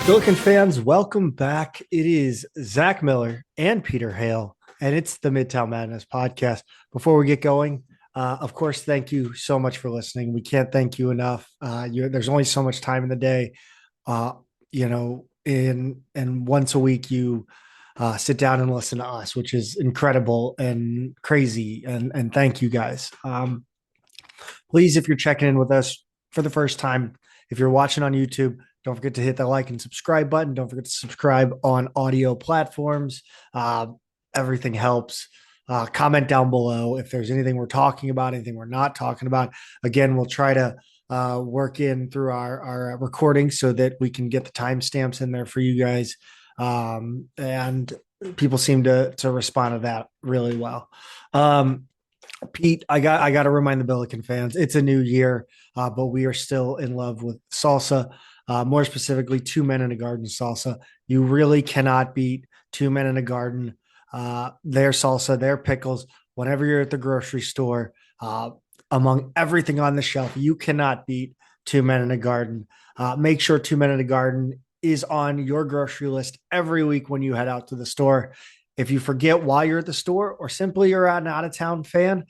Billikens fans, welcome back. It is Zach Miller and Peter Hale, and it's the Midtown Madness Podcast. Before we get going, of course, thank you so much for listening. We can't thank you enough. There's only so much time in the day, and once a week you sit down and listen to us, which is incredible and crazy. And thank you guys. Please, if you're checking in with us for the first time, if you're watching on YouTube, don't forget to hit the like and subscribe button. Don't forget to subscribe on audio platforms. Everything helps. Comment down below if there's anything we're talking about, anything we're not talking about. Again, we'll try to work in through our recording so that we can get the timestamps in there for you guys. And people seem to respond to that really well. Pete, I got to remind the Billiken fans, it's a new year, but we are still in love with salsa. More specifically, Two Men in a Garden salsa. You really cannot beat Two Men in a Garden, their salsa, their pickles. Whenever you're at the grocery store, among everything on the shelf, you cannot beat Two Men in a Garden. Make sure Two Men in a Garden is on your grocery list every week when you head out to the store. If you forget while you're at the store, or simply you're an out-of-town fan,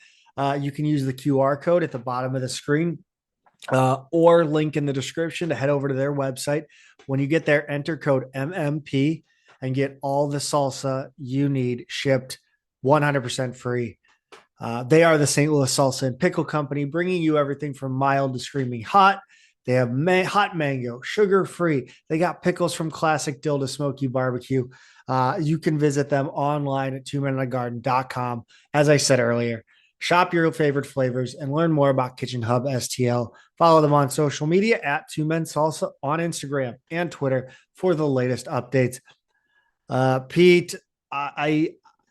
you can use the QR code at the bottom of the screen. Or link in the description to head over to their website. When you get there, enter code MMP and get all the salsa you need shipped 100% free. They are the St. Louis Salsa and Pickle Company, bringing you everything from mild to screaming hot. They have hot mango, sugar-free. They got pickles from classic dill to smoky barbecue. You can visit them online at twomeninthegarden.com. As I said earlier, shop your favorite flavors and learn more about Kitchen Hub STL. Follow them on social media at Two Men Salsa on Instagram and Twitter for the latest updates. Pete,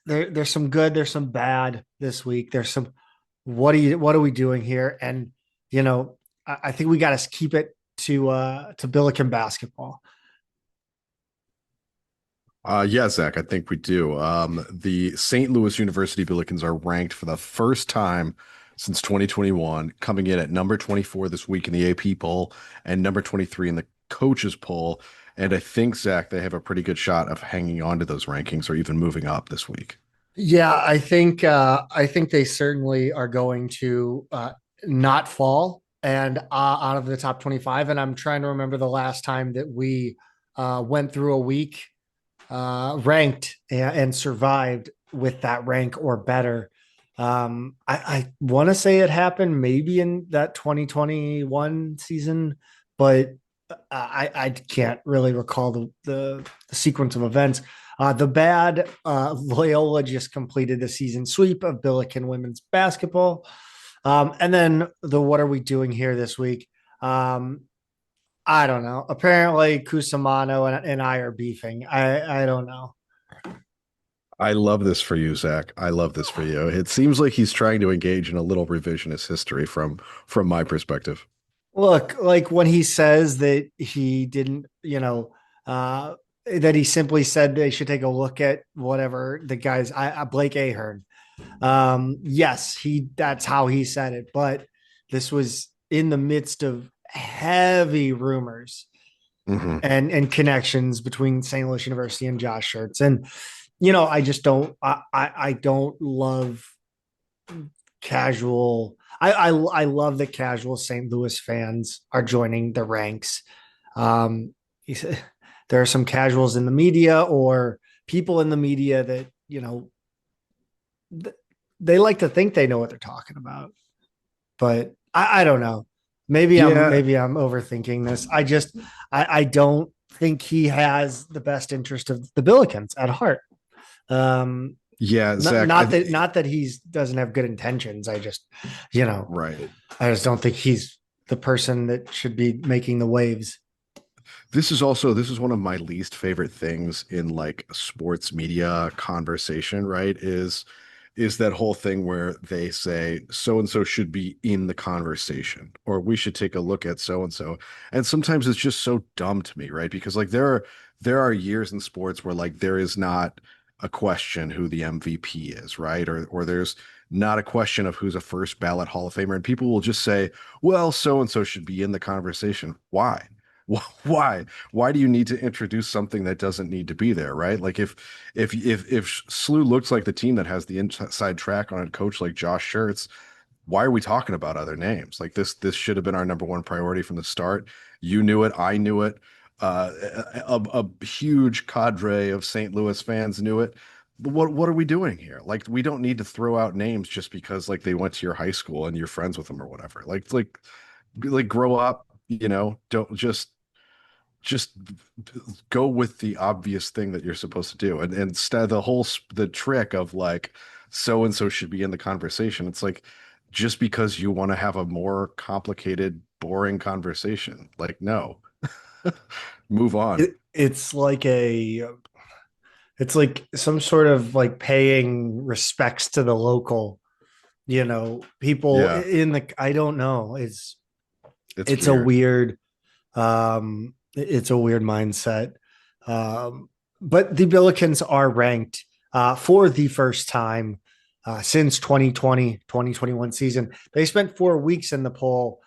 there's some good, there's some bad this week. There's some what are we doing here? And I think we got to keep it to Billiken basketball. Yeah, Zach, I think we do. The St. Louis University Billikens are ranked for the first time since 2021, coming in at number 24 this week in the AP poll and number 23 in the coaches poll. And I think, Zach, they have a pretty good shot of hanging on to those rankings or even moving up this week. Yeah, I think they certainly are going to not fall and out of the top 25. And I'm trying to remember the last time that we went through a week ranked and survived with that rank or better. I want to say it happened maybe in that 2021 season, but I can't really recall the sequence of events. The bad, Loyola just completed the season sweep of Billiken women's basketball. And then what are we doing here this week? I don't know. Apparently, Cusimano and I are beefing. I don't know. I love this for you, Zach. I love this for you. It seems like he's trying to engage in a little revisionist history from my perspective. Look, like when he says that he didn't, that he simply said they should take a look at whatever the guys, Blake Ahern. Yes, that's how he said it, but this was in the midst of heavy rumors and connections between St. Louis University and Josh Schertz. And, I just don't, I don't love casual. I love that casual St. Louis fans are joining the ranks. He said there are some casuals in the media or people in the media that, they like to think they know what they're talking about, but I don't know. Maybe I'm overthinking this. I don't think he has the best interest of the Billikens at heart. Yeah, Zach, not that he doesn't have good intentions. I just, right. I just don't think he's the person that should be making the waves. This is one of my least favorite things in like sports media conversation, right? Is that whole thing where they say so and so should be in the conversation or we should take a look at so and so. And sometimes it's just so dumb to me, right? Because like there are years in sports where like there is not a question who the MVP is, right? Or there's not a question of who's a first ballot Hall of Famer. And people will just say, well, so and so should be in the conversation. Why? Why? Why do you need to introduce something that doesn't need to be there, right? Like if SLU looks like the team that has the inside track on a coach like Josh Schertz, why are we talking about other names? Like this should have been our number one priority from the start. You knew it, I knew it. A huge cadre of St. Louis fans knew it. What are we doing here? Like we don't need to throw out names just because like they went to your high school and you're friends with them or whatever. Like grow up, don't just go with the obvious thing that you're supposed to do. And instead the trick of like so and so should be in the conversation. It's like just because you want to have a more complicated, boring conversation. Like no. Move on. It's like some sort of like paying respects to the local, people Yeah, in the, I don't know. it's It's a weird. weird, it's a weird mindset. But the Billikens are ranked for the first time since 2021 season. They spent 4 weeks in the poll.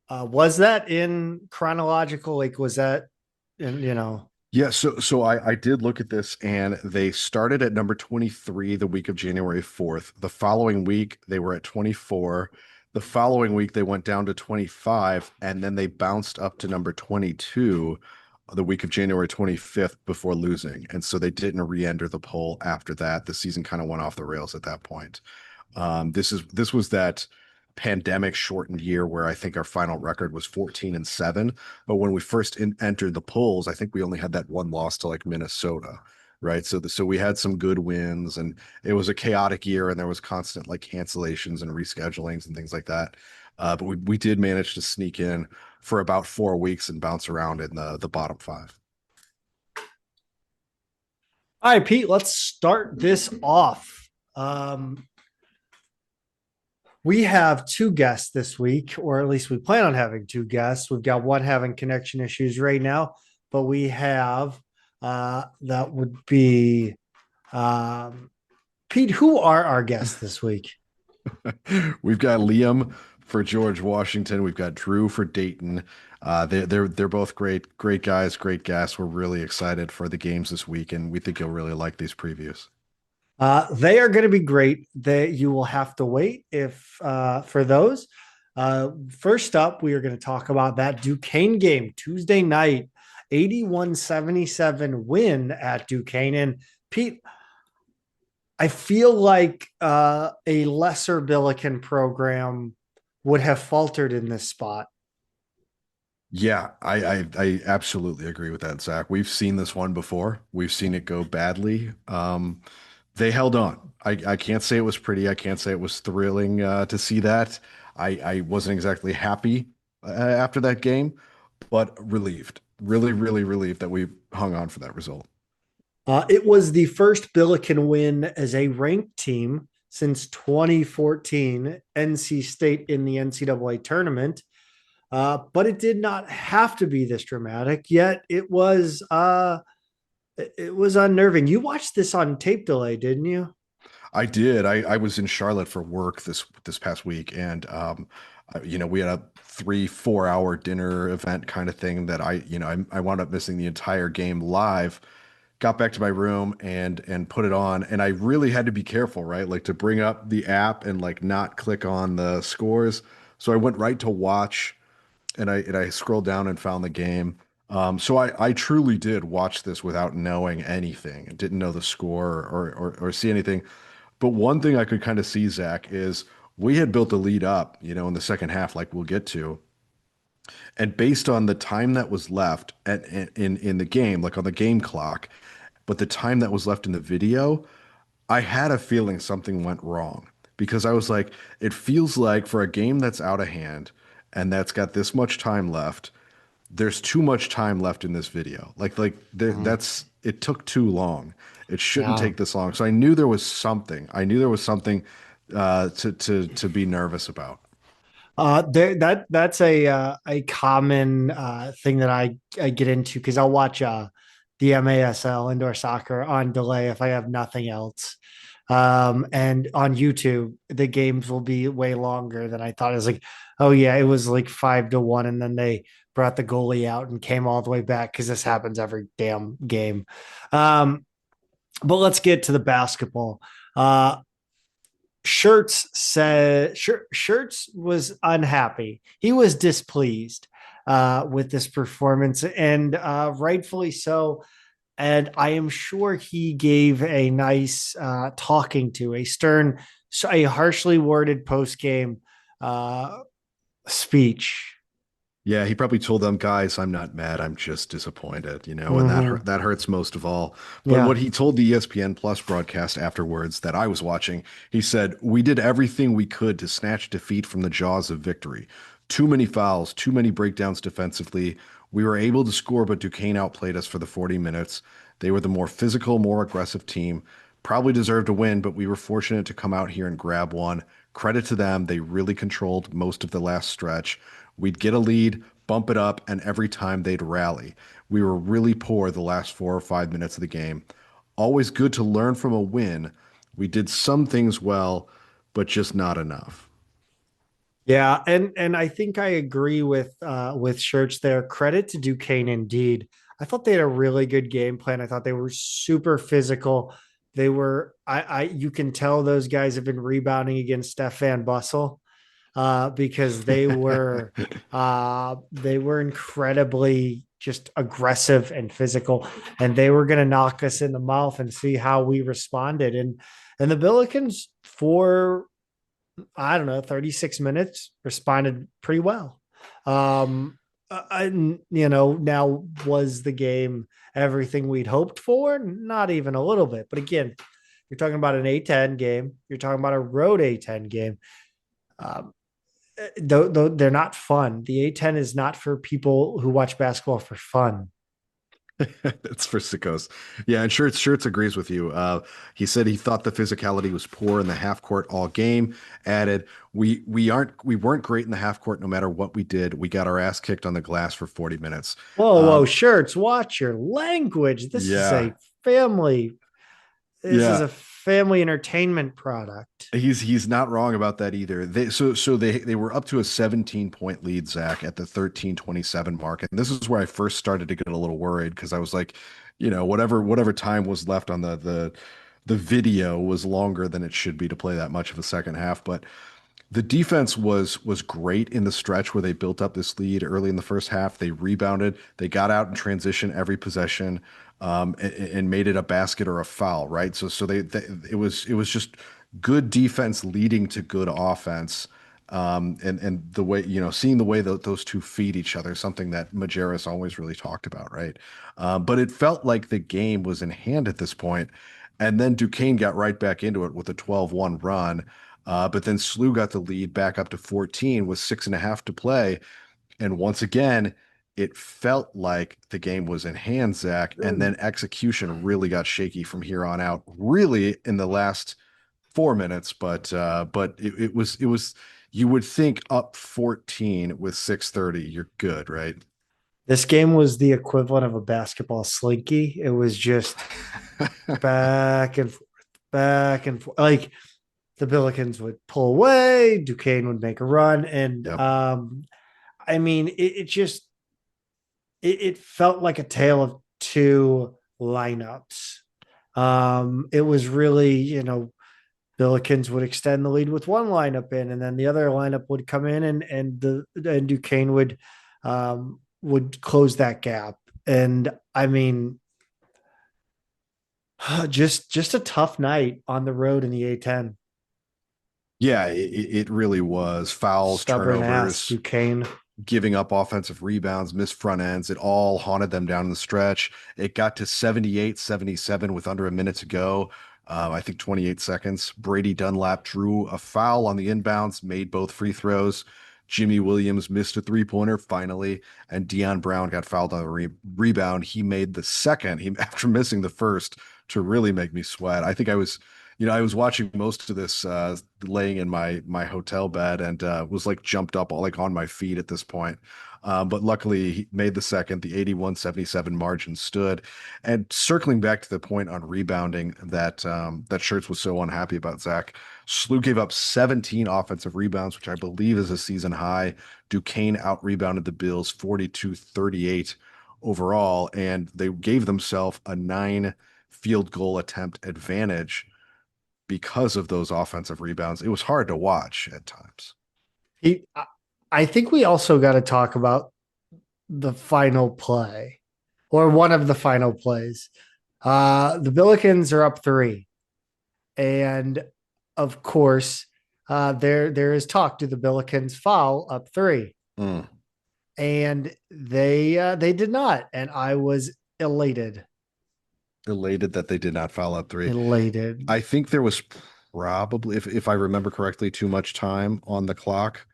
Was that in chronological? Like, was that in? Yeah, so I did look at this and they started at number 23 the week of January 4th. The following week they were at 24. The following week they went down to 25 and then they bounced up to number 22 the week of January 25th before losing. And so they didn't re-enter the poll after that. The season kind of went off the rails at that point. This was that pandemic shortened year where I think our final record was 14-7. But when we first entered the polls, I think we only had that one loss to like Minnesota, right? So we had some good wins, and it was a chaotic year, and there was constant like cancellations and reschedulings and things like that. But we did manage to sneak in for about 4 weeks and bounce around in the bottom five. All right, Pete, let's start this off. We have two guests this week, or at least we plan on having two guests. We've got one having connection issues right now, but we have that would be Pete. Who are our guests this week? We've got Liam for George Washington. We've got Drew for Dayton. They're both great guys, great guests. We're really excited for the games this week, and we think you'll really like these previews. They are going to be great. You will have to wait if for those. First up, we are going to talk about that Duquesne game Tuesday night, 81-77 win at Duquesne. And Pete, I feel like a lesser Billiken program would have faltered in this spot. Yeah, I absolutely agree with that, Zach. We've seen this one before. We've seen it go badly. They held on. I can't say it was pretty. I can't say it was thrilling to see that. I wasn't exactly happy after that game, but relieved. Really, really relieved that we hung on for that result. It was the first Billiken win as a ranked team since 2014 NC State in the NCAA tournament. But it did not have to be this dramatic. Yet it was unnerving. You watched this on tape delay, didn't you? I did. I was in Charlotte for work this past week, and we had a 3-4 hour dinner event kind of thing that I wound up missing the entire game live. Got back to my room and put it on, and I really had to be careful, right? Like to bring up the app and like not click on the scores. So I went right to watch, and I scrolled down and found the game. So I truly did watch this without knowing anything and didn't know the score or see anything. But one thing I could kind of see, Zach, is we had built a lead up, in the second half, like we'll get to. And based on the time that was left in the game, like on the game clock, but the time that was left in the video, I had a feeling something went wrong because I was like, it feels like for a game that's out of hand and that's got this much time left, there's too much time left in this video. Mhm. It took too long. It shouldn't Yeah. take this long. So I knew there was something. I knew there was something to be nervous about. That's a common thing that I get into because I'll watch the MASL indoor soccer on delay if I have nothing else. And on YouTube, the games will be way longer than I thought. It was like, oh yeah, it was like 5-1, and then they brought the goalie out and came all the way back because this happens every damn game. Um, but let's get to the basketball. Shirts was unhappy. He was displeased with this performance, and rightfully so. And I am sure he gave a nice talking to, a stern, a harshly worded post game speech. Yeah, he probably told them, guys, I'm not mad. I'm just disappointed, and Mm-hmm. that hurts most of all. But Yeah. what he told the ESPN Plus broadcast afterwards that I was watching, he said, "We did everything we could to snatch defeat from the jaws of victory. Too many fouls, too many breakdowns defensively. We were able to score, but Duquesne outplayed us for the 40 minutes. They were the more physical, more aggressive team. Probably deserved to win, but we were fortunate to come out here and grab one. Credit to them. They really controlled most of the last stretch. We'd get a lead, bump it up, and every time they'd rally. We were really poor the last 4 or 5 minutes of the game. Always good to learn from a win. We did some things well, but just not enough." Yeah, and I think I agree with Church there. Credit to Duquesne indeed. I thought they had a really good game plan. I thought they were super physical. They were I you can tell those guys have been rebounding against Stefan Bussell because they were incredibly just aggressive and physical, and they were going to knock us in the mouth and see how we responded. And the Billikens for I don't know, 36 minutes, responded pretty well. Now was the game everything we'd hoped for? Not even a little bit. But again, you're talking about an A10 game. You're talking about a road A10 game. Um, though they're not fun. The A10 is not for people who watch basketball for fun. It's for sickos. Yeah, and Shirts agrees with you. He said he thought the physicality was poor in the half court all game. Added, we weren't great in the half court no matter what we did. We got our ass kicked on the glass for 40 minutes. Whoa, Um, Shirts, watch your language. yeah, Family. This is yeah. a family entertainment product. He's not wrong about that either. They were up to a 17-point lead, Zach, at the 13:27 mark. And this is where I first started to get a little worried because I was like, whatever time was left on the video was longer than it should be to play that much of a second half. But the defense was great in the stretch where they built up this lead early in the first half. They rebounded, they got out in transition every possession, and made it a basket or a foul, right? So it was just good defense leading to good offense. And the way, seeing the way that those two feed each other, something that Majerus always really talked about, right? But it felt like the game was in hand at this point. And then Duquesne got right back into it with a 12-1 run. But then SLU got the lead back up to 14 with 6.5 to play. And once again, it felt like the game was in hand, Zach. And then execution really got shaky from here on out, really in the last 4 minutes. But it was you would think up 14 with 6:30, you're good, right? This game was the equivalent of a basketball slinky. It was just back and forth, back and forth. Like the Billikens would pull away, Duquesne would make a run, and Yep. I mean, it felt like a tale of two lineups. It was really, Billikens would extend the lead with one lineup in, and then the other lineup would come in, and Duquesne would close that gap. And I mean, just a tough night on the road in the A10. Yeah, it really was. Fouls, Stubborn ass turnovers, Duquesne. giving up offensive rebounds, missed front ends. It all haunted them down the stretch. It got to 78-77 with under a minute to go. I think 28 seconds. Brady Dunlap drew a foul on the inbounds, made both free throws. Jimmy Williams missed a three-pointer finally, and Dion Brown got fouled on the rebound. He made the second, after missing the first, to really make me sweat. I think I was, I was watching most of this laying in my hotel bed and was like jumped up like on my feet at this point. But luckily he made the second. The 81-77 margin stood. And circling back to the point on rebounding that Shirts was so unhappy about, Zach, SLU gave up 17 offensive rebounds, which I believe is a season high. Duquesne out rebounded the Bills 42-38 overall, and they gave themselves a 9 field goal attempt advantage because of those offensive rebounds. It was hard to watch at times. He, I think we also got to talk about the final play or one of the final plays. The Billikens are up 3. And of course, there is talk. Do the Billikens foul up 3? Mm. And they did not. And I was elated. Elated that they did not foul up 3. Elated. I think there was probably, if I remember correctly, too much time on the clock.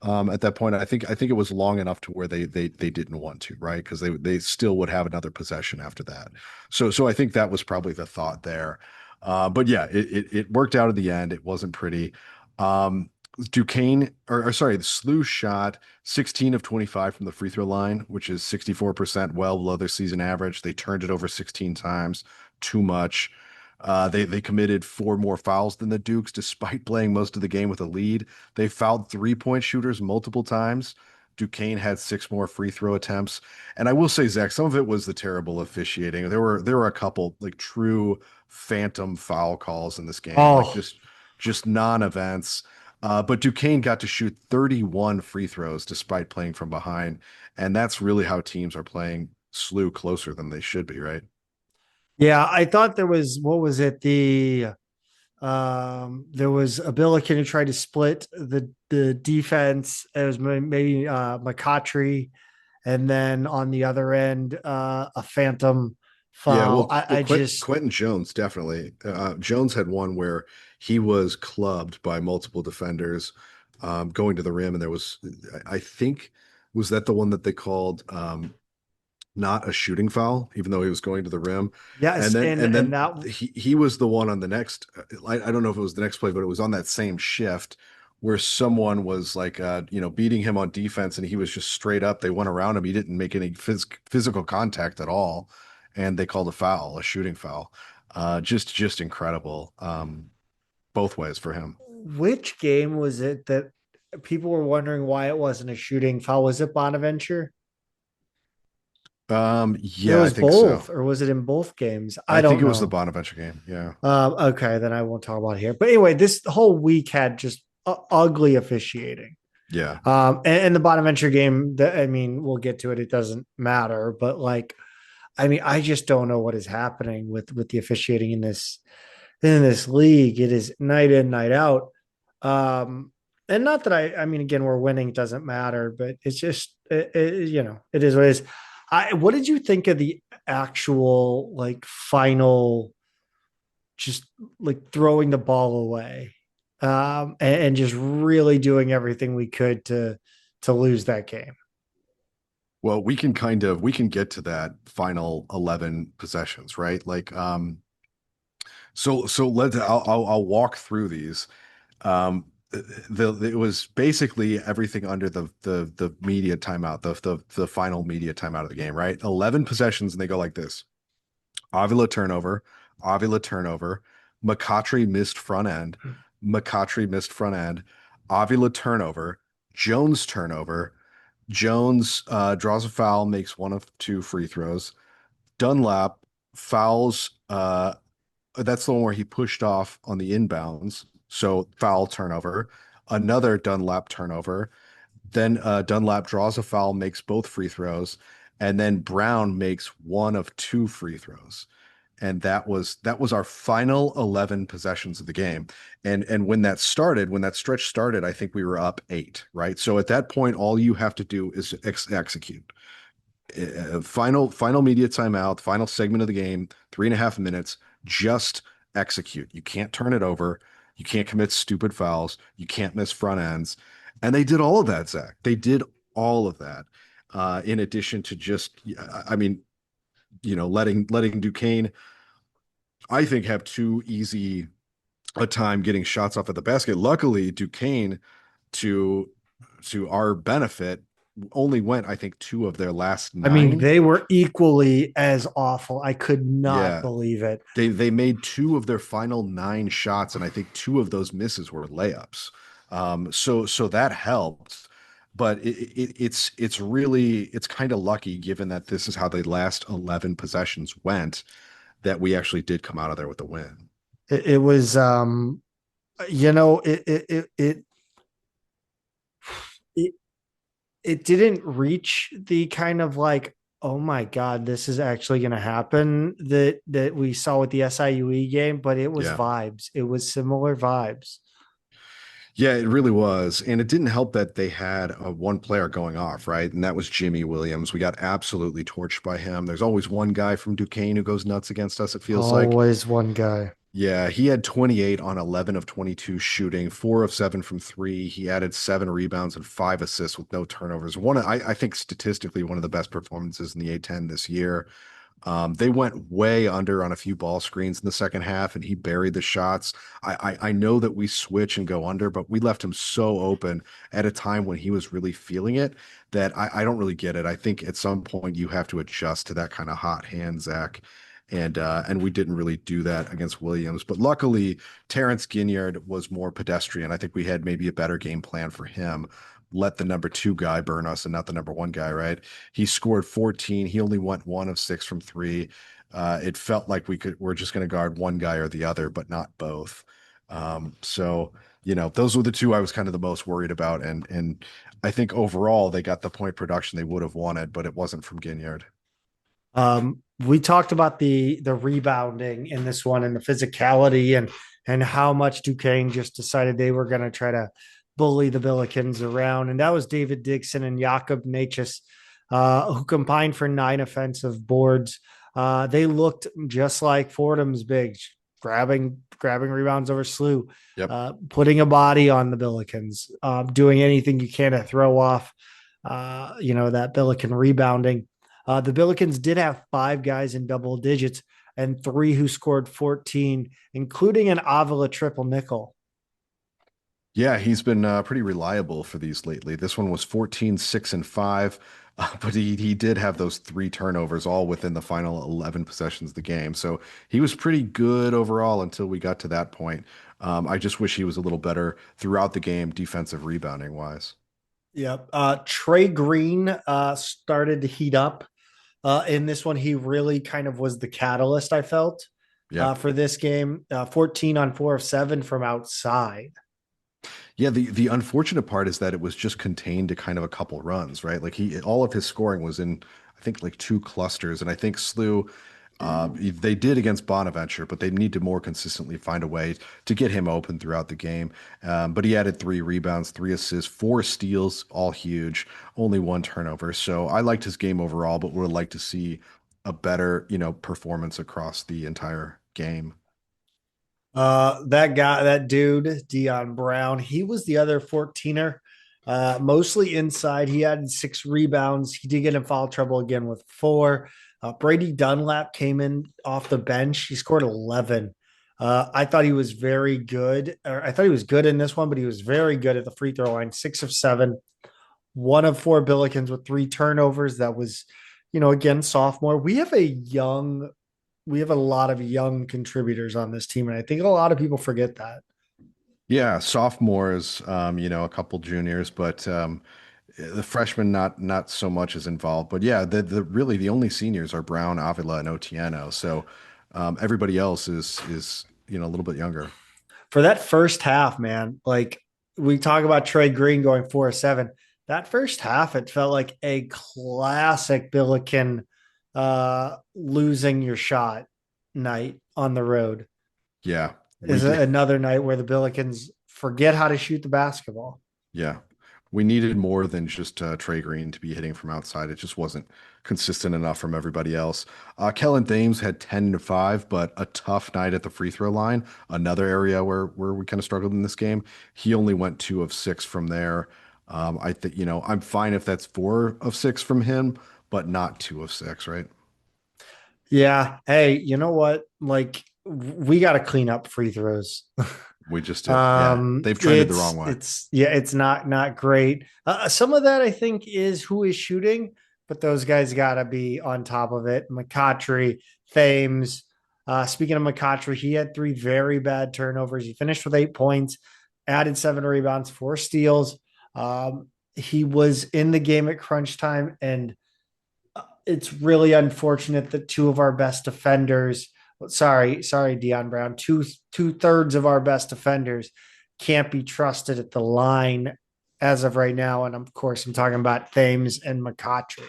At that point, I think it was long enough to where they didn't want to, right? Because they still would have another possession after that. So I think that was probably the thought there. But yeah, it worked out at the end. It wasn't pretty. Um, Duquesne, or sorry, the SLU shot 16 of 25 from the free throw line, which is 64%, well below their season average. They turned it over 16 times, too much. They committed 4 more fouls than the Dukes, despite playing most of the game with a lead. They fouled 3-point shooters multiple times. Duquesne had 6 more free throw attempts. And I will say, Zach, some of it was the terrible officiating. There were a couple like true phantom foul calls in this game, like Oh, just non-events. But Duquesne got to shoot 31 free throws despite playing from behind. And that's really how teams are playing SLU closer than they should be, right? yeah. I thought there was, what was it? There was a Billiken who tried to split the defense. It was maybe McCautry, and then on the other end, a phantom Yeah, foul. I just Quentin Jones definitely. Jones had one where he was clubbed by multiple defenders going to the rim, and there was, I think, was that the one that they called not a shooting foul, even though he was going to the rim, yes, and then and and and then that he was the one on the next. I don't know if it was the next play, but it was on that same shift where someone was like beating him on defense, and he was just straight up. They went around him. He didn't make any physical contact at all, and they called a foul, a shooting foul. Just incredible, both ways for him. which game was it that people were wondering why it wasn't a shooting foul? Was it Bonaventure? It Yeah, I was think so. both, or was it in both games? I I think don't it was the know. Bonaventure game. Yeah, Okay, then I won't talk about it here. But anyway, this whole week had just ugly officiating. yeah. And the Bonaventure game, I mean, we'll get to it. It doesn't matter, but like, I mean, I just don't know what is happening with the officiating in this league. It is night in, night out. And not that I mean, again, we're winning, it doesn't matter, but it's just, it is what it is. What did you think of the actual like final, just like throwing the ball away, and just really doing everything we could to lose that game? Well, we can get to that final 11 possessions, right? Like, so I'll walk through these. Um, it was basically everything under the media timeout, the final media timeout of the game, right? 11 possessions, and they go like this: Avila turnover, Avila turnover, McCautry missed front end, McCautry missed front end, Avila turnover, Jones turnover. Jones draws a foul, makes one of 2 free throws. Dunlap fouls. That's the one where he pushed off on the inbounds. So foul turnover. Another Dunlap turnover. Then Dunlap draws a foul, makes both free throws, and then Brown makes one of 2 free throws. And that was our final 11 possessions of the game. And when that started, when that stretch started, I think we were up 8, right? So at that point, all you have to do is execute. Final media timeout, final segment of the game, 3.5 minutes. Just execute. You can't turn it over. You can't commit stupid fouls. You can't miss front ends. And they did all of that, Zach. They did all of that. In addition to just, I mean, letting Duquesne, I think, have 2 easy a time getting shots off at the basket. Luckily, Duquesne, to our benefit, only went, I think, two of their last I mean, nine. they were equally as awful. I could not Yeah, believe it. they made two of their final nine shots, and I think two of those misses were layups. So that helped, but it's really it's kind of lucky given that this is how the last 11 possessions went that we actually did come out of there with the win. It was, you know, it it didn't reach the kind of like, oh my god, this is actually going to happen that we saw with the SIUE game, but it was Yeah. vibes. It was similar vibes. Yeah, it really was. And it didn't help that they had one player going off, right? And that was Jimmy Williams. We got absolutely torched by him. There's always one guy from Duquesne who goes nuts against us, it feels like. Always one guy. Yeah, he had 28 on 11 of 22 shooting, 4 of 7 from three. He added 7 rebounds and 5 assists with no turnovers. I think statistically one of the best performances in the A10 this year. They went way under on a few ball screens in the second half, and he buried the shots. I know that we switch and go under, but we left him so open at a time when he was really feeling it that I don't really get it. I think at some point you have to adjust to that kind of hot hand, Zach. And we didn't really do that against Williams. But luckily, Terrence Ginyard was more pedestrian. I think we had maybe a better game plan for him. Let the number two guy burn us and not the number one guy, right? He scored 14. He only went 1 of 6 from three. It felt like we're just going to guard one guy or the other, but not both. So, those were the two I was kind of the most worried about. And I think overall they got the point production they would have wanted, but it wasn't from Ginyard. We talked about the rebounding in this one and the physicality and how much Duquesne just decided they were going to try to bully the Billikens around. And that was David Dixon and Jakob Natchez, who combined for 9 offensive boards. They looked just like Fordham's big, grabbing rebounds over Slew, Yep. putting a body on the Billikens, doing anything you can to throw off, that Billiken rebounding. The Billikens did have 5 guys in double digits and 3 who scored 14, including an Avila triple nickel. Yeah, he's been pretty reliable for these lately. This one was 14, 6, and 5, but he did have those 3 turnovers all within the final 11 possessions of the game. So he was pretty good overall until we got to that point. I just wish he was a little better throughout the game, defensive rebounding wise. Yep. Trey Green started to heat up. In this one, he really kind of was the catalyst, I felt, Yeah. for this game. 14 on 4 of 7 from outside. Yeah, the unfortunate part is that it was just contained to kind of a couple runs, right? Like all of his scoring was in, I think, like 2 clusters, and I think Slew, they did against Bonaventure, but they need to more consistently find a way to get him open throughout the game. But he added 3 rebounds, 3 assists, 4 steals, all huge, only 1 turnover. So I liked his game overall, but would like to see a better, performance across the entire game. That dude, Dion Brown, he was the other 14er, mostly inside. He had 6 rebounds. He did get in foul trouble again with 4. Brady Dunlap came in off the bench. He scored 11. I thought he was very good. I thought he was good in this one, but he was very good at the free throw line. 6 of 7, 1 of 4 Billikens with 3 turnovers. That was, again, sophomore. We have a lot of young contributors on this team, and I think a lot of people forget that. Yeah, sophomores, a couple juniors, but the freshmen not so much is involved. But yeah, the really the only seniors are Brown, Avila, and Otieno. So everybody else is a little bit younger. For that first half, man, like we talk about Trey Green going 4 of 7. That first half, it felt like a classic Billiken losing your shot night on the road. Yeah, we Is another night where the Billikens forget how to shoot the basketball. yeah, we needed more than just Trey Green to be hitting from outside. It just wasn't consistent enough from everybody else. Kellen Thames had 10 to 5, but a tough night at the free throw line. Another area where we kind of struggled in this game. He only went 2 of 6 from there. I think I'm fine if that's 4 of 6 from him, but not 2 of 6, right? Yeah. Hey, you know what? Like we got to clean up free throws. We just do. Yeah. They've trended the wrong way. It's not great. Some of that I think is who is shooting, but those guys got to be on top of it. McCautry, Thames. Speaking of McCautry, he had three very bad turnovers. He finished with 8 points, added 7 rebounds, 4 steals. He was in the game at crunch time, and it's really unfortunate that two of our best defenders, sorry, Dion Brown, two-thirds of our best defenders can't be trusted at the line as of right now. And of course, I'm talking about Thames and McCautry.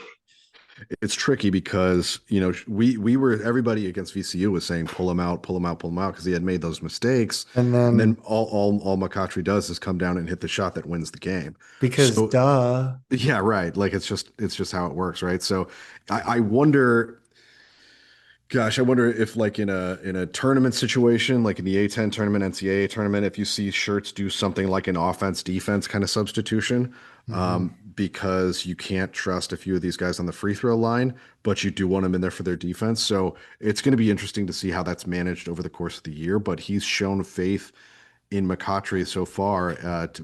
It's tricky because, we were everybody against VCU was saying pull him out, pull him out, pull him out because he had made those mistakes. And And then then all McCautry does is come down and hit the shot that wins the game. because So duh. yeah, right. Like it's just how it works, right? So I wonder. Gosh, I wonder if like in a tournament situation, like in the A10 tournament, NCAA tournament, if you see shirts do something like an offense defense kind of substitution, Mhm. because you can't trust a few of these guys on the free throw line, but you do want them in there for their defense. So it's going to be interesting to see how that's managed over the course of the year. But he's shown faith in McCautry so far,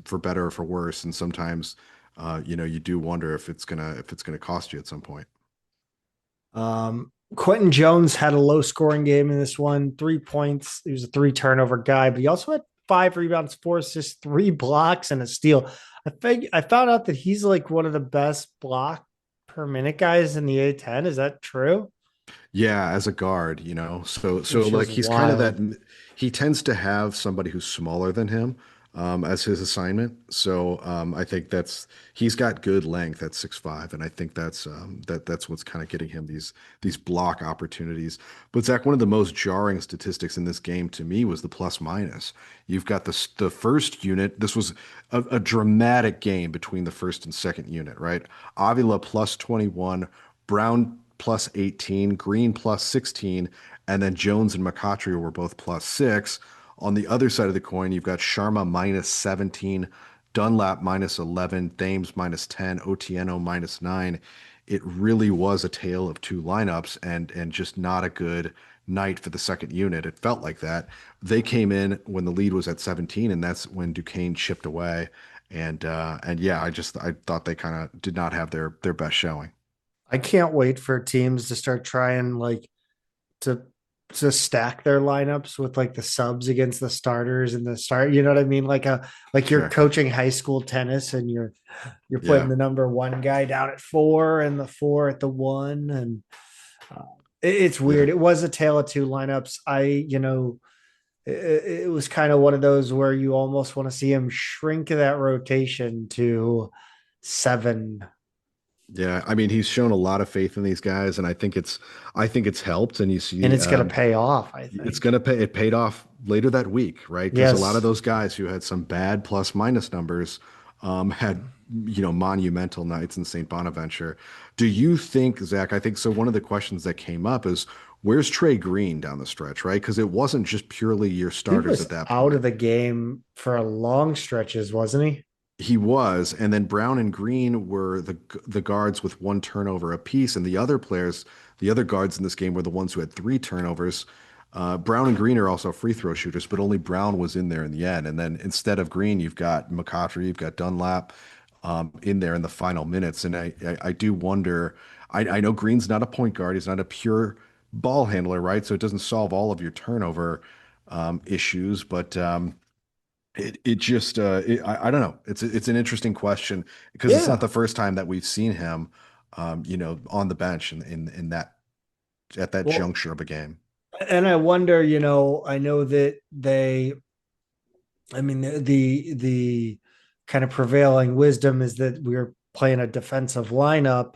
for better or for worse. And sometimes, you do wonder if it's gonna cost you at some point. Quentin Jones had a low scoring game in this one, 3 points. He was a three turnover guy, but he also had 5 rebounds, 4 assists, 3 blocks, and a steal. I found out that he's like one of the best block per minute guys in the A10. Is that true? Yeah, as a guard, so Which like is he's kind of that. wild. He tends to have somebody who's smaller than him, as his assignment. So I think he's got good length at 6'5", and I think that's what's kind of getting him these block opportunities. But Zach, one of the most jarring statistics in this game to me was the plus minus. You've got the first unit. This was a dramatic game between the first and second unit, right? Avila plus 21, Brown plus 18, Green plus 16, and then Jones and McCautry were both plus 6. On the other side of the coin, you've got Sharma minus 17, Dunlap minus 11, Thames minus 10, Otieno minus 9. It really was a tale of two lineups and just not a good night for the second unit. It felt like that. They came in when the lead was at 17, and that's when Duquesne chipped away. And yeah, I thought they kind of did not have their best showing. I can't wait for teams to start trying like to to stack their lineups with like the subs against the starters and the start. You know what I mean? Like you're Sure. coaching high school tennis and you're putting Yeah. the number one guy down at four and the four at the one, and uh, it's Yeah. weird. It was a tale of two lineups. It was kind of one of those where you almost want to see him shrink that rotation to seven. Yeah, I mean, he's shown a lot of faith in these guys, and I think it's helped. And you And see, it's going to pay off, I it's think. gonna pay. It paid off later that week, right? Because a lot of Yes. those guys who had some bad plus minus numbers, had monumental nights in St. Bonaventure. Do you think, Zach? I think so. One of the questions that came up is where's Trey Green down the stretch, right? Because it wasn't just purely your He starters was at that out point. of the game for a long stretches, wasn't he? He was, and then Brown and Green were the guards with one turnover apiece, and the other players, the other guards in this game were the ones who had three turnovers. Brown and Green are also free throw shooters, but only Brown was in there in the end. And then instead of Green, you've got McCautry, you've got Dunlap, in there in the final minutes. And I do wonder. I know Green's not a point guard; he's not a pure ball handler, right? So it doesn't solve all of your turnover issues, but. It just I don't know. It's an interesting question because it's not Yeah. the first time that we've seen him, on the bench in that at that Well, juncture of a game. and I wonder, I know that the kind of prevailing wisdom is that we're playing a defensive lineup.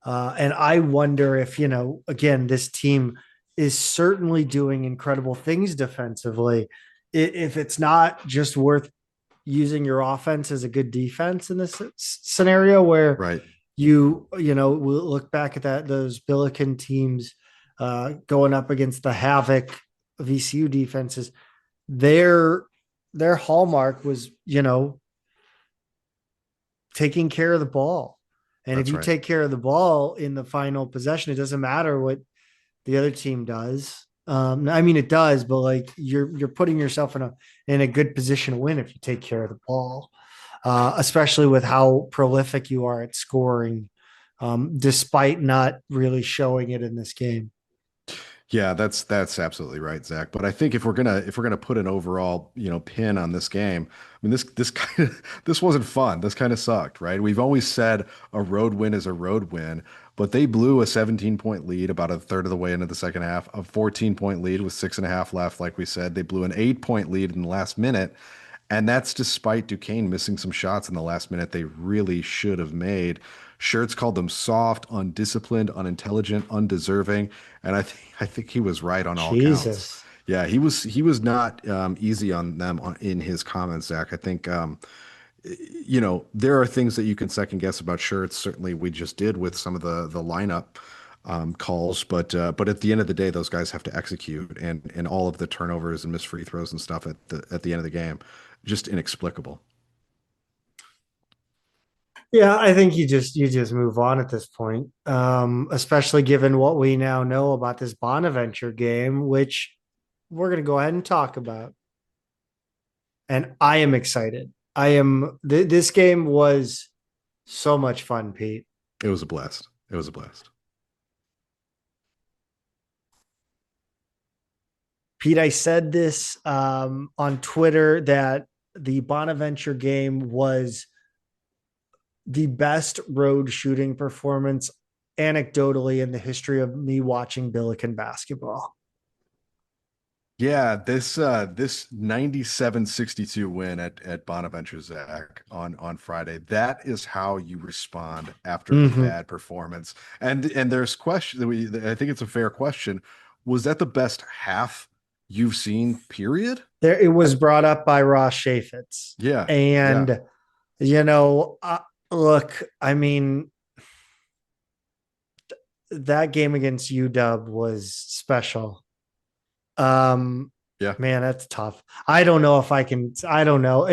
And I wonder if, again, this team is certainly doing incredible things defensively. If it's not just worth using your offense as a good defense in this scenario where Right. we'll look back at those Billiken teams going up against the Havoc VCU defenses. Their their hallmark was, taking care of the ball. And if That's you right. take care of the ball in the final possession, it doesn't matter what the other team does. I mean, it does, but like you're putting yourself in a good position to win if you take care of the ball, especially with how prolific you are at scoring, despite not really showing it in this game. Yeah, that's absolutely right, Zach. But I think if we're gonna put an overall, pin on this game, I mean this kind of this wasn't fun. This kind of sucked, right? We've always said a road win is a road win, but they blew a 17-point lead about a third of the way into the second half, a 14-point lead with 6.5 left, like we said. They blew an 8-point lead in the last minute. And that's despite Duquesne missing some shots in the last minute they really should have made. Shirts called them soft, undisciplined, unintelligent, undeserving, and I think he was right on all counts. Jesus. Yeah, he was not easy on them in his comments, Zach. I think there are things that you can second guess about Shirts. Certainly, we just did with some of the lineup calls, but at the end of the day, those guys have to execute, and all of the turnovers and missed free throws and stuff at the end of the game, just inexplicable. Yeah, I think you just move on at this point, especially given what we now know about this Bonaventure game, which we're going to go ahead and talk about. And I am excited. This game was so much fun, Pete. It was a blast. It was a blast. Pete, I said this on Twitter that the Bonaventure game was the best road shooting performance anecdotally in the history of me watching Billiken basketball. Yeah, this 97-62 win at Bonaventure, Zach, on Friday. That is how you respond after a Mm-hmm. bad performance. And there's question that I think it's a fair question. Was that the best half you've seen, period? There, it I, was brought up by Ross Chaffetz, yeah, yeah. and you know, look, I mean, that game against UW was special. Um, Yeah, man, that's tough. I don't know if I can. I don't know.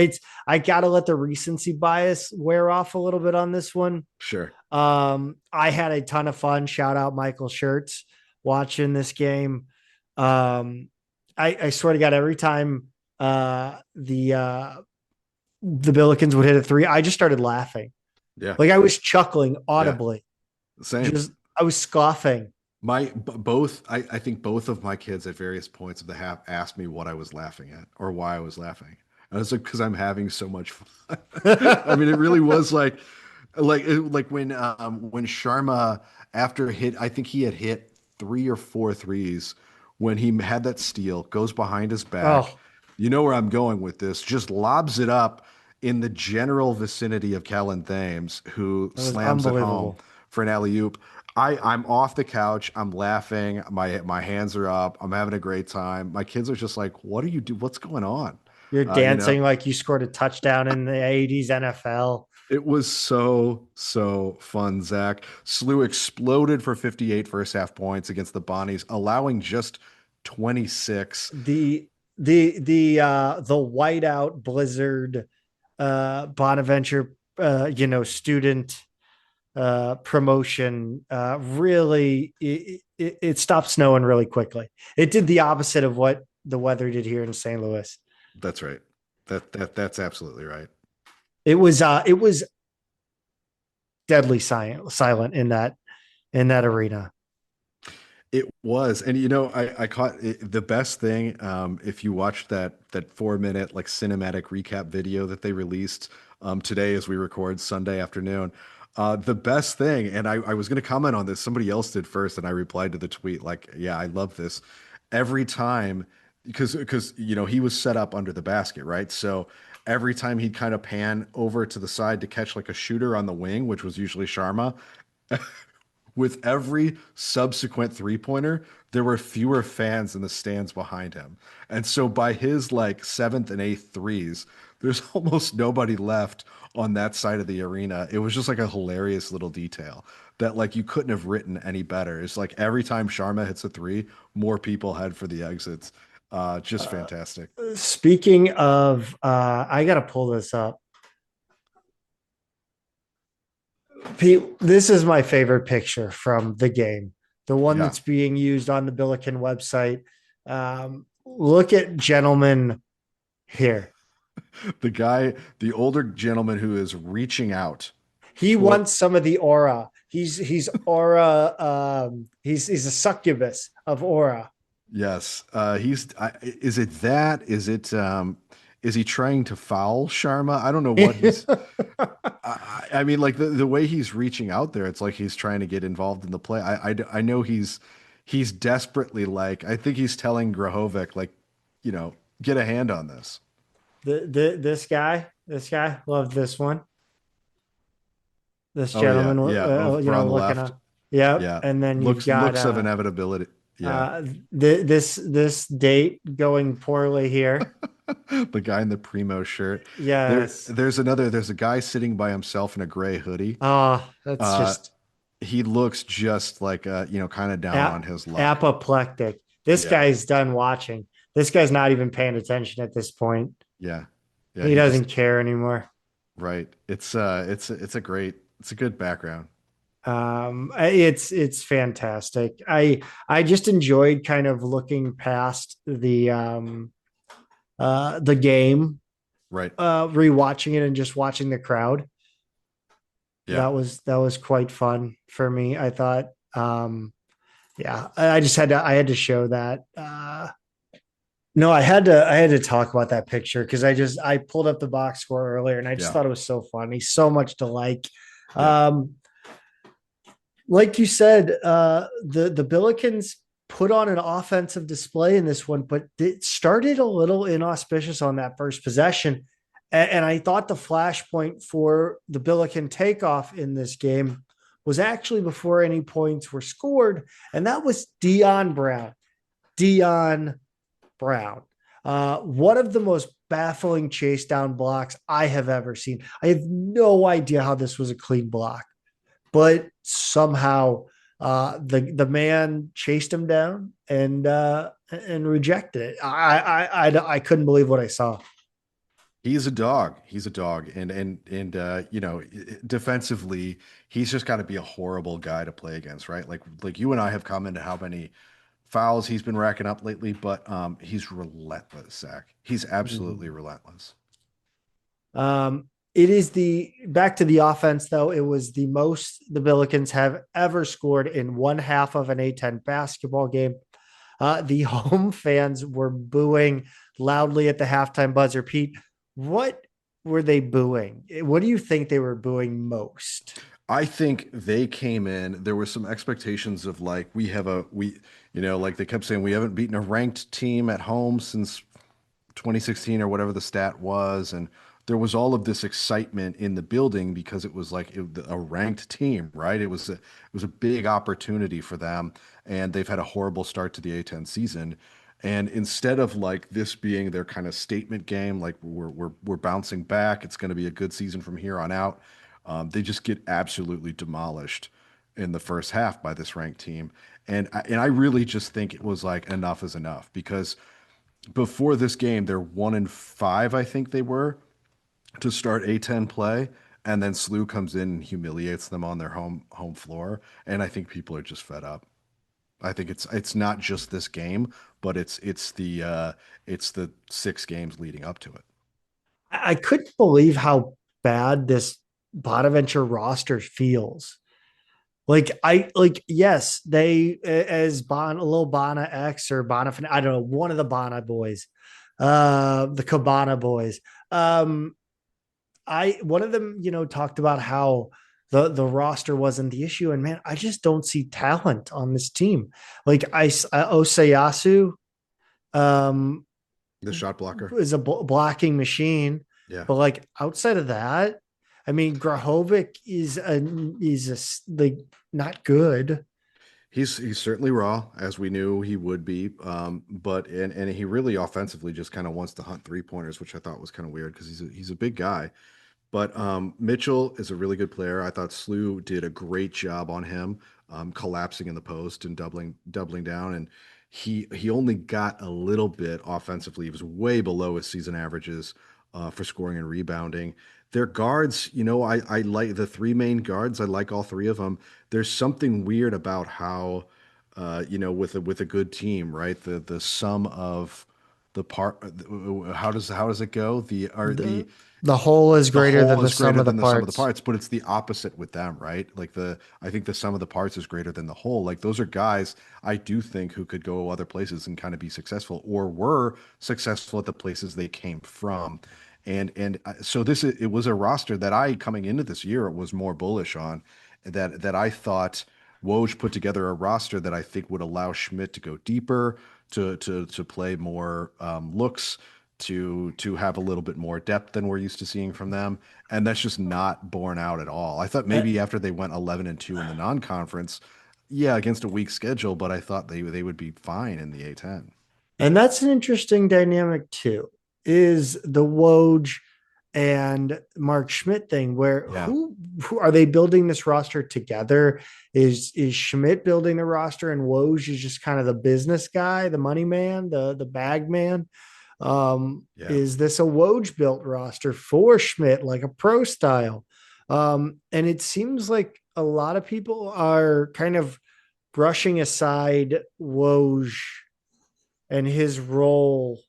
I gotta let the recency bias wear off a little bit on this one. sure. I had a ton of fun. Shout out Michael Shirts watching this game. Um, I swear to God, every time the Billikens would hit a three, I just started laughing. Yeah, Like I was chuckling yeah. audibly. Same. Just I was scoffing. Both, I think both of my kids at various points of the half asked me what I was laughing at or why I was laughing. And I was like, because I'm having so much fun. I mean, it really was like when Sharma after hit, I think he had hit three or four threes when he had that steal, goes behind his back. Oh, You know where I'm going with this, just lobs it up in the general vicinity of Kellen Thames, who that was slams it home unbelievable. for an alley-oop. I'm off the couch. I'm laughing. My hands are up. I'm having a great time. My kids are just like, "What do you do? What's going on?" You're You know, dancing like you scored a touchdown in the 80s NFL. it was so fun. Zach Slew exploded for 58 first half points against the Bonnies, allowing just 26. The whiteout blizzard Bonaventure student promotion really it stopped snowing really quickly. It did the opposite of what the weather did here in St. Louis. That's right. That's absolutely right. It was deadly silent in that arena. It was, and I caught the best thing. If you watched that 4 minute like cinematic recap video that they released today as we record Sunday afternoon, the best thing, and I was going to comment on this. Somebody else did first, and I replied to the tweet like, "Yeah, I love this." Every time, because he was set up under the basket, right? So every time he'd kind of pan over to the side to catch like a shooter on the wing, which was usually Sharma, with every subsequent three-pointer, there were fewer fans in the stands behind him. And so by his like seventh and eighth threes, there's almost nobody left on that side of the arena. It was just like a hilarious little detail that like you couldn't have written any better. It's like every time Sharma hits a three, more people head for the exits. Just Uh, fantastic. Speaking of, I got to pull this up. Pete, this is my favorite picture from the game. The one Yeah. that's being used on the Billiken website. Look at gentlemen here. The older gentleman who is reaching out He toward, wants some of the aura. He's aura. He's a succubus of aura. yes, is it that? Is he trying to foul Sharma? I don't know what he's, I mean, like the way he's reaching out there, it's like he's trying to get involved in the play. I know he's desperately like, I think he's telling Grahovic, like, get a hand on this. This guy, love this one. This Oh yeah, gentleman, yeah, over on the looking left. up. Yep. Yeah. And then you've got Looks of inevitability. Yeah. this date going poorly here. The guy in the primo shirt. Yes. There's a guy sitting by himself in a gray hoodie. Oh, that's Uh, just he looks just like kind of down on his luck. apoplectic. This Yeah. guy's done watching. This guy's not even paying attention at this point. Yeah. Yeah, He he doesn't just care anymore. right. It's a good background. It's fantastic. I just enjoyed kind of looking past the game, Right. rewatching it and just watching the crowd. Yeah. That was quite fun for me. I thought, yeah, I just had to show that. No, I had to talk about that picture because I pulled up the box score earlier and I just Yeah. thought it was so funny, so much to like. Yeah. Um, like you said, the Billikens put on an offensive display in this one, but it started a little inauspicious on that first possession. And I thought the flashpoint for the Billiken takeoff in this game was actually before any points were scored, and that was Dion Brown. Dion Brown. One of the most baffling chase down blocks I have ever seen. I have no idea how this was a clean block, but somehow the man chased him down and rejected it. I couldn't believe what I saw. He's a dog. He's a dog. Defensively, he's just got to be a horrible guy to play against, right? Like you and I have commented how many fouls he's been racking up lately, but he's relentless, Zach. He's absolutely Mhm. relentless. It is the back to the offense, though. It was the most the Billikens have ever scored in one half of an A10 basketball game. The home fans were booing loudly at the halftime buzzer. Pete, what were they booing? What do you think they were booing most? I think they came in, there was some expectations of like like they kept saying we haven't beaten a ranked team at home since 2016 or whatever the stat was. And there was all of this excitement in the building because it was like a ranked team, right? It was a big opportunity for them, and they've had a horrible start to the A10 season. And instead of like this being their kind of statement game, like we're bouncing back, it's going to be a good season from here on out. They just get absolutely demolished in the first half by this ranked team. And I really just think it was like enough is enough because before this game, they're 1-5, I think they were, to start A10 play, and then SLU comes in and humiliates them on their home floor, and I think people are just fed up. I think it's not just this game, but it's the 6 games leading up to it. I couldn't believe how bad this Bonaventure roster feels. Yes, they as Bon a little Bona X or Bona, I don't know, one of the Bona boys, the Cabana boys. I One of them, talked about how the roster wasn't the issue, and man, I just don't see talent on this team. Like Osayasu, um, The shot blocker. is a blocking machine, Yeah. but like outside of that, I mean, Grahovic is like not good. He's certainly raw, as we knew he would be. But he really offensively just kind of wants to hunt 3-pointers, which I thought was kind of weird because he's a big guy. But Mitchell is a really good player. I thought SLU did a great job on him, collapsing in the post and doubling down. And he only got a little bit offensively. He was way below his season averages for scoring and rebounding. Their guards, I like the 3 main guards. I like all 3 of them. There's something weird about how with a good team, right? The sum of the part. How does it go? The, the whole is The greater than whole the is sum greater of the than the sum of the parts. parts, but it's the opposite with them, right? I think the sum of the parts is greater than the whole. Like those are guys I do think who could go other places and kind of be successful or were successful at the places they came from. So it was a roster that I coming into this year was more bullish on that I thought Woj put together a roster that I think would allow Schmidt to go deeper, to play more looks, to have a little bit more depth than we're used to seeing from them, and that's just not borne out at all. I thought A- maybe after they went 11-2 in the non-conference, yeah, against a weak schedule, but I thought they would be fine in the A10. And that's an interesting dynamic too, is the Woj and Mark Schmidt thing where Yeah, who are they building this roster together? Is Schmidt building the roster and Woj is just kind of the business guy, the money man, the bag man? yeah, Is this a Woj built roster for Schmidt, like a pro style? And it seems like a lot of people are kind of brushing aside Woj and his role,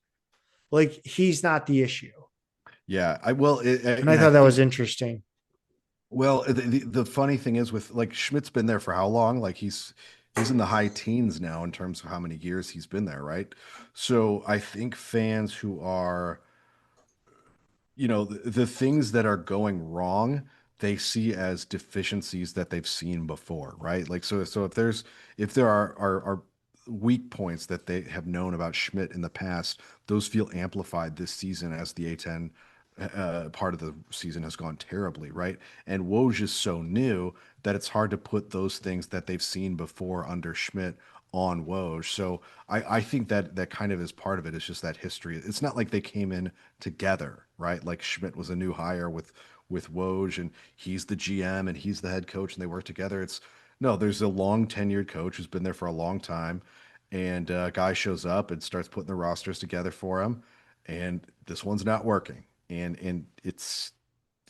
like he's not the issue. yeah. I well, And I and I thought that was think interesting. well, the funny thing is with like Schmidt's been there for how long? Like he's in the high teens now in terms of how many years he's been there, right? So I think fans who are the things that are going wrong they see as deficiencies that they've seen before, right? Like so if there are weak points that they have known about Schmidt in the past, those feel amplified this season as the A10 part of the season has gone terribly, right? And Woj is so new that it's hard to put those things that they've seen before under Schmidt on Woj. So I think that kind of is part of it. It's just that history. It's not like they came in together, right? Like Schmidt was a new hire with Woj, and he's the GM and he's the head coach, and they work together. It's no, there's a long tenured coach who's been there for a long time, and a guy shows up and starts putting the rosters together for him, and this one's not working, and it's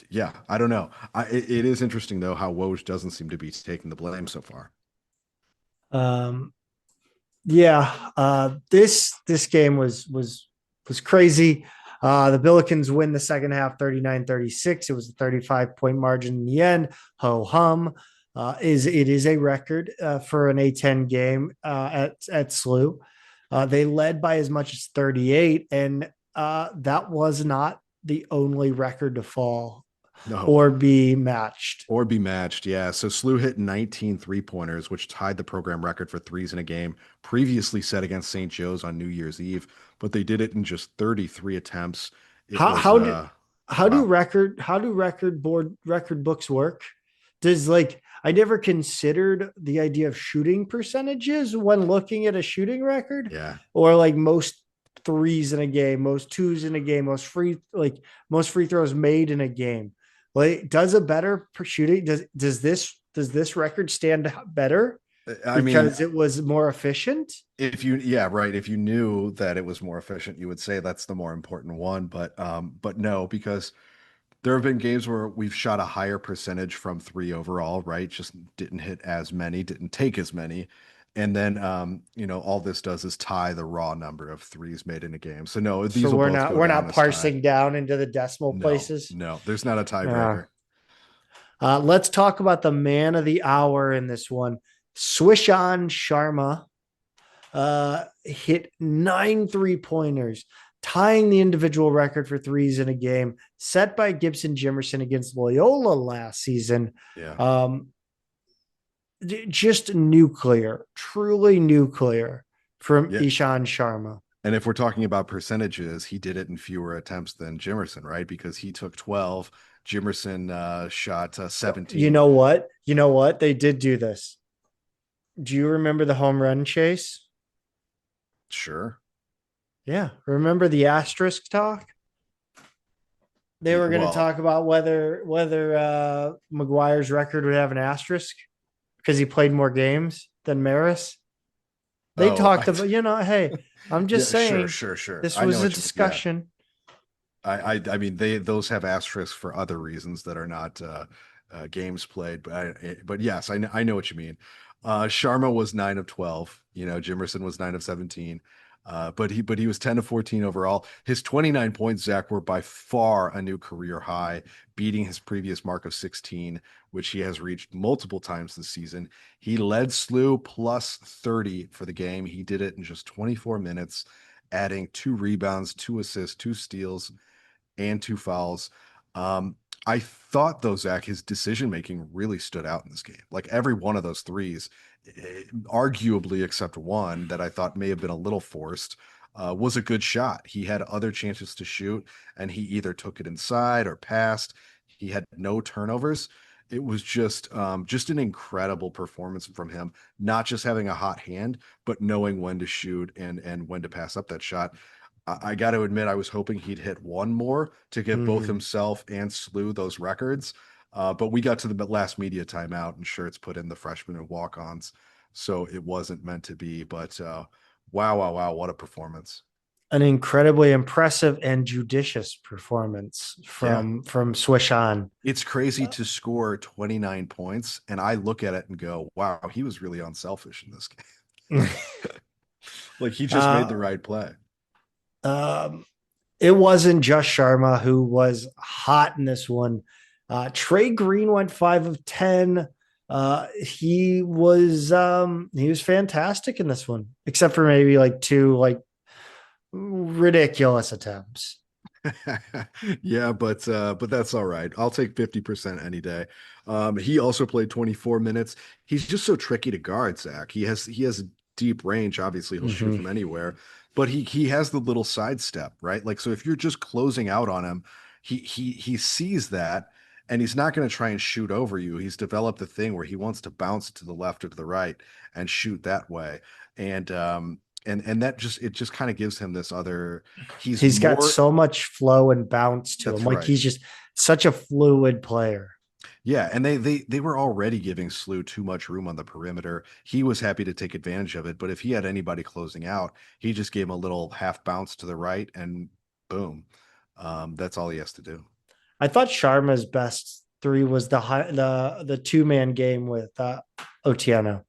yeah, I don't know. It is interesting though how Woj doesn't seem to be taking the blame so far. Um, yeah, this game was crazy. The Billikens win the second half 39-36. It was a 35-point margin in the end. Ho hum. It is a record for an A10 game at SLU. They led by as much as 38, and that was not the only record to fall No, or be matched. or be matched, yeah. So SLU hit 19 3-pointers, which tied the program record for threes in a game, previously set against St. Joe's on New Year's Eve, but they did it in just 33 attempts. It How was how do wow. how do record books work? Does like I never considered the idea of shooting percentages when looking at a shooting record, Yeah. or like most threes in a game, most twos in a game, most free throws made in a game. Like, does a better per shooting does this record stand better I mean, because it was more efficient? yeah, right. If you knew that it was more efficient, you would say that's the more important one. But no, because there have been games where we've shot a higher percentage from three overall, right? Just didn't hit as many, didn't take as many. And then, all this does is tie the raw number of threes made in a game. So no, So these will both go we're down not as tie. parsing down into the decimal No, places. no, there's not a Uh, tiebreaker. let's talk about the man of the hour in this one. Swish on Sharma hit 9 3-pointers, tying the individual record for threes in a game set by Gibson Jimerson against Loyola last season. Yeah. Um, just nuclear, truly nuclear from Yeah. Ishan Sharma. And if we're talking about percentages, he did it in fewer attempts than Jimerson, right? Because he took 12. Jimerson shot You 17. know what? You know what? They did do this. Do you remember the home run chase? Sure. Yeah. Remember the asterisk talk? They were going to Well, talk about whether McGuire's record would have an asterisk because he played more games than Maris. They oh, talked about, hey, I'm just yeah, sure, saying sure, sure. this I know was a what you, yeah. discussion. I mean, those have asterisks for other reasons that are not games played, but yes, I know what you mean. Sharma was 9 of 12. You know, Jimerson was 9 of 17. But he was 10 of 14 overall. His 29 points, Zach, were by far a new career high, beating his previous mark of 16, which he has reached multiple times this season. He led SLU plus 30 for the game. He did it in just 24 minutes, adding 2 rebounds, 2 assists, 2 steals, and 2 fouls. Um, I thought though, Zach, his decision making really stood out in this game. Like every one of those threes, arguably except one that I thought may have been a little forced, was a good shot. He had other chances to shoot, and he either took it inside or passed. He had no turnovers. It was just an incredible performance from him, not just having a hot hand, but knowing when to shoot and when to pass up that shot. I got to admit, I was hoping he'd hit one more to give both Mhm. himself and SLU those records. But we got to the last media timeout, and Schertz put in the freshmen and walk-ons, so it wasn't meant to be. But wow, wow, wow, what a performance! An incredibly impressive and judicious performance Yeah, from Swish on. it's crazy to score 29 points, and I look at it and go, "Wow, he was really unselfish in this game. Like he just made the uh, right play." um, it wasn't just Sharma who was hot in this one. Trey Green went 5 of 10. He was fantastic in this one, except for maybe like two like ridiculous attempts. Yeah, but that's all right. I'll take 50% any day. He also played 24 minutes. He's just so tricky to guard, Zach. He has deep range. Obviously, he'll shoot Mm-hmm. from anywhere, but he has the little sidestep, right? Like so if you're just closing out on him, he sees that and he's not going to try and shoot over you. He's developed a thing where he wants to bounce to the left or to the right and shoot that way. And that just kind of gives him this other he's He's got more so much flow and bounce to him. that's Like right. he's just such a fluid player. Yeah, and they were already giving SLU too much room on the perimeter. He was happy to take advantage of it, but if he had anybody closing out, he just gave him a little half bounce to the right and boom. That's all he has to do. I thought Sharma's best three was the 2 man game with Otieno.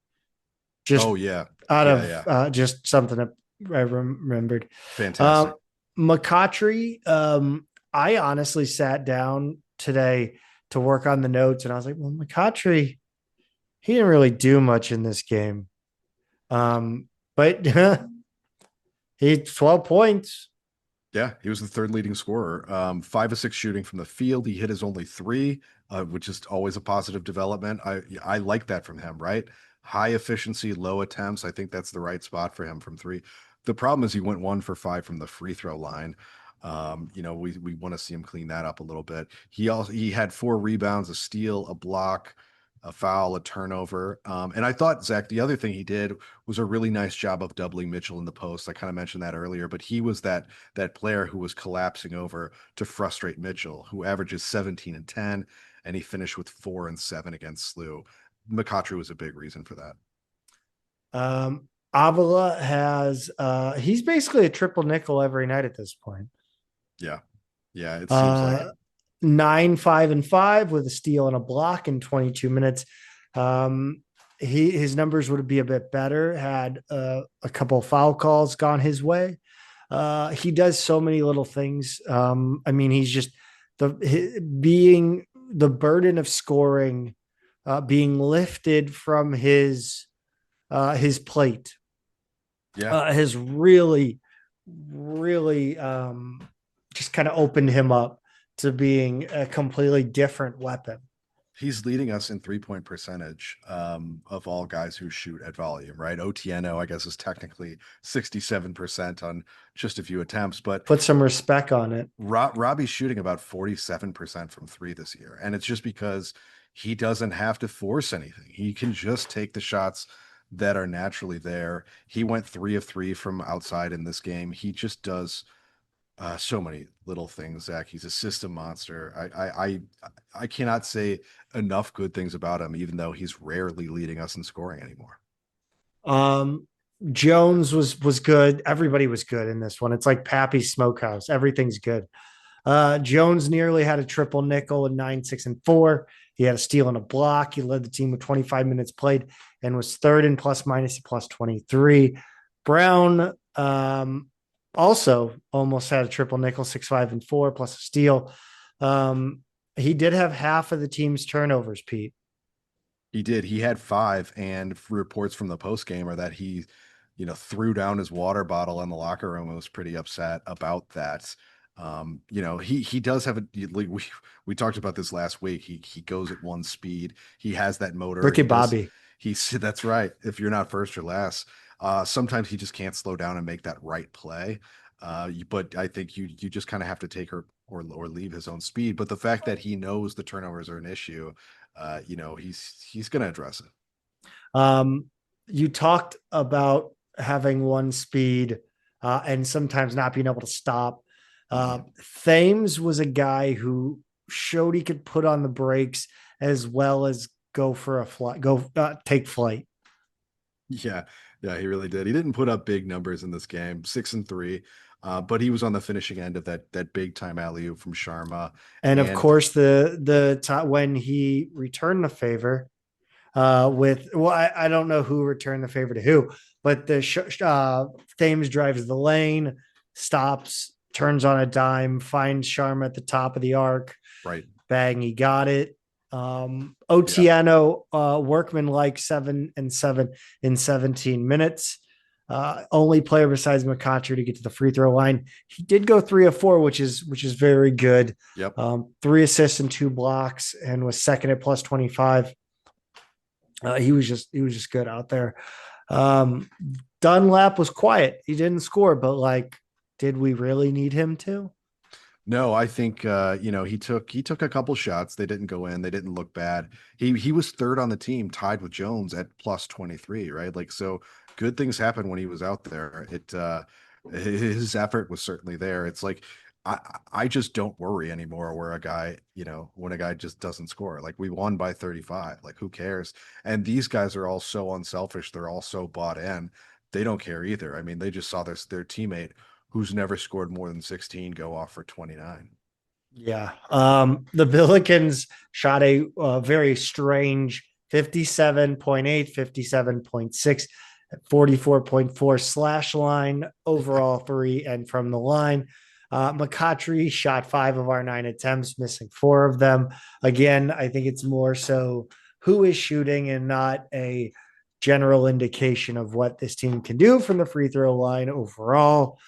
Just Oh yeah. out Yeah, of yeah. just something that I remembered. Um, Fantastic. McCautry, I honestly sat down today to work on the notes, and I was like, well, McCautry, he didn't really do much in this game. But he 12 points. Yeah, he was the third leading scorer. 5 of 6 shooting from the field. He hit his only three, which is always a positive development. I like that from him, right? High efficiency, low attempts. I think that's the right spot for him from three. The problem is he went 1 for 5 from the free throw line. We want to see him clean that up a little bit. He had 4 rebounds, a steal, a block, a foul, a turnover. And I thought, Zach, the other thing he did was a really nice job of doubling Mitchell in the post. I kind of mentioned that earlier, but he was that player who was collapsing over to frustrate Mitchell, who averages 17 and 10, and he finished with 4 and 7 against SLU. McCautry was a big reason for that. Avila has he's basically a triple nickel every night at this point. Yeah. Yeah, it seems like it. Uh 9, 5, and 5 with a steal and a block in 22 minutes. Um, his numbers would be a bit better had a couple of foul calls gone his way. He does so many little things. I mean, he's just being the burden of scoring being lifted from his plate Yeah. has really, really just kind of opened him up to being a completely different weapon. He's leading us in 3-point percentage of all guys who shoot at volume, right? Otieno, I guess, is technically 67% on just a few attempts, but Put some respect on it. Robbie's shooting about 47% from three this year. And it's just because he doesn't have to force anything. He can just take the shots that are naturally there. He went 3 of 3 from outside in this game. He just does so many little things, Zach. He's a system monster. I cannot say enough good things about him, even though he's rarely leading us in scoring anymore. Um, Jones was good. Everybody was good in this one. It's like Pappy's Smokehouse. Everything's good. Jones nearly had a triple nickel in 9, 6, and 4. He had a steal and a block. He led the team with 25 minutes played and was third in plus minus plus 23. Brown also almost had a triple nickel, 6, 5, and 4 plus a steal. He did have half of the team's turnovers, Pete. He did. He had 5, and reports from the post game are that he, threw down his water bottle in the locker room and was pretty upset about that. He does have we talked about this last week. He goes at one speed. He has that motor. Ricky Bobby. That's right. If you're not first or last, sometimes he just can't slow down and make that right play. But I think you just kind of have to take her or leave his own speed. But the fact that he knows the turnovers are an issue, he's going to address it. You talked about having one speed and sometimes not being able to stop. Thames was a guy who showed he could put on the brakes as well as go for a flight, take flight. Yeah, he really did. He didn't put up big numbers in this game, 6 and 3, but he was on the finishing end of that big time alley-oop from Sharma. And of course, when he returned the favor, I don't know who returned the favor to who, but Thames drives the lane, stops, turns on a dime, finds Sharma at the top of the arc. Right. Bang, he got it. Otieno, workman like 7 and 7 in 17 minutes. Only player besides McContrey to get to the free throw line. He did go 3 of 4, which is very good. Yep. 3 assists and 2 blocks, and was second at plus 25. He was just good out there. Dunlap was quiet. He didn't score, but did we really need him to? No, I think he took a couple shots. They didn't go in. They didn't look bad. He was third on the team, tied with Jones at plus 23, right? So good things happen when he was out there. His effort was certainly there. It's like I just don't worry anymore where a guy, when a guy just doesn't score. Like, we won by 35. Like, who cares? And these guys are all so unselfish. They're all so bought in. They don't care either. I mean, they just saw their teammate who's never scored more than 16 go off for 29. Yeah. The Billikens shot a very strange 57.8, 57.6, 44.4 slash line overall 3 and from the line. McContrey shot 5 of our 9 attempts, missing 4 of them. Again, I think it's more so who is shooting and not a general indication of what this team can do from the free throw line overall.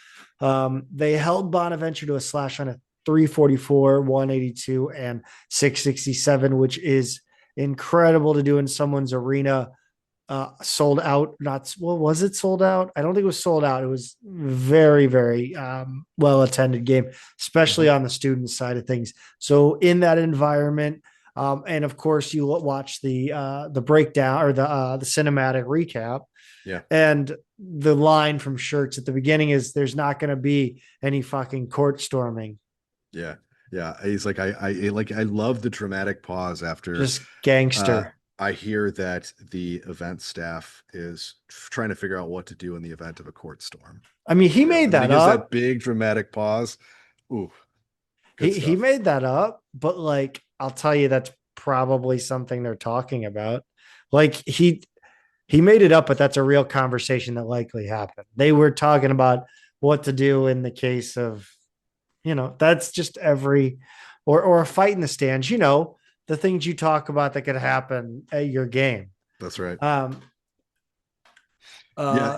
They held Bonaventure to a slash on a 344, 182, and 667, which is incredible to do in someone's arena. Sold out. Was it sold out? I don't think it was sold out. It was very, very well attended game, especially on the student side of things. So in that environment, and of course, you watch the breakdown or the cinematic recap. Yeah. And the line from Shirts at the beginning is, "There's not going to be any fucking court storming." Yeah. Yeah. He's like, I love the dramatic pause after just gangster. I hear that the event staff is trying to figure out what to do in the event of a court storm. I mean, he made that up. That big dramatic pause. Ooh. He made that up, but I'll tell you, that's probably something they're talking about. He made it up, but that's a real conversation that likely happened. They were talking about what to do in the case of, that's just or a fight in the stands, the things you talk about that could happen at your game. That's right.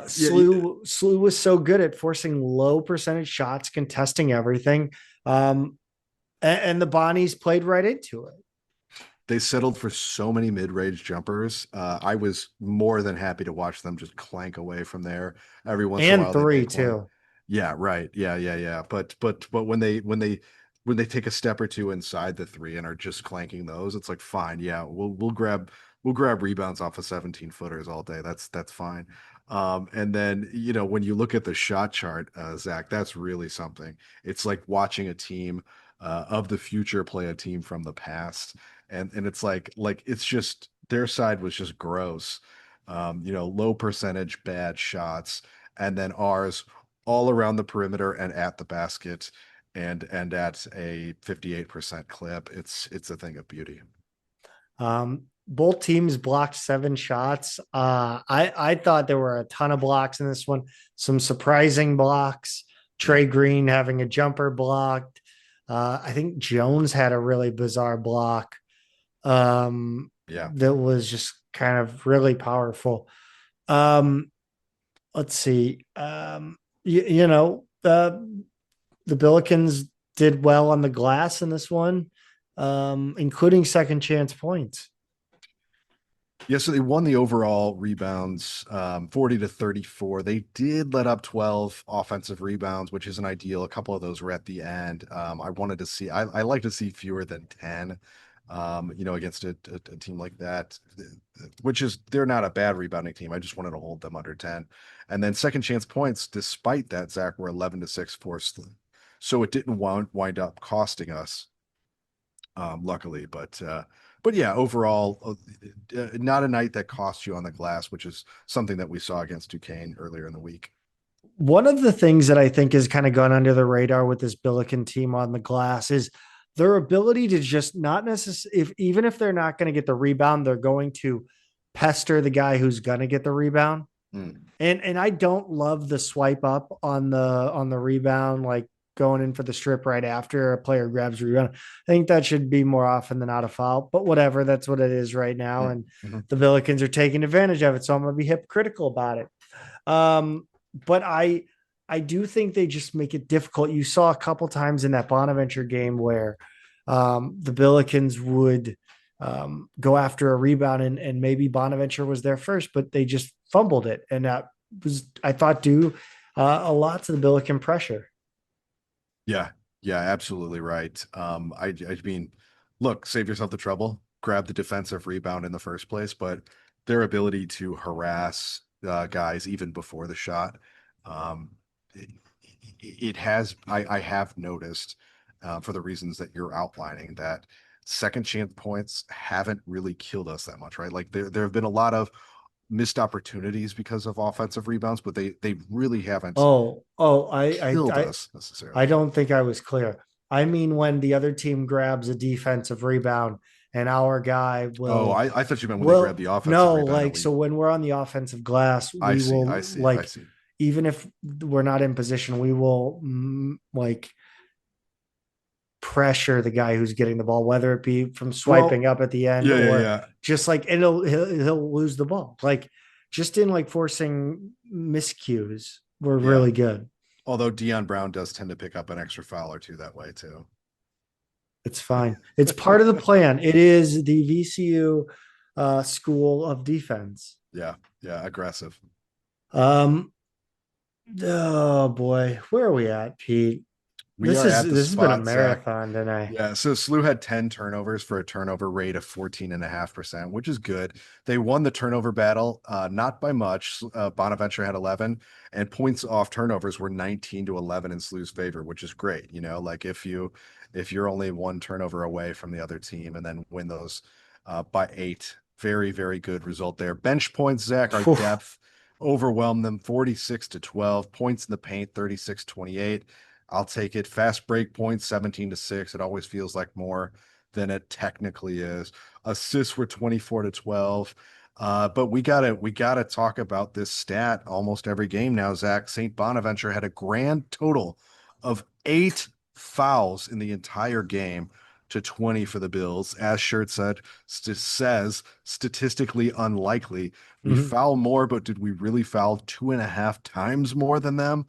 Slew was so good at forcing low percentage shots, contesting everything. And the Bonnies played right into it. They settled for so many mid-range jumpers. I was more than happy to watch them just clank away from there every once in a while. And 3 too. Yeah, right. Yeah. But when they take a step or two inside the 3 and are just clanking those, it's like, fine. Yeah, we'll grab rebounds off of 17-footers all day. That's fine. And then, when you look at the shot chart, Zach, that's really something. It's like watching a team of the future play a team from the past. And it's like it's just, their side was just gross. Low percentage, bad shots. And then ours all around the perimeter and at the basket. and at a 58% clip, it's a thing of beauty. Both teams blocked 7 shots. I thought there were a ton of blocks in this one. Some surprising blocks. Yeah. Trey Green having a jumper blocked. I think Jones had a really bizarre block Yeah. that was just kind of really powerful. Um, let's see. The Billikens did well on the glass in this one, including second chance points. Yeah, so they won the overall rebounds 40 to 34. They did let up 12 offensive rebounds, which isn't ideal. A couple of those were at the end. I wanted to see, I like to see fewer than 10, against a team like that, which is, they're not a bad rebounding team. I just wanted to hold them under 10. And then second chance points, despite that, Zach, were 11 to 6 forced. So it didn't wind up costing us, luckily. But yeah, overall, not a night that cost you on the glass, which is something that we saw against Duquesne earlier in the week. One of the things that I think has kind of gone under the radar with this Billiken team on the glass is their ability to just not necessarily, even if they're not going to get the rebound, they're going to pester the guy who's going to get the rebound. Mm. And I don't love the swipe up on the rebound, like going in for the strip right after a player grabs a rebound. I think that should be more often than not a foul, but whatever, that's what it is right now. And Mm-hmm. the Billikens are taking advantage of it. So I'm going to be hypocritical about it. But I do think they just make it difficult. You saw a couple times in that Bonaventure game where the Billikens would go after a rebound and maybe Bonaventure was there first, but they just fumbled it. And that was, I thought, due a lot to the Billiken pressure. Yeah, yeah, absolutely right. I mean, look, save yourself the trouble, grab the defensive rebound in the first place, but their ability to harass guys even before the shot, um, it, it has. I have noticed, for the reasons that you're outlining, that second chance points haven't really killed us that much, right? Like there have been a lot of missed opportunities because of offensive rebounds, but they really haven't Oh, killed us I necessarily. don't think I was clear. I mean, when the other team grabs a defensive rebound and our guy Oh, will, I thought you meant when they grabbed well, the offensive no, rebound and like, so we. when we're on the offensive glass, I we see, I will, see, I like, see. even if we're not in position, we will like pressure the guy who's getting the ball, whether it be from swiping Well, up at the end yeah, yeah, or yeah, just like, and he'll lose the ball. Like, just in like forcing miscues, we're yeah. really good. Although Dion Brown does tend to pick up an extra foul or two that way too. It's fine. It's part of the plan. It is the VCU school of defense. Yeah, yeah, aggressive. Um, oh boy, where are we at, Pete? We are at the This has been a spot, Zach. marathon tonight. Yeah, so SLU had 10 turnovers for a turnover rate of 14.5%, which is good. They won the turnover battle, not by much. Bonaventure had 11, and points off turnovers were 19 to 11 in SLU's favor, which is great. Like if you're only one turnover away from the other team and then win those by 8, very, very good result there. Bench points, Zach, our Oof. depth overwhelmed them 46 to 12. Points in the paint, 36-28. I'll take it. Fast break points, 17 to 6. It always feels like more than it technically is. Assists were 24 to 12. But we gotta talk about this stat almost every game now, Zach. St. Bonaventure had a grand total of 8 fouls in the entire game to 20 for the Bills. As Shirt says, statistically unlikely. We Mhm. foul more, but did we really foul 2.5 times more than them?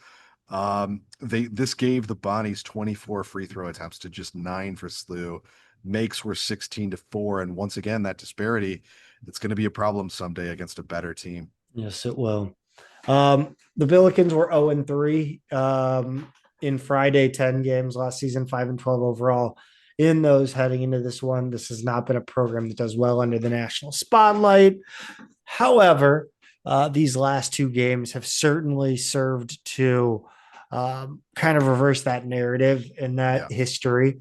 This gave the Bonnies 24 free throw attempts to just 9 for SLU. Makes were 16 to 4. And once again, that disparity, it's going to be a problem someday against a better team. Yes, it will. The Billikens were 0-3 in Friday 10 games last season, 5-12 overall. In those heading into this one, this has not been a program that does well under the national spotlight. However, these last 2 games have certainly served to kind of reverse that narrative and Yeah. that history.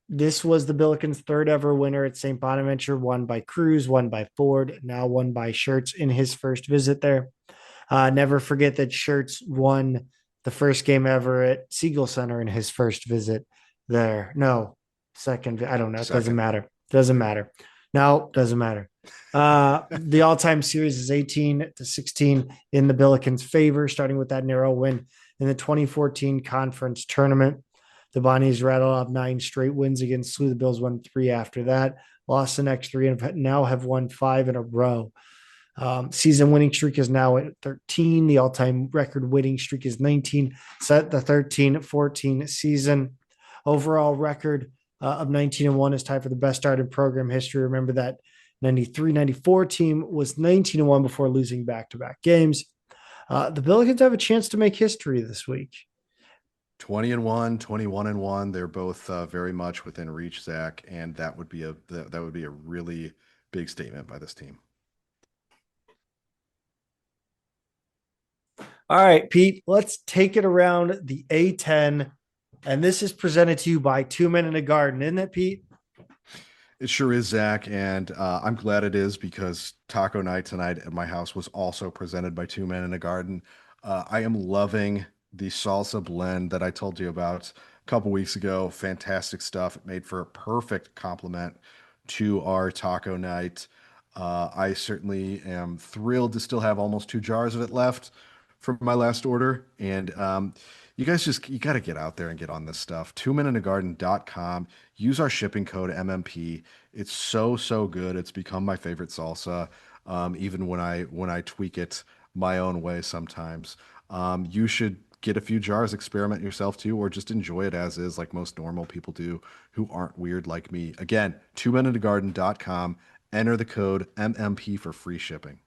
This was the Billikens' third ever winner at St. Bonaventure, won by Cruz, won by Ford, now won by Shirts in his first visit there. Never forget that Shirts won the first game ever at Siegel Center in his first visit there. No, second. I don't know. It doesn't Second. matter. Doesn't matter. No, doesn't matter. The all-time series is 18-16 in the Billikens' favor, starting with that narrow win in the 2014 conference tournament. The Bonnies rattled off 9 straight wins against SLU. The Bills won 3 after that, lost the next 3, and now have won 5 in a row. Season winning streak is now at 13. The all-time record winning streak is 19. Set the 13-14 season. Overall record of 19-1 is tied for the best start in program history. Remember that 93-94 team was 19-1 before losing back-to-back games. The Billikens have a chance to make history this week. 20-1, 21-1. They're both very much within reach, Zach, and that would be a really big statement by this team. All right, Pete, let's take it around the A10. And this is presented to you by Two Men in a Garden, isn't it, Pete? It sure is, Zach, and I'm glad it is because taco night tonight at my house was also presented by Two Men in a Garden. I am loving the salsa blend that I told you about a couple weeks ago. Fantastic stuff. It made for a perfect complement to our taco night. I certainly am thrilled to still have almost 2 jars of it left from my last order. And you guys you got to get out there and get on this stuff. twomeninthegarden.com. Use our shipping code MMP. It's so good. It's become my favorite salsa. Even when I tweak it my own way sometimes. You should get a few jars, experiment yourself too, or just enjoy it as is, like most normal people do who aren't weird like me. Again, twomeninthegarden.com. Enter the code MMP for free shipping.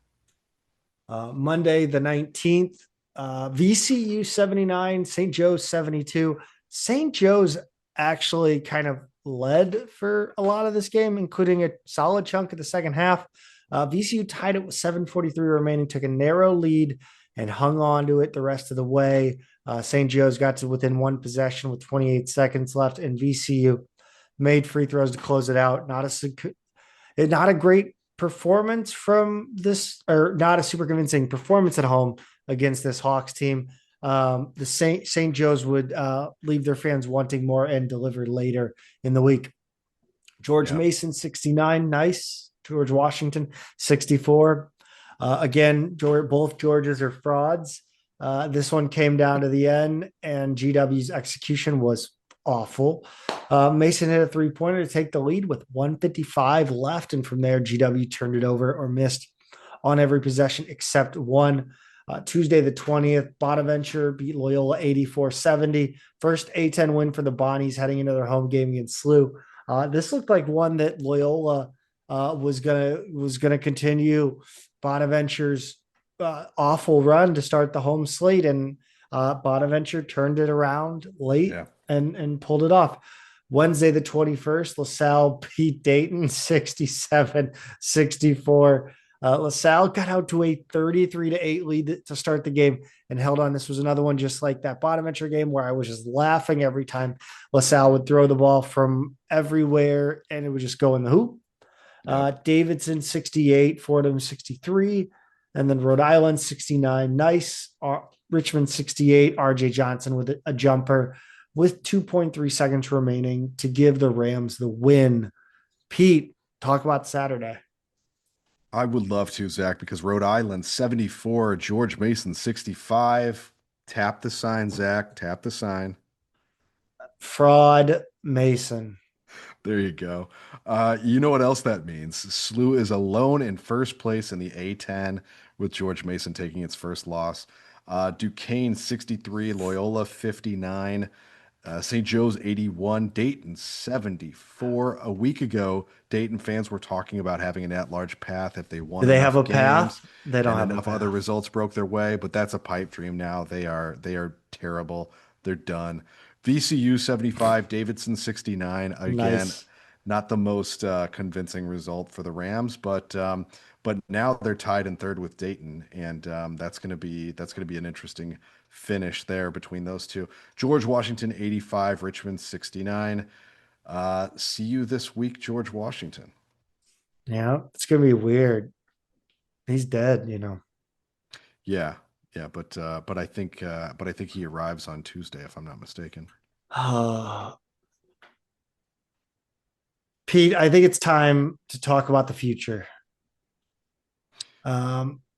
Monday the 19th, VCU 79, St. Joe's 72. St. Joe's actually kind of led for a lot of this game, including a solid chunk of the second half. VCU tied it with 7:43 remaining, took a narrow lead and hung on to it the rest of the way. St. Joe's got to within 1 possession with 28 seconds left, and VCU made free throws to close it out. Not a great performance from this, or not a super convincing performance at home against this Hawks team. The St. Joe's would leave their fans wanting more and deliver later in the week. George Mason, 69. Nice. George Washington, 64. Again, both Georges are frauds. This one came down to the end, and GW's execution was awful. Mason hit a 3-pointer to take the lead with 1:55 left, and from there, GW turned it over or missed on every possession except one. Tuesday the 20th, Bonaventure beat Loyola 84-70. First A10 win for the Bonnies heading into their home game against SLU. This looked like one that Loyola was gonna continue Bonaventure's awful run to start the home slate, and Bonaventure turned it around late and pulled it off. Wednesday the 21st, LaSalle beat Dayton 67-64. LaSalle got out to a 33-8 lead to start the game and held on. This was another one just like that Bonaventure game where I was just laughing every time LaSalle would throw the ball from everywhere and it would just go in the hoop. Davidson 68, Fordham 63, and then Rhode Island 69. Nice. Richmond 68, RJ Johnson with a jumper with 2.3 seconds remaining to give the Rams the win. Pete, talk about Saturday. I would love to, Zach, because Rhode Island 74, George Mason 65. Tap the sign, Zach. Tap the sign. Fraud Mason. There you go. You know what else that means? SLU is alone in first place in the A10 with George Mason taking its first loss. Duquesne 63, Loyola 59. St. Joe's 81, Dayton 74. A week ago, Dayton fans were talking about having an at-large path if they won. Do they enough have a games path? They don't and have enough a path. other results broke their way, but that's a pipe dream now. They are terrible. They're done. VCU 75, Davidson 69. Again, Nice. not the most convincing result for the Rams, but now they're tied in third with Dayton, and that's going to be an interesting finish there between those two. George Washington 85, Richmond 69. See you this week, George Washington. Yeah, it's gonna be weird. He's dead, you know. Yeah, Yeah, but I think he arrives on Tuesday, if I'm not mistaken. Pete, I think it's time to talk about the future.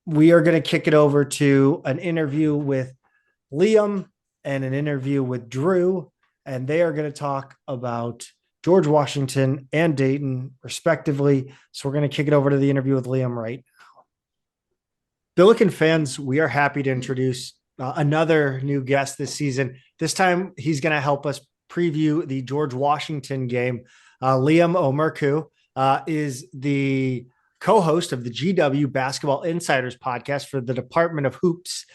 We are going to kick it over to an interview with Liam and an interview with Drew, and they are going to talk about George Washington and Dayton, respectively. So we're going to kick it over to the interview with Liam right. Billiken fans, we are happy to introduce another new guest this season. This time, he's going to help us preview the George Washington game. Liam Omerku is the co-host of the GW Basketball Insiders podcast for the Department of Hoops,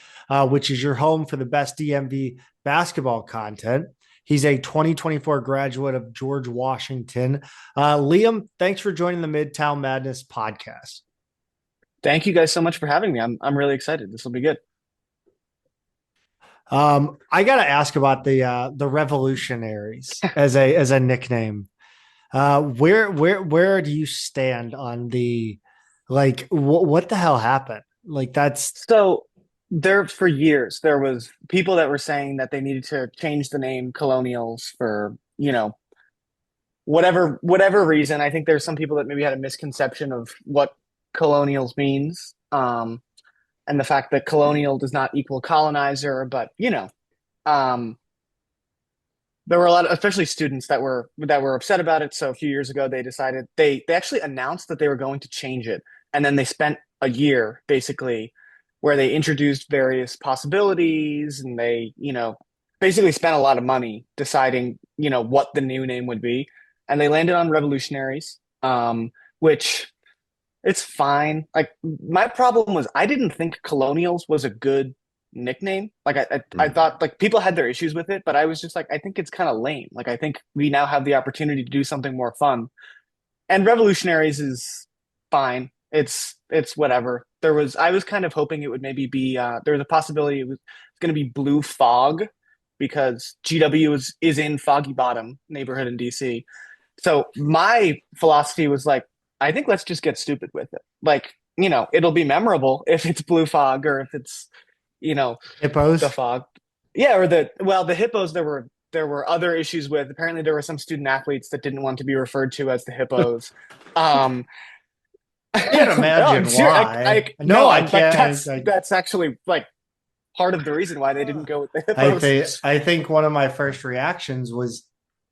which is your home for the best DMV basketball content. He's a 2024 graduate of George Washington. Liam, thanks for joining the Midtown Madness podcast. Thank you guys so much for having me. I'm really excited. This will be good. I got to ask about the Revolutionaries as a nickname. Where do you stand on the what the hell happened? Like that's So there for years there was people that were saying that they needed to change the name Colonials for, whatever reason. I think there's some people that maybe had a misconception of what Colonials means. And the fact that colonial does not equal colonizer, but um there were a lot of, especially students that were upset about it. So a few years ago, they decided they actually announced that they were going to change it, and then they spent a year basically where they introduced various possibilities, and they basically spent a lot of money deciding what the new name would be, and they landed on Revolutionaries, which it's fine. Like my problem was I didn't think Colonials was a good nickname. Like I Mhm. thought like people had their issues with it, but I was just like I think it's kind of lame. Like I think we now have the opportunity to do something more fun. And Revolutionaries is fine. It's whatever. I was kind of hoping it would maybe be there was a possibility it was going to be Blue Fog because GW is in Foggy Bottom neighborhood in DC. So my philosophy was like, I think let's just get stupid with it. Like, it'll be memorable if it's Blue Fog or if it's, you know, the hippos. fog. Yeah, or the hippos there were other issues with. Apparently there were some student athletes that didn't want to be referred to as the hippos. Um Can't no, I'm imagine serious. why. No, No, I like can't. that's actually like part of the reason why they didn't go with the I hippos. think I think one of my first reactions was,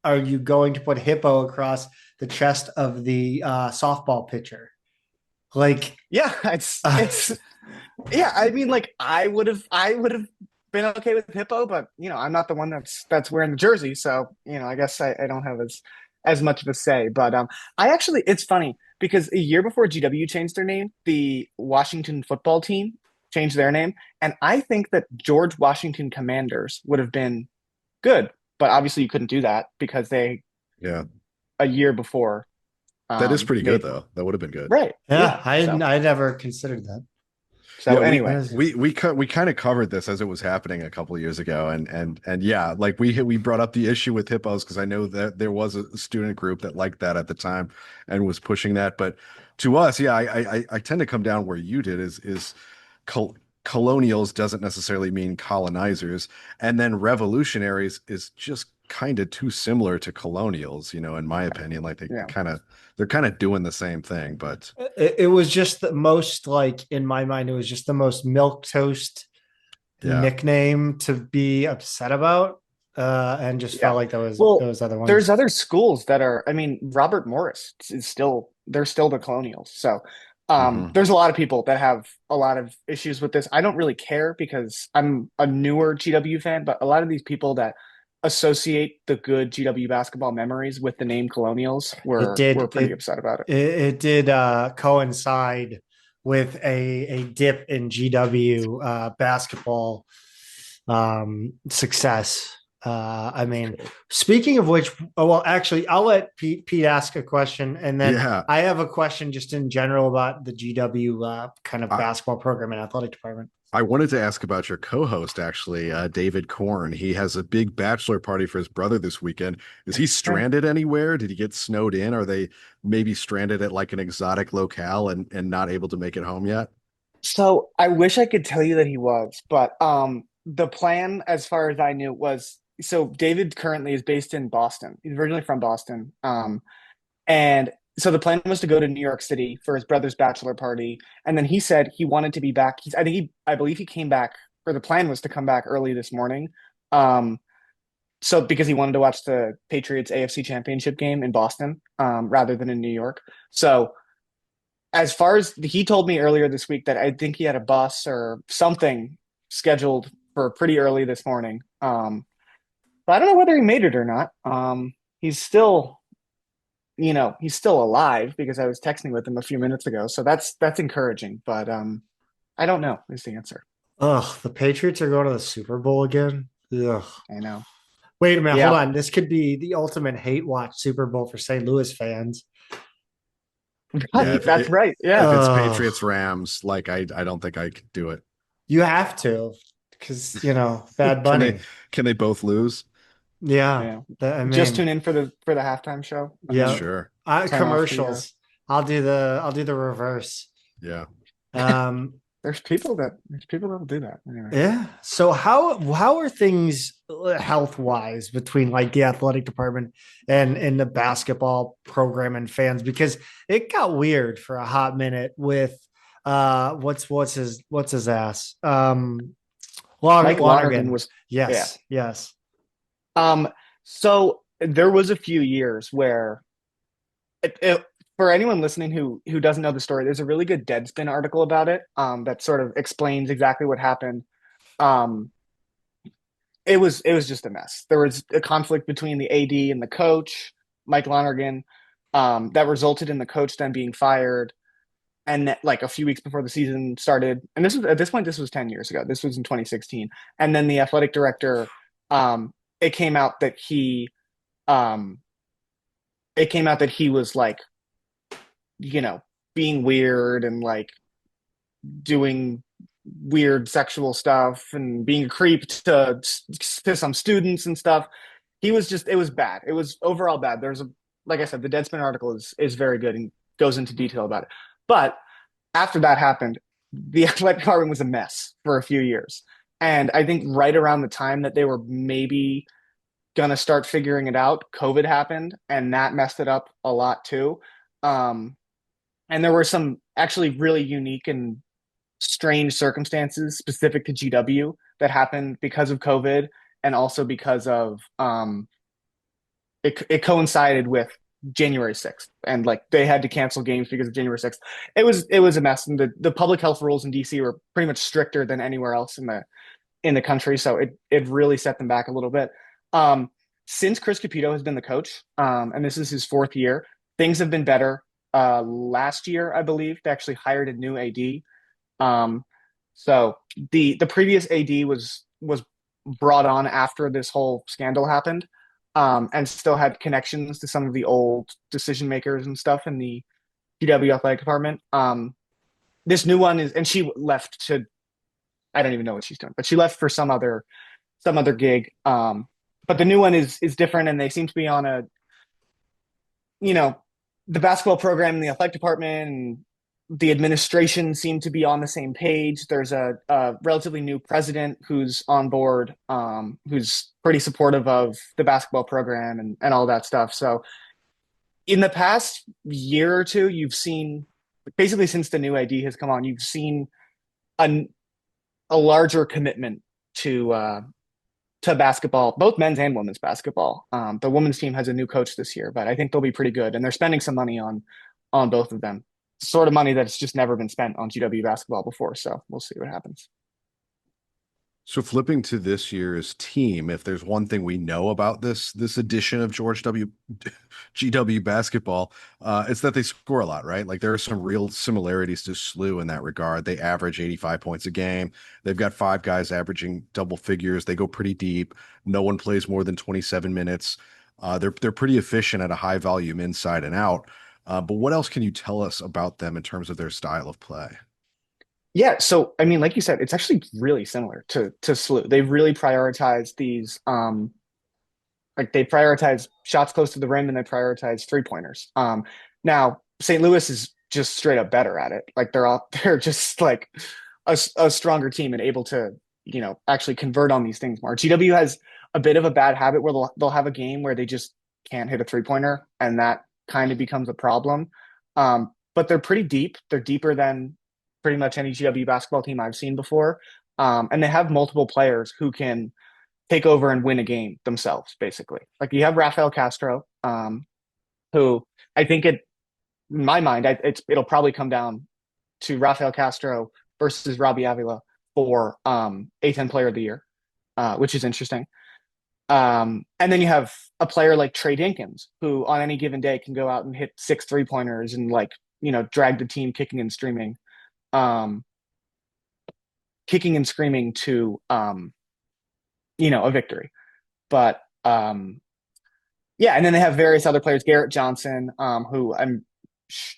"Are you going to put hippo across the chest of the softball pitcher?" Like, Yeah, it's yeah, I mean, like I would have been okay with Hippo, but I'm not the one that's wearing the jersey, so I guess I don't have as much of a say. But I actually it's funny because a year before GW changed their name, the Washington football team changed their name, and I think that George Washington Commanders would have been good, but obviously you couldn't do that because they Yeah, a year before that is pretty good made though. That would have been good. right, yeah, yeah. I So I never considered that. so Yeah, anyway, we kind of covered this as it was happening a couple of years ago, and yeah, like we brought up the issue with hippos because I know that there was a student group that liked that at the time and was pushing that. But to us, yeah, I tend to come down where you did is col colonials doesn't necessarily mean colonizers, and then revolutionaries is just kind of too similar to colonials, in my opinion. Like yeah. they're kind of doing the same thing, but It was just the most like in my mind, it was just the most milk toast yeah. nickname to be upset about, and just felt Yeah. like Well, those other there's ones. other schools that are, I mean, Robert Morris is still, they're still the Colonials. So, Hmm. there's a lot of people that have a lot of issues with this. I don't really care because I'm a newer GW fan, but a lot of these people that associate the good GW basketball memories with the name Colonials It were did pretty upset about it. it did coincide with a dip in GW basketball success. I mean, speaking of which, oh, well, actually, I'll let Pete ask a question, and then Yeah. I have a question just in general about the GW kind of I, basketball program and athletic department. I wanted to ask about your co-host, actually, David Korn. He has a big bachelor party for his brother this weekend. Is he stranded anywhere? Did he get snowed in? Are they maybe stranded at like an exotic locale and not able to make it home yet? So I wish I could tell you that he was, but the plan, as far as I knew, was so David currently is based in Boston. He's originally from Boston. And so the plan was to go to New York City for his brother's bachelor party. And then he said he wanted to be back. I believe he came back, or the plan was to come back early this morning. Um, so because he wanted to watch the Patriots AFC Championship game in Boston, rather than in New York. So as far as he told me earlier this week that I think he had a bus or something scheduled for pretty early this morning. But I don't know whether he made it or not. He's still, he's still alive because I was texting with him a few minutes ago. So that's encouraging. But I don't know is the answer. Ugh, the Patriots are going to the Super Bowl again. Ugh. I know. Wait a minute, hold Yeah. on. This could be the ultimate hate watch Super Bowl for St. Louis fans. Yeah, That's right. if Yeah. it's Ugh. Patriots Rams, like I don't think I could do it. You have to, because Bad Can they Bunny. can they both lose? Yeah, Yeah. I Just mean, tune in for the halftime show and yeah. then Sure. turn off the Commercials. I'll do the reverse. Yeah. Um, there's people that will do that. Anyway. yeah. So how are things health wise between like the athletic department and the basketball program and fans? Because it got weird for a hot minute with what's his ass Mike Lonergan Lonergan. was yeah. Yes. Um, so there was a few years where for anyone listening who doesn't know the story, there's a really good Deadspin article about it that sort of explains exactly what happened. Um, it was just a mess. There was a conflict between the AD and the coach, Mike Lonergan, that resulted in the coach then being fired. And like a few weeks before the season started, and this was at this point, this was 10 years ago. This was in 2016. And then the athletic director, um, it came out that he um it came out that he was like, you know, being weird and like doing weird sexual stuff and being a creep to some students and stuff. It was bad. It was overall bad. Like I said, the Deadspin article is very good and goes into detail about it. But after that happened, the athletic department was a mess for a few years. And I think right around the time that they were maybe gonna start figuring it out, COVID happened, and that messed it up a lot too. Um, and there were some actually really unique and strange circumstances specific to GW that happened because of COVID and also because of it coincided with January 6th, and like they had to cancel games because of January 6th. It was a mess, and the public health rules in DC were pretty much stricter than anywhere else in the country, so it really set them back a little bit. Um, since Chris Capito has been the coach, and this is his fourth year, things have been better. Last year, I believe, they actually hired a new AD. Um, so the previous AD was brought on after this whole scandal happened, and still had connections to some of the old decision makers and stuff in the GW athletic department. This new one is, and she left to, I don't even know what she's doing, but she left for some other gig. But the new one is different, and they seem to be on you know, the basketball program and the athletic department and the administration seem to be on the same page. There's a relatively new president who's on board, who's pretty supportive of the basketball program and all that stuff. So in the past year or two, you've seen basically since the new ID has come on, you've seen a, a larger commitment to basketball, both men's and women's basketball. The women's team has a new coach this year, but I think they'll be pretty good, and they're spending some money on both of them. Sort of money that's just never been spent on GW basketball before. So we'll see what happens. So flipping to this year's team, if there's one thing we know about this edition of George W. GW basketball, it's that they score a lot, right? Like there are some real similarities to SLU in that regard. They average 85 points a game. They've got five guys averaging double figures. They go pretty deep. No one plays more than 27 minutes. They're pretty efficient at a high volume inside and out. But what else can you tell us about them in terms of their style of play? Yeah, so I mean, like you said, it's actually really similar to SLU. They really prioritize these, like they prioritize shots close to the rim and they prioritize three pointers. Now St. Louis is just straight up better at it. Like they're just like a stronger team and able to, actually convert on these things more. GW has a bit of a bad habit where they'll have a game where they just can't hit a 3-pointer, and that kind of becomes a problem. But they're pretty deep. They're deeper than pretty much any GW basketball team I've seen before. And they have multiple players who can take over and win a game themselves, basically. Like you have Rafael Castro, who I think in my mind, it'll probably come down to Rafael Castro versus Robbie Avila for A10 Player of the Year, which is interesting. And then you have a player like Trey Dinkins, who on any given day can go out and hit 6 3-pointers and drag the team kicking and screaming to a victory. But yeah, and then they have various other players. Garrett Johnson, who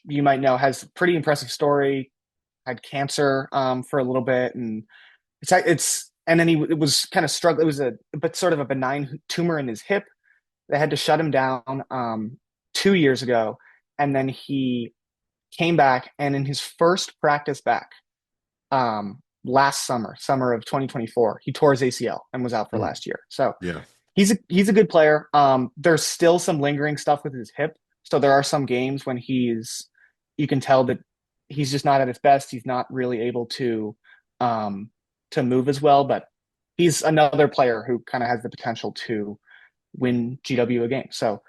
you might know has a pretty impressive story. Had cancer for a little bit, and and then it was kind of struggling. It was but sort of a benign tumor in his hip. They had to shut him down 2 years ago, and then he came back, and in his first practice back last summer of 2024, he tore his ACL and was out for last year. So Yeah. he's a good player. There's still some lingering stuff with his hip. So there are some games when you can tell that he's just not at his best. He's not really able to move as well, but he's another player who kind of has the potential to win GW a game. So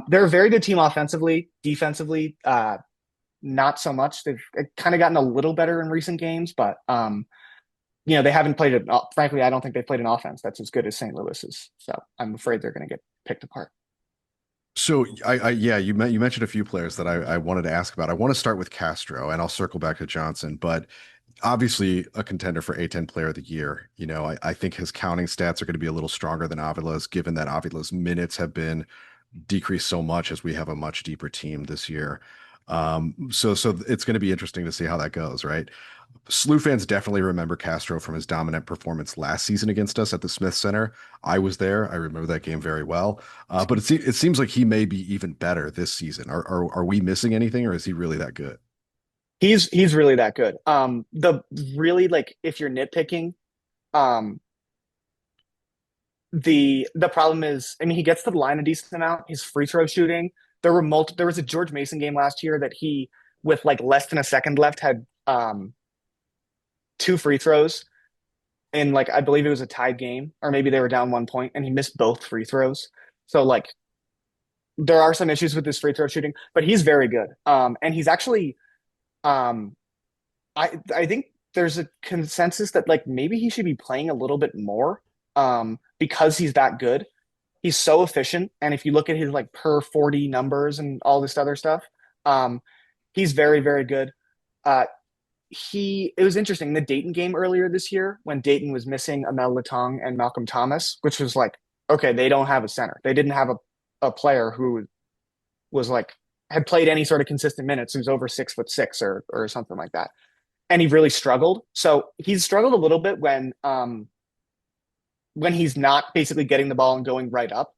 they're a very good team offensively. Defensively, not so much. They've kind of gotten a little better in recent games, but they haven't played it. Frankly, I don't think they've played an offense that's as good as St. Louis's. So I'm afraid they're going to get picked apart. So you mentioned a few players that I wanted to ask about. I want to start with Castro, and I'll circle back to Johnson, but obviously a contender for A10 Player of the Year. I think his counting stats are going to be a little stronger than Avila's, given that Avila's minutes have been decreased so much as we have a much deeper team this year. So it's going to be interesting to see how that goes, right? SLU fans definitely remember Castro from his dominant performance last season against us at the Smith Center. I was there. I remember that game very well. But it seems like he may be even better this season. Are we missing anything, or is he really that good? He's really that good. If you're nitpicking, the problem is, I mean, he gets to the line a decent amount. His free throw shooting. There was a George Mason game last year that he, with less than a second left, had 2 free throws in I believe it was a tied game, or maybe they were down 1 point, and he missed both free throws. So there are some issues with his free throw shooting, but he's very good. And he's actually, I think there's a consensus that maybe he should be playing a little bit more, because he's that good. He's so efficient, and if you look at his per 40 numbers and all this other stuff, he's very, very good. It was interesting, the Dayton game earlier this year, when Dayton was missing Amel Latong and Malcolm Thomas, which was okay, they don't have a center. They didn't have a player who was had played any sort of consistent minutes, who's over 6'6" or something like that. And he really struggled. So he's struggled a little bit when he's not basically getting the ball and going right up.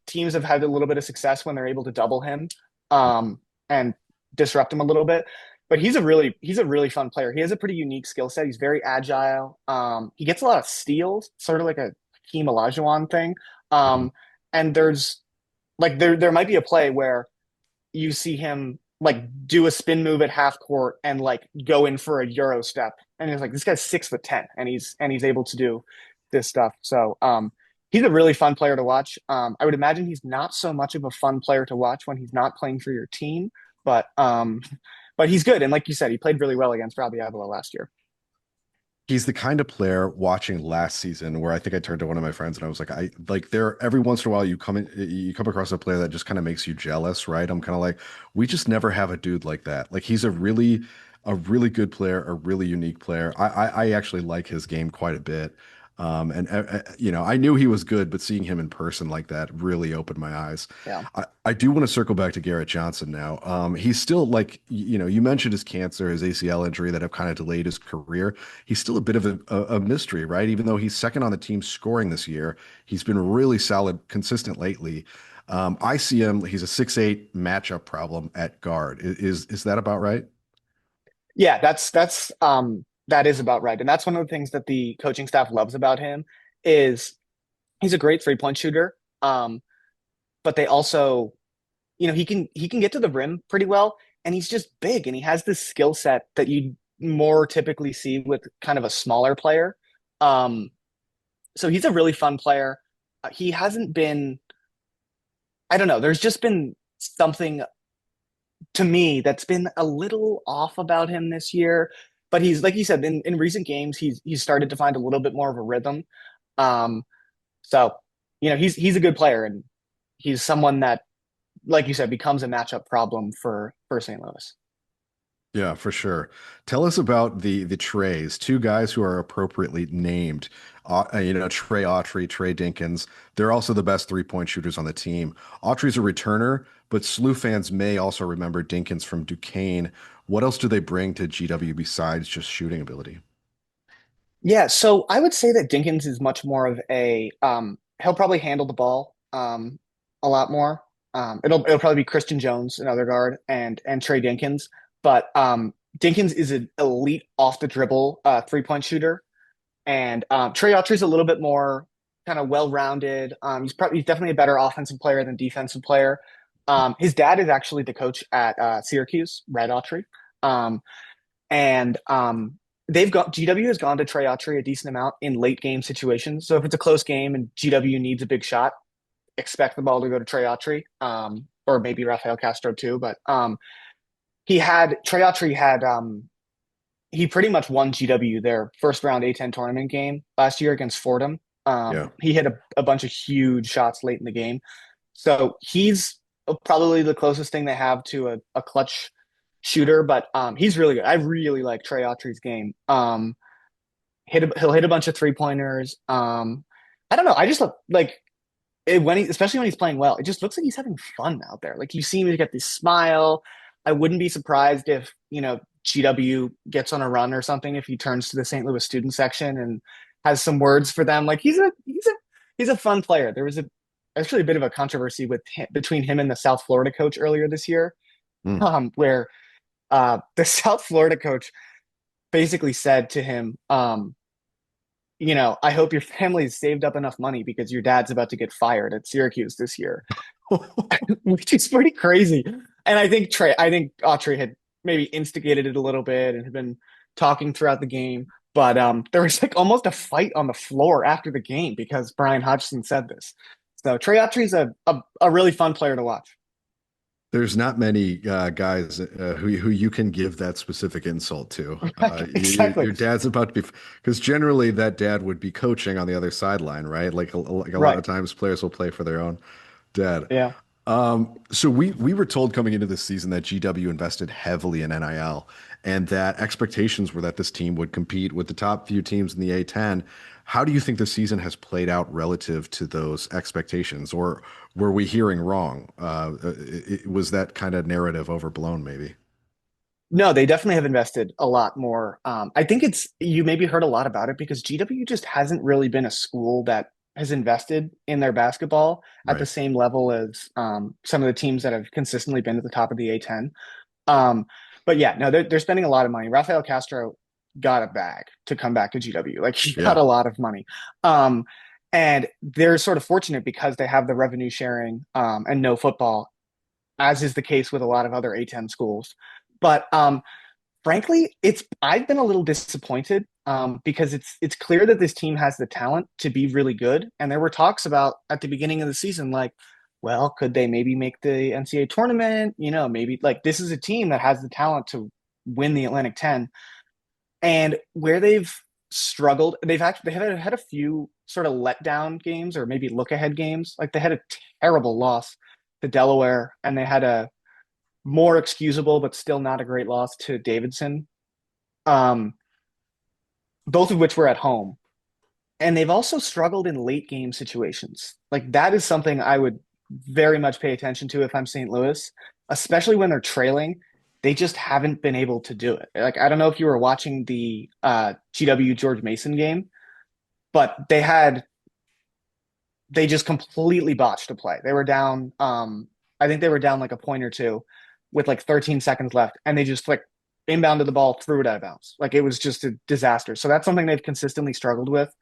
Teams have had a little bit of success when they're able to double him and disrupt him a little bit. But he's a really fun player. He has a pretty unique skill set. He's very agile. He gets a lot of steals, sort of like a Hakeem Olajuwon thing. And there's there might be a play where you see him do a spin move at half court and go in for a Euro step. And it's this guy's 6'10", and he's able to do this stuff. So he's a really fun player to watch. I would imagine he's not so much of a fun player to watch when he's not playing for your team, but he's good. And like you said, he played really well against Robbie Avila last year. He's the kind of player watching last season where I think I turned to one of my friends and I was there every once in a while you come across a player that just kind of makes you jealous, right? I'm kind of we just never have a dude like that. He's a really good player, a really unique player. I actually like his game quite a bit. I knew he was good, but seeing him in person like that really opened my eyes. Yeah. I do want to circle back to Garrett Johnson now. He's still you mentioned his cancer, his ACL injury that have kind of delayed his career. He's still a bit of a mystery, right? Even though he's second on the team scoring this year, he's been really solid, consistent lately. I see him, he's a 6'8" matchup problem at guard. Is that about right? Yeah, that is about right. And that's one of the things that the coaching staff loves about him is he's a great three-point shooter. But they also, he can get to the rim pretty well, and he's just big, and he has this skill set that you more typically see with kind of a smaller player. Um, so he's a really fun player. He hasn't been, I don't know, there's just been something to me that's been a little off about him this year. But he's like you said, in recent games, he's started to find a little bit more of a rhythm. Um, so he's a good player, and he's someone that, like you said, becomes a matchup problem for St. Louis. Yeah, for sure. Tell us about the Treys, two guys who are appropriately named. Trey Autry, Trey Dinkins. They're also the best three-point shooters on the team. Autry's a returner, but SLU fans may also remember Dinkins from Duquesne. What else do they bring to GW besides just shooting ability? Yeah, so I would say that Dinkins is much more of a he'll probably handle the ball a lot more. It'll probably be Christian Jones, another guard, and Trey Dinkins. But Dinkins is an elite off the dribble three-point shooter, and Trey Autry's a little bit more kind of well-rounded. He's definitely a better offensive player than defensive player. His dad is actually the coach at Syracuse, Red Autry. Um, and they've got GW has gone to Trey Autry a decent amount in late game situations. So if it's a close game and GW needs a big shot, expect the ball to go to Trey Autry, or maybe Rafael Castro too. But Trey Autry had he pretty much won GW their first round A10 tournament game last year against Fordham. Yeah. He hit a bunch of huge shots late in the game. So he's probably the closest thing they have to a clutch shooter, but he's really good. I really like Trey Autry's game. He'll hit a bunch of three pointers. I don't know. I just like it especially when he's playing well. It just looks like he's having fun out there. Like you see him get this smile. I wouldn't be surprised if GW gets on a run or something if he turns to the St. Louis student section and has some words for them. Like he's a fun player. There was actually a bit of a controversy between him and the South Florida coach earlier this year, Mm. where the South Florida coach basically said to him, I hope your family's saved up enough money because your dad's about to get fired at Syracuse this year, which is pretty crazy. And I think Autry had maybe instigated it a little bit and had been talking throughout the game. But there was like almost a fight on the floor after the game because Brian Hodgson said this. So Trey Autry's a really fun player to watch. There's not many guys who you can give that specific insult to. Right, exactly. Your dad's about to be, because generally that dad would be coaching on the other sideline, right? Like a lot Right. of times players will play for their own dad. Yeah. So we were told coming into this season that GW invested heavily in NIL and that expectations were that this team would compete with the top few teams in the A10. How do you think the season has played out relative to those expectations, or were we hearing wrong? Was that kind of narrative overblown, maybe? No, they definitely have invested a lot more. I think you maybe heard a lot about it because GW just hasn't really been a school that has invested in their basketball at the Right. same level as some of the teams that have consistently been at the top of the A10. Um, but yeah, no, they're spending a lot of money. Rafael Castro got a bag to come back to GW. Like he got Yeah. a lot of money. Um, and they're sort of fortunate because they have the revenue sharing and no football, as is the case with a lot of other A10 schools. But frankly, it's I've been a little disappointed because it's clear that this team has the talent to be really good, and there were talks about at the beginning of the season, like, well, could they maybe make the NCAA tournament? Maybe like this is a team that has the talent to win the Atlantic 10, and where they've struggled, they have had a few sort of letdown games or maybe look ahead games. Like they had a terrible loss to Delaware, and they had a more excusable but still not a great loss to Davidson, um, both of which were at home. And they've also struggled in late game situations. Like that is something I would very much pay attention to if I'm St. Louis, especially when they're trailing. They just haven't been able to do it. Like I don't know if you were watching the GW George Mason game, but they had they just completely botched a play. They were down, I think they were down like a point or two with like 13 seconds left, and they just like inbounded the ball, threw it out of bounds. Like it was just a disaster. So that's something they've consistently struggled with.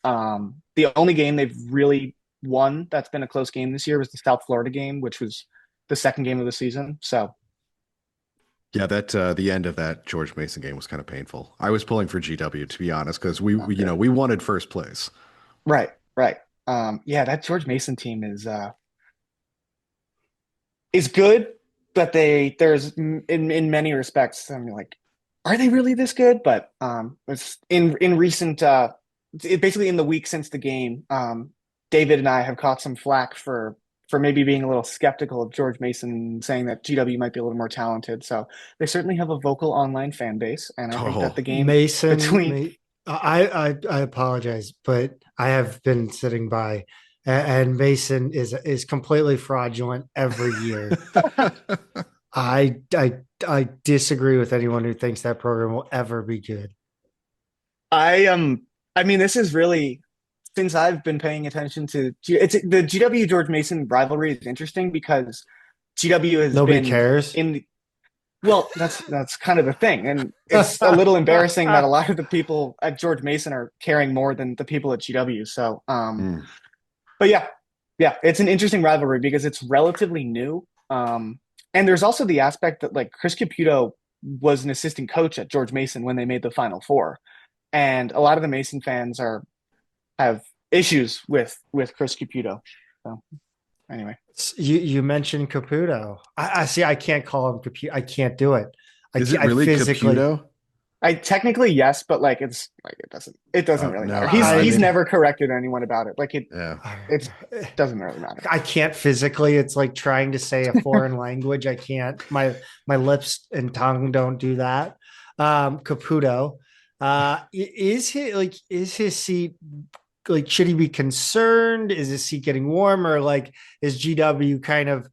The only game they've really won that's been a close game this year was the South Florida game, which was the second game of the season. So Yeah, that the end of that George Mason game was kind of painful. I was pulling for GW to be honest, because we wanted first place. right, right. Yeah, that George Mason team is good, but there's in many respects, I'm like, are they really this good? But it's in recent basically in the week since the game, David and I have caught some flack for maybe being a little skeptical of George Mason, saying that GW might be a little more talented. So they certainly have a vocal online fan base, and I think that the game Mason, between I apologize, but I have been sitting by, and Mason is completely fraudulent every year. I disagree with anyone who thinks that program will ever be good. I mean, this is really since I've been paying attention to it's the GW George Mason rivalry is interesting because GW has Nobody been cares. in the well, that's kind of the thing, and it's a little embarrassing that a lot of the people at George Mason are caring more than the people at GW. So, Mm. but yeah, it's an interesting rivalry because it's relatively new. And there's also the aspect that like Chris Caputo was an assistant coach at George Mason when they made the Final Four, and a lot of the Mason fans are have issues with Chris Caputo. So anyway, You mentioned Caputo. I see. I can't call him Caputo. I can't do it. Is it really Caputo? I technically yes, but like it's like it doesn't really No, matter. I He's mean- never corrected anyone about it. Like Yeah. it doesn't really matter. I can't physically. It's like trying to say a foreign language. I can't. My lips and tongue don't do that. Caputo. Is his seat like should he be concerned? Is his seat getting warmer? Like is GW kind of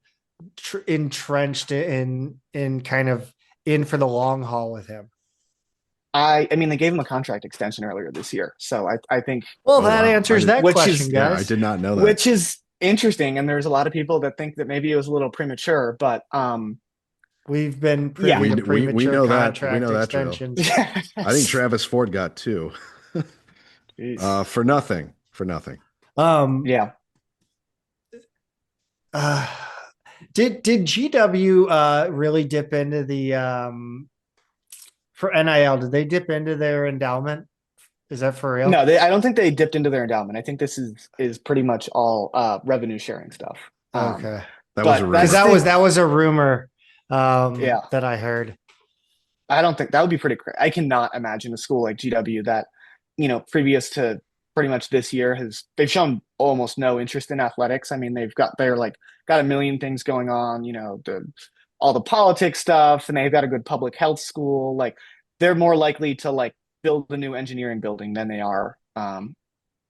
entrenched in kind of in for the long haul with him? I mean they gave him a contract extension earlier this year, so I think Well, Oh, that wow. answers I that did- which question, is- Yeah, guys. I did not know that. which is interesting, and there's a lot of people that think that maybe it was a little premature, but We've been privy Yeah. to We premature know that. contract We know that, Joe. extensions. I think Travis Ford got two. For nothing. For nothing. Yeah. Uh, did GW really dip into the for NIL? Did they dip into their endowment? Is that for real? No, I don't think they dipped into their endowment. I think this is pretty much all revenue sharing stuff. Okay. That But was a rumor. that's Because that was a rumor Yeah. that I heard. I don't think that would be pretty crazy. I cannot imagine a school like GW that, previous to pretty much this year they've shown almost no interest in athletics. I mean, they're like got a million things going on, all the politics stuff, and they've got a good public health school. Like they're more likely to like build a new engineering building than they are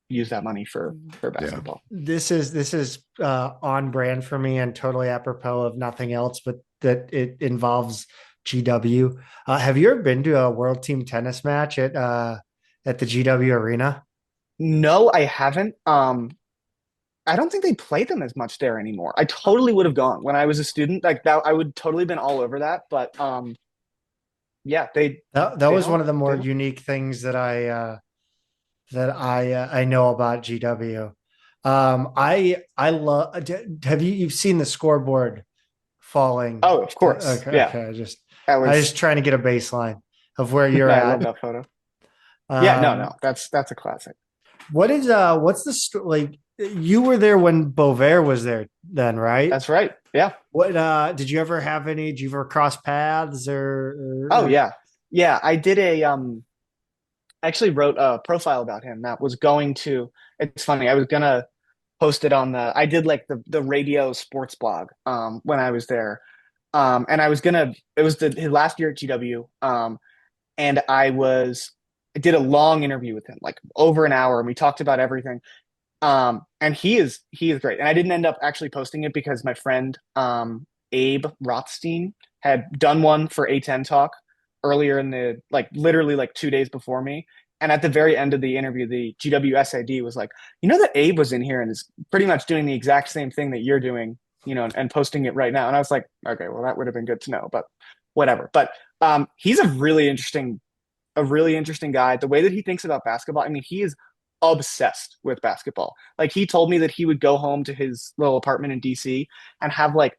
use that money for basketball. This is on brand for me and totally apropos of nothing else, but that it involves GW. Have you ever been to a World Team Tennis match at the GW Arena? No, I haven't. I don't think they play them as much there anymore. I totally would have gone when I was a student. Like that, I would totally been all over that. But yeah, That was don't- one of the more they don't. unique things that I know about GW. I love. Have you've seen the scoreboard falling? Oh, of course. Okay. Yeah. Okay. I I was, just trying to get a baseline of where you're I at. love that photo. Yeah, Um, no, that's a classic. what's the like? You were there when Bovair was there, then, right? That's right. Yeah. What did you ever have any? Did you ever cross paths or Oh yeah. Yeah. I did I actually wrote a profile about him that was going to, it's funny, I was gonna post it on I did like the radio sports blog when I was there. And it was his last year at GW. And I did a long interview with him, like over an hour, and we talked about everything. And he is great. And I didn't end up actually posting it because my friend Abe Rothstein had done one for A10 Talk earlier in literally like 2 days before me. And at the very end of the interview, the GWSID was like, you know that Abe was in here and is pretty much doing the exact same thing that you're doing, and posting it right now. And I was like, okay, well, that would have been good to know, but whatever. But he's a really interesting guy. The way that he thinks about basketball, I mean, he is obsessed with basketball. Like he told me that he would go home to his little apartment in DC and have like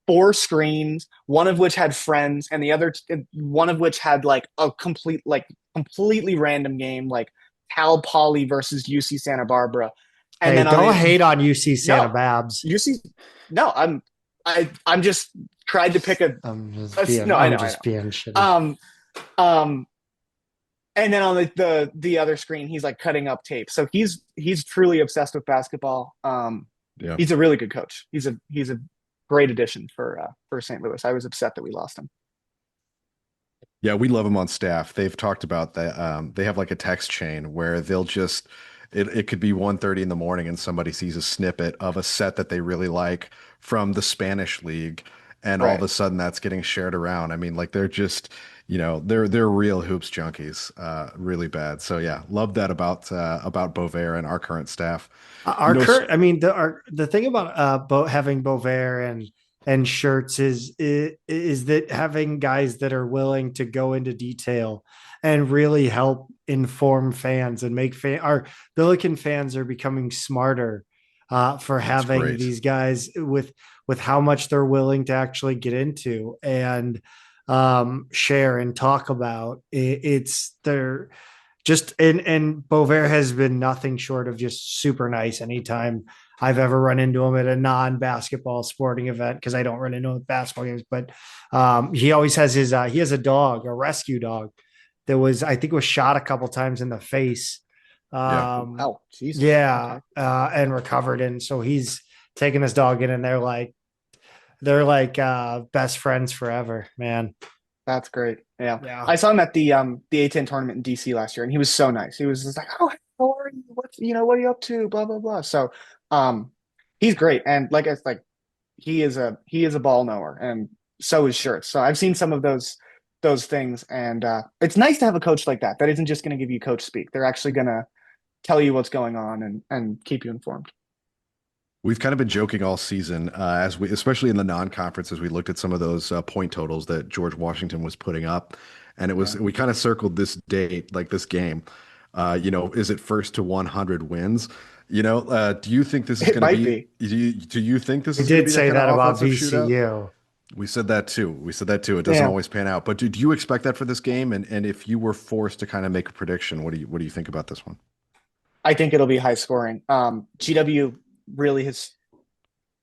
four screens, one of which had friends, and the other one of which had like a completely random game, like Cal Poly versus UC Santa Barbara. And Hey, then don't hate on UC Santa no, Babs. UC no, I'm just tried to pick no, I I'm know, just being shitty. um um and then on the other screen he's like cutting up tape. So he's truly obsessed with basketball. Yeah. He's a really good coach. He's a great addition for St. Louis. I was upset that we lost him. Yeah, we love them on staff. They've talked about that. They have like a text chain where they'll just it could be 1:30 in the morning and somebody sees a snippet of a set that they really like from the Spanish league, and all of Right. a sudden that's getting shared around. I mean, like they're just, they're real hoops junkies, really bad. So yeah, love that about Bovair and our current staff. Our current, I mean, the thing about having Bovair and shirts is that having guys that are willing to go into detail and really help inform fans and make our Billiken fans are becoming smarter for That's having great. these guys with how much they're willing to actually get into and share and talk about. It's their just and Bovair has been nothing short of just super nice anytime I've ever run into him at a non-basketball sporting event, because I don't run into him at basketball games. But he always has he has a dog, a rescue dog that I think was shot a couple times in the face. Yeah. Oh, Jesus. Yeah, Okay. and recovered. And so he's taking his dog in, and they're like best friends forever, man. That's great. Yeah. Yeah. I saw him at the A10 tournament in DC last year, and he was so nice. He was just like, "Oh, how are you? What are you up to? Blah blah blah." So, um, he's great, and like he is a ball knower, and so is Shirts. So I've seen some of those things, and it's nice to have a coach like that. That isn't just going to give you coach speak. They're actually going to tell you what's going on and keep you informed. We've kind of been joking all season, especially in the non-conference, as we looked at some of those point totals that George Washington was putting up, and Yeah. we kind of circled this date, like this game. Is it first to 100 wins? Do you think this is It going to might be? be. Do you think this We is going to did be that say kind that of about offensive shootout? VCU. We said that too. It doesn't Yeah. always pan out, but do you expect that for this game? And if you were forced to kind of make a prediction, what do you think about this one? I think it'll be high scoring. GW really has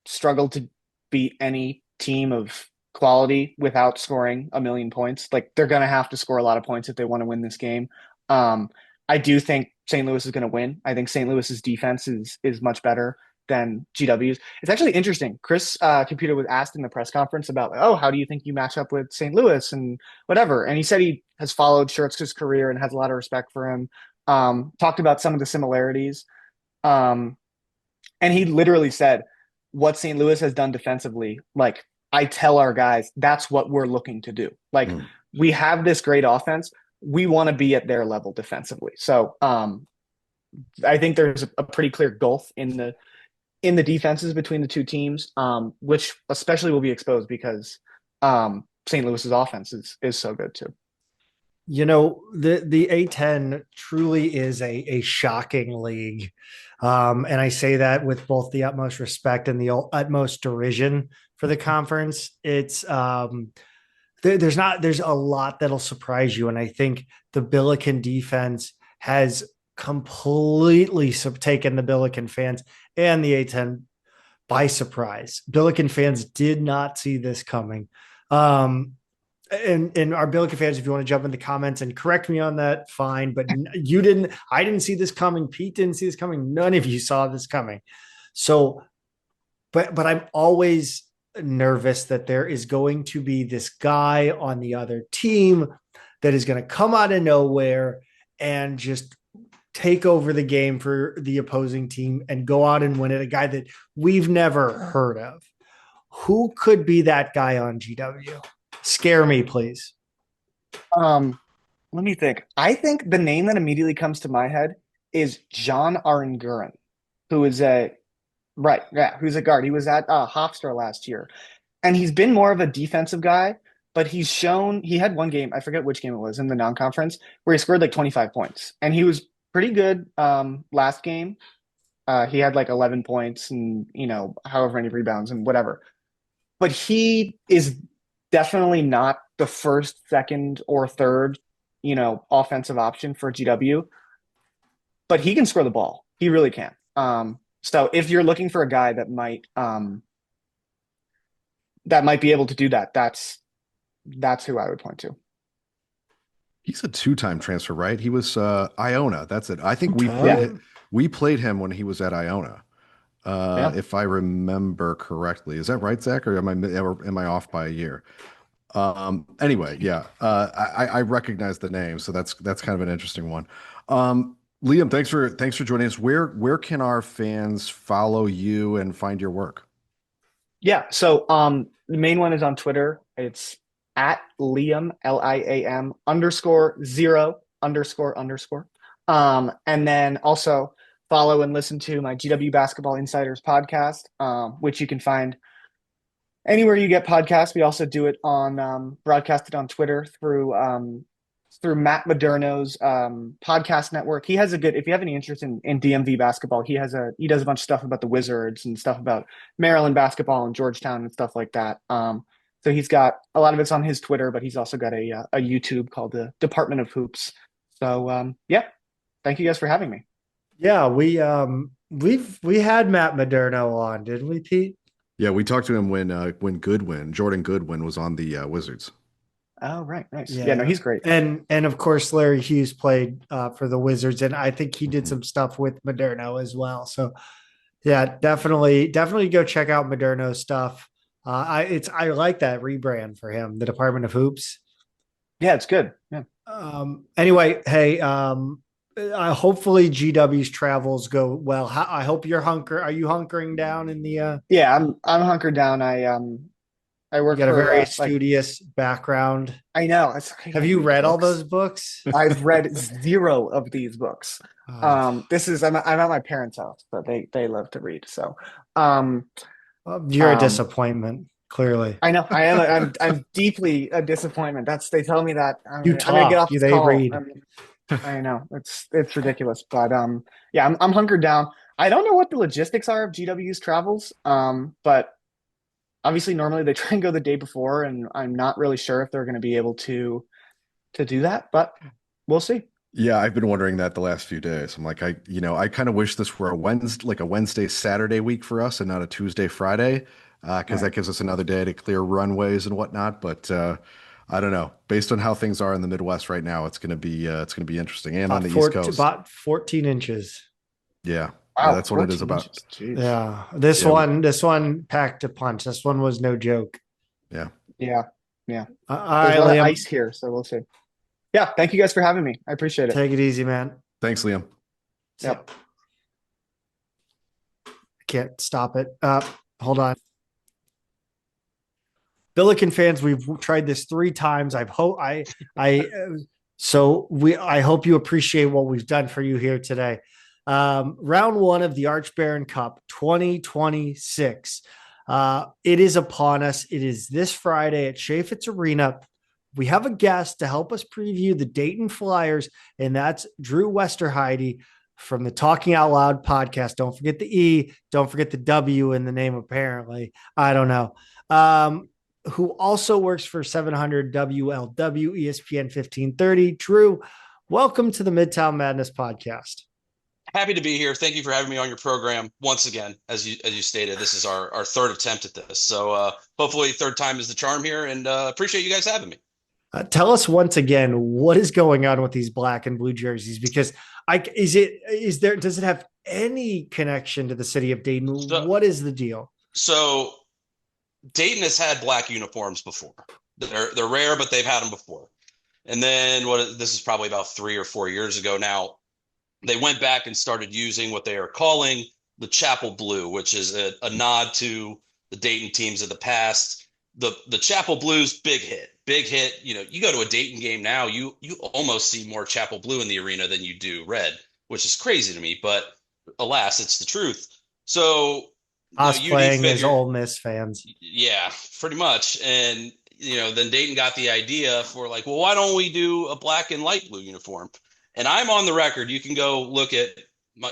struggled to beat any team of quality without scoring a million points. Like they're going to have to score a lot of points if they want to win this game. Um, I do think St. Louis is going to win. I think St. Louis's defense is much better than GW's. It's actually interesting. Chris Computer was asked in the press conference about, oh, how do you think you match up with St. Louis and whatever, and he said he has followed Schertz's career and has a lot of respect for him. Talked about some of the similarities. Um, and he literally said, what St. Louis has done defensively, like I tell our guys, that's what we're looking to do. Like Mm. we have this great offense. We want to be at their level defensively. So I think there's a pretty clear gulf in the defenses between the two teams, which especially will be exposed because St. Louis's offense is so good too. The A10 truly is a shocking league. And I say that with both the utmost respect and the utmost derision for the conference. It's there's a lot that'll surprise you. And I think the Billiken defense has completely taken the Billiken fans and the A10 by surprise. Billiken fans did not see this coming. And our Billiken fans, if you want to jump in the comments and correct me on that, fine. But you didn't. I didn't see this coming. Pete didn't see this coming. None of you saw this coming. So, but I'm always nervous that there is going to be this guy on the other team that is going to come out of nowhere and just take over the game for the opposing team and go out and win it. A guy that we've never heard of. Who could be that guy on GW? Scare me, please. Let me think. I think the name that immediately comes to my head is John Aranguren, who is a right, yeah, who's a guard. He was at Hofstra last year, and he's been more of a defensive guy. But he's shown he had one game, I forget which game it was in the non-conference, where he scored like 25 points, and he was pretty good last game. He had like 11 points and however many rebounds and whatever. But he is definitely not the first, second, or third, offensive option for GW. But he can score the ball. He really can. So if you're looking for a guy that might be able to do that, that's who I would point to. He's a two-time transfer, right? He was Iona. That's it. I think Okay. we played him when he was at Iona. Yeah. If I remember correctly. Is that right, Zach? Or am I off by a year? Anyway, yeah. I recognize the name, so that's kind of an interesting one. Liam, thanks for joining us. Where can our fans follow you and find your work? Yeah. So the main one is on Twitter. It's at Liam, Liam _0 __. And then also follow and listen to my GW Basketball Insiders podcast, which you can find anywhere you get podcasts. We also do it on broadcasted on Twitter through Matt Moderno's podcast network. He has a good, if you have any interest in DMV basketball, he does a bunch of stuff about the Wizards and stuff about Maryland basketball and Georgetown and stuff like that. So he's got a lot of it's on his Twitter, but he's also got a YouTube called the Department of Hoops. So yeah, thank you guys for having me. Yeah, we had Matt Moderno on, didn't we, Pete? Yeah, we talked to him when Jordan Goodwin was on the Wizards. Oh, right, nice. Yeah. Yeah, no, he's great. And of course Larry Hughes played for the Wizards, and I think he did some stuff with Moderno as well. So yeah, definitely go check out Moderno's stuff. I like that rebrand for him, the Department of Hoops. Yeah, it's good. Yeah. Anyway, hey, hopefully GW's travels go well. I hope are you hunkering down in the Yeah, I'm hunkered down. I you work got a for very studious background. I know. Have you read all those books? I've read zero of these books. I'm at my parents' house, but they love to read. So You're a disappointment, clearly. I know I am. I'm deeply a disappointment. They tell me that I'm You gonna get talk, off this they call. read. I know it's ridiculous, but yeah, I'm hunkered down. I don't know what the logistics are of GW's travels, but obviously normally they try and go the day before, and I'm not really sure if they're going to be able to do that, but we'll see. Yeah, I've been wondering that the last few days. I'm like, I kind of wish this were a Wednesday, Saturday week for us and not a Tuesday, Friday, because that gives us another day to clear runways and whatnot. But I don't know. Based on how things are in the Midwest right now, it's gonna be interesting. And on the East Coast, about 14 inches. yeah, Wow, that's what it is 14 about. inches. Jeez. Yeah, this one packed a punch. This one was no joke. Yeah. Yeah. There's All a right, lot of Liam, ice here, so we'll see. Yeah, thank you guys for having me. I appreciate it. take it easy, man. Thanks, Liam. Yep. Can't stop it. Hold on. Billiken fans, we've tried this 3 times. I hope you appreciate what we've done for you here today. Round 1 of the Arch Baron Cup 2026. It is upon us. It is this Friday at Chaffetz Arena. We have a guest to help us preview the Dayton Flyers, and that's Drew Westerheide from the Talking Out Loud podcast. Don't forget the E. Don't forget the W in the name, apparently. I don't know. Who also works for 700 WLW, ESPN 1530. Drew, welcome to the Midtown Madness Podcast. Happy to be here. Thank you for having me on your program once again. As you stated, this is our third attempt at this. So hopefully third time is the charm here, and appreciate you guys having me. Tell us once again what is going on with these black and blue jerseys, because does it have any connection to the city of Dayton? What is the deal? So Dayton has had black uniforms before. They're rare, but they've had them before. And then this is probably about 3 or 4 years ago now, they went back and started using what they are calling the Chapel Blue, which is a nod to the Dayton teams of the past. the Chapel Blues, big hit. You go to a Dayton game now, you almost see more Chapel Blue in the arena than you do red, which is crazy to me, but alas, it's the truth. So, UD Cosplaying as figured, Ole Miss fans. yeah, pretty much. And, then Dayton got the idea for like, well, why don't we do a black and light blue uniform? And I'm on the record. You can go look at my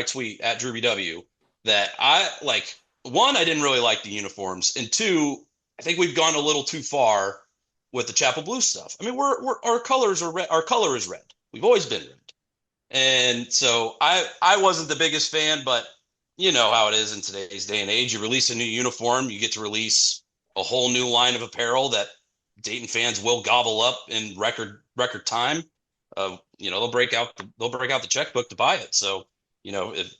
tweet at DrewBW that I like. One, I didn't really like the uniforms, and two, I think we've gone a little too far with the Chapel Blue stuff. I mean, our colors are red. Our color is red. We've always been red, and so I wasn't the biggest fan, but you know how it is in today's day and age. You release a new uniform, you get to release a whole new line of apparel that Dayton fans will gobble up in record time. They'll break out the checkbook to buy it. So, if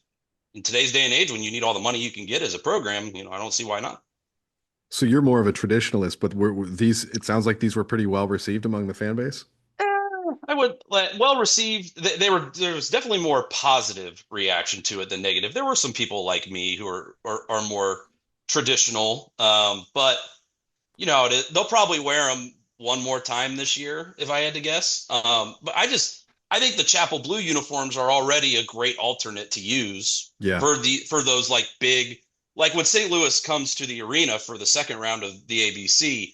in today's day and age, when you need all the money you can get as a program, I don't see why not. So you're more of a traditionalist, but were these? It sounds like these were pretty well received among the fan base. I would well received. There was definitely more positive reaction to it than negative. There were some people like me who are more traditional, but they'll probably wear them one more time this year if I had to guess. But I think the Chapel Blue uniforms are already a great alternate to use for those like big, like when St. Louis comes to the arena for the second round of the ABC.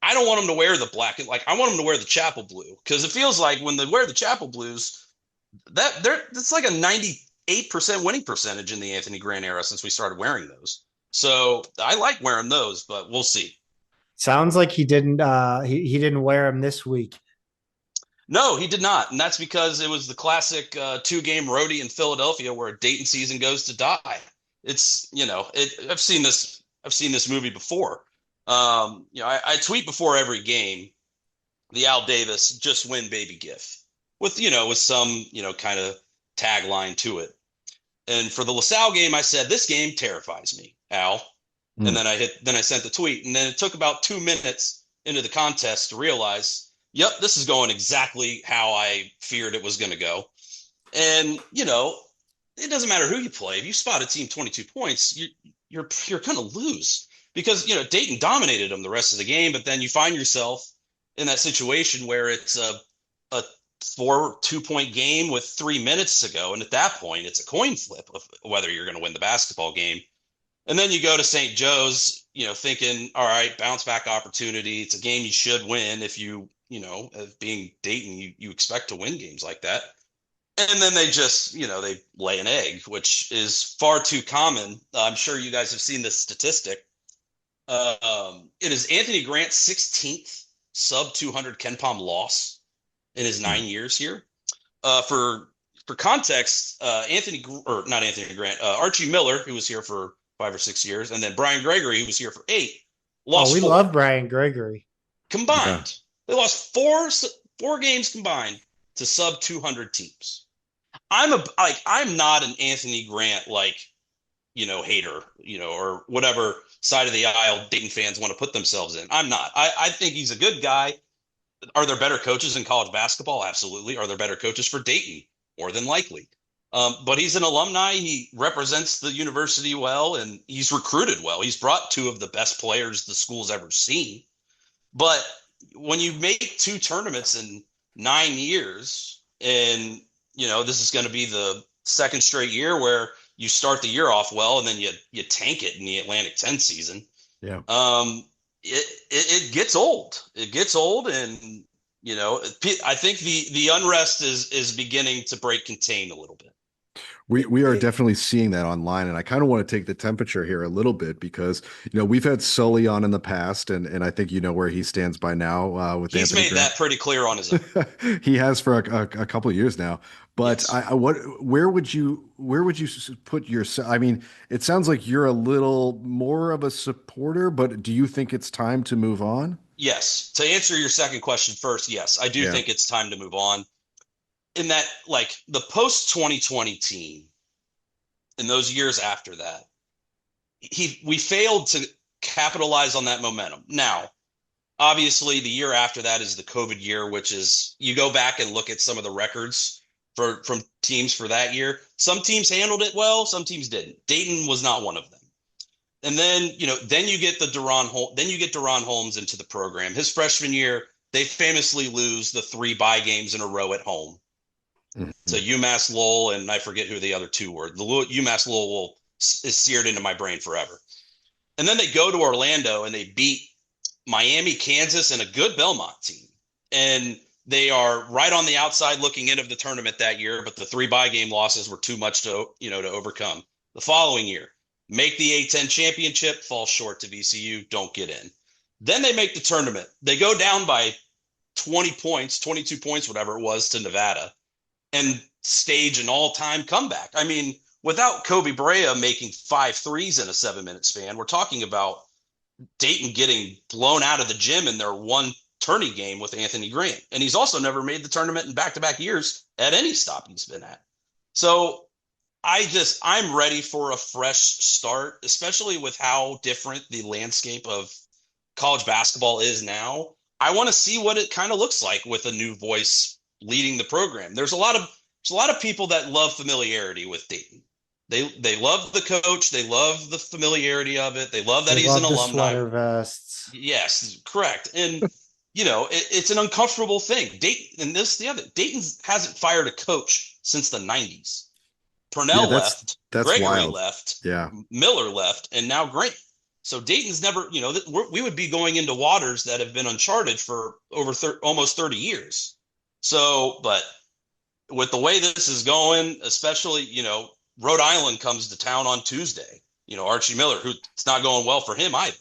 I don't want them to wear the black. Like I want them to wear the Chapel Blue because it feels like when they wear the Chapel Blues, it's like a 98% winning percentage in the Anthony Grant era since we started wearing those. So I like wearing those, but we'll see. Sounds like he didn't. He didn't wear them this week. No, he did not, and that's because it was the classic 2-game roadie in Philadelphia where a Dayton season goes to die. It's I've seen this movie before. I tweet before every game the Al Davis just win baby gif with some kind of tagline to it. And for the LaSalle game, I said this game terrifies me, Al. And then I sent the tweet, and then it took about 2 minutes into the contest to realize, yep, this is going exactly how I feared it was going to go. And it doesn't matter who you play. If you spot a team 22 points, you're going to lose because Dayton dominated them the rest of the game. But then you find yourself in that situation where it's a 2-point game with 3 minutes to go, and at that point, it's a coin flip of whether you're going to win the basketball game. And then you go to St. Joe's, thinking, all right, bounce back opportunity. It's a game you should win if being Dayton, you expect to win games like that. And then they just, they lay an egg, which is far too common. I'm sure you guys have seen this statistic. It is Anthony Grant's 16th sub 200 KenPom loss in his 9 years here. For context, Archie Miller, who was here for 5 or 6 years, and then Brian Gregory, who was here for 8, lost. We 4 love Brian Gregory combined. Yeah. They lost four games combined to sub 200 teams. I'm not an Anthony Grant hater, or whatever side of the aisle Dayton fans want to put themselves in. I'm not. I think he's a good guy. Are there better coaches in college basketball? Absolutely. Are there better coaches for Dayton? More than likely. But he's an alumni. He represents the university well, and he's recruited well. He's brought 2 of the best players the school's ever seen. But when you make 2 tournaments in 9 years, and this is going to be the second straight year where you start the year off well, and then you tank it in the Atlantic 10 season. Yeah. It gets old. It gets old, and I think the unrest is beginning to break contain a little bit. We are definitely seeing that online, and I kind of want to take the temperature here a little bit because we've had Sully on in the past, and I think where he stands by now. With he's Anthony made Grant. that pretty clear on his own. He has for a couple of years now. But yes. Where would you put yourself? I mean, it sounds like you're a little more of a supporter, but do you think it's time to move on? Yes. To answer your second question first, yes, I do think it's time to move on. In that, the post-2020 team, in those years after that, we failed to capitalize on that momentum. Now, obviously, the year after that is the COVID year, which is you go back and look at some of the records from teams for that year. Some teams handled it well, some teams didn't. Dayton was not one of them. And then, then you get Deron Holmes into the program. His freshman year, they famously lose the 3 bye games in a row at home. Mhm. So UMass Lowell, and I forget who the other 2 were. The UMass Lowell is seared into my brain forever. And then they go to Orlando and they beat Miami, Kansas, and a good Belmont team. And they are right on the outside looking in of the tournament that year, but the 3 bye game losses were too much to overcome. The following year, make the A10 championship, fall short to VCU, don't get in. Then they make the tournament. They go down by 20 points, 22 points, whatever it was, to Nevada, and stage an all-time comeback. I mean, without Kobe Brea making 5 threes in a 7-minute span, we're talking about Dayton getting blown out of the gym in their one tourney game with Anthony Grant. And he's also never made the tournament in back-to-back years at any stop he's been at. So I'm ready for a fresh start, especially with how different the landscape of college basketball is now. I want to see what it kind of looks like with a new voice leading the program. There's a lot of people that love familiarity with Dayton. They love the coach. They love the familiarity of it. They love that he's an alumni. Sweater vests. Yes, correct. And it's an uncomfortable thing. Dayton, and the other. Dayton hasn't fired a coach since the 90s. Purnell left. That's Gregory wild. left. Yeah. Miller left, and now Grant. So Dayton's never, we would be going into waters that have been uncharted for over almost 30 years. So, but with the way this is going, especially, Rhode Island comes to town on Tuesday. Archie Miller, who it's not going well for him either.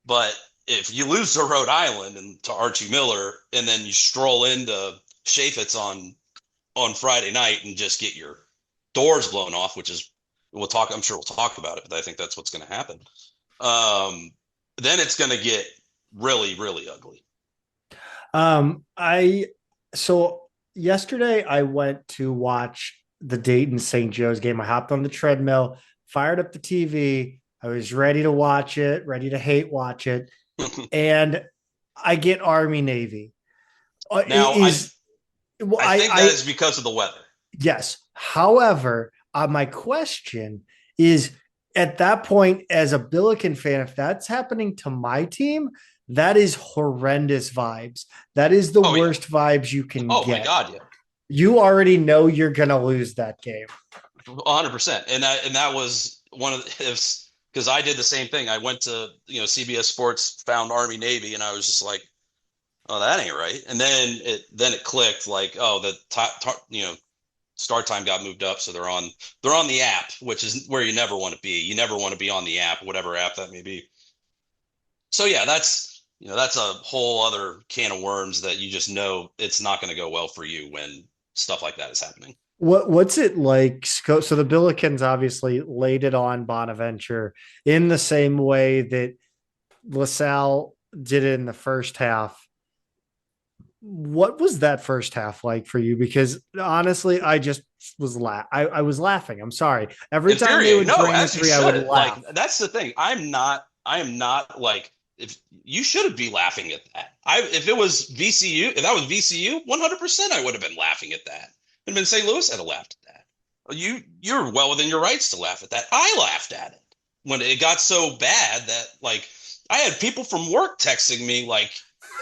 But if you lose to Rhode Island and to Archie Miller, and then you stroll into Chaffetz on Friday night and just get your doors blown off, which is I'm sure we'll talk about it, but I think that's what's going to happen. Then it's going to get really, really ugly. So yesterday I went to watch the Dayton St. Joe's game. I hopped on the treadmill, fired up the TV. I was ready to watch it, ready to hate watch it. And I get Army Navy. Now, I think that is because of the weather. Yes. However, my question is, at that point, as a Billiken fan, if that's happening to my team, that is horrendous vibes. That is the worst vibes you can get. Oh my God, yeah. You already know you're going to lose that game. 100%. And that was one of the, because I did the same thing. I went to, CBS Sports, found Army Navy, and I was just like, oh, that ain't right. And then it clicked, like, oh, the start time got moved up, so they're on the app, which is where you never want to be. You never want to be on the app, whatever app that may be. So yeah, that's a whole other can of worms that you just know it's not going to go well for you when stuff like that is happening. What's it like? So the Billikens obviously laid it on Bonaventure in the same way that LaSalle did it in the first half. What was that first half like for you? Because honestly, I just was I was laughing. I'm sorry. Every time they would drain a 3, I would laugh. Like, that's the thing. I am not like, if you shouldn't be laughing at that. If it was VCU, if that was VCU, 100% I would have been laughing at that. And been St. Louis, I'd have laughed at that. You're well within your rights to laugh at that. I laughed at it when it got so bad that, like, I had people from work texting me like,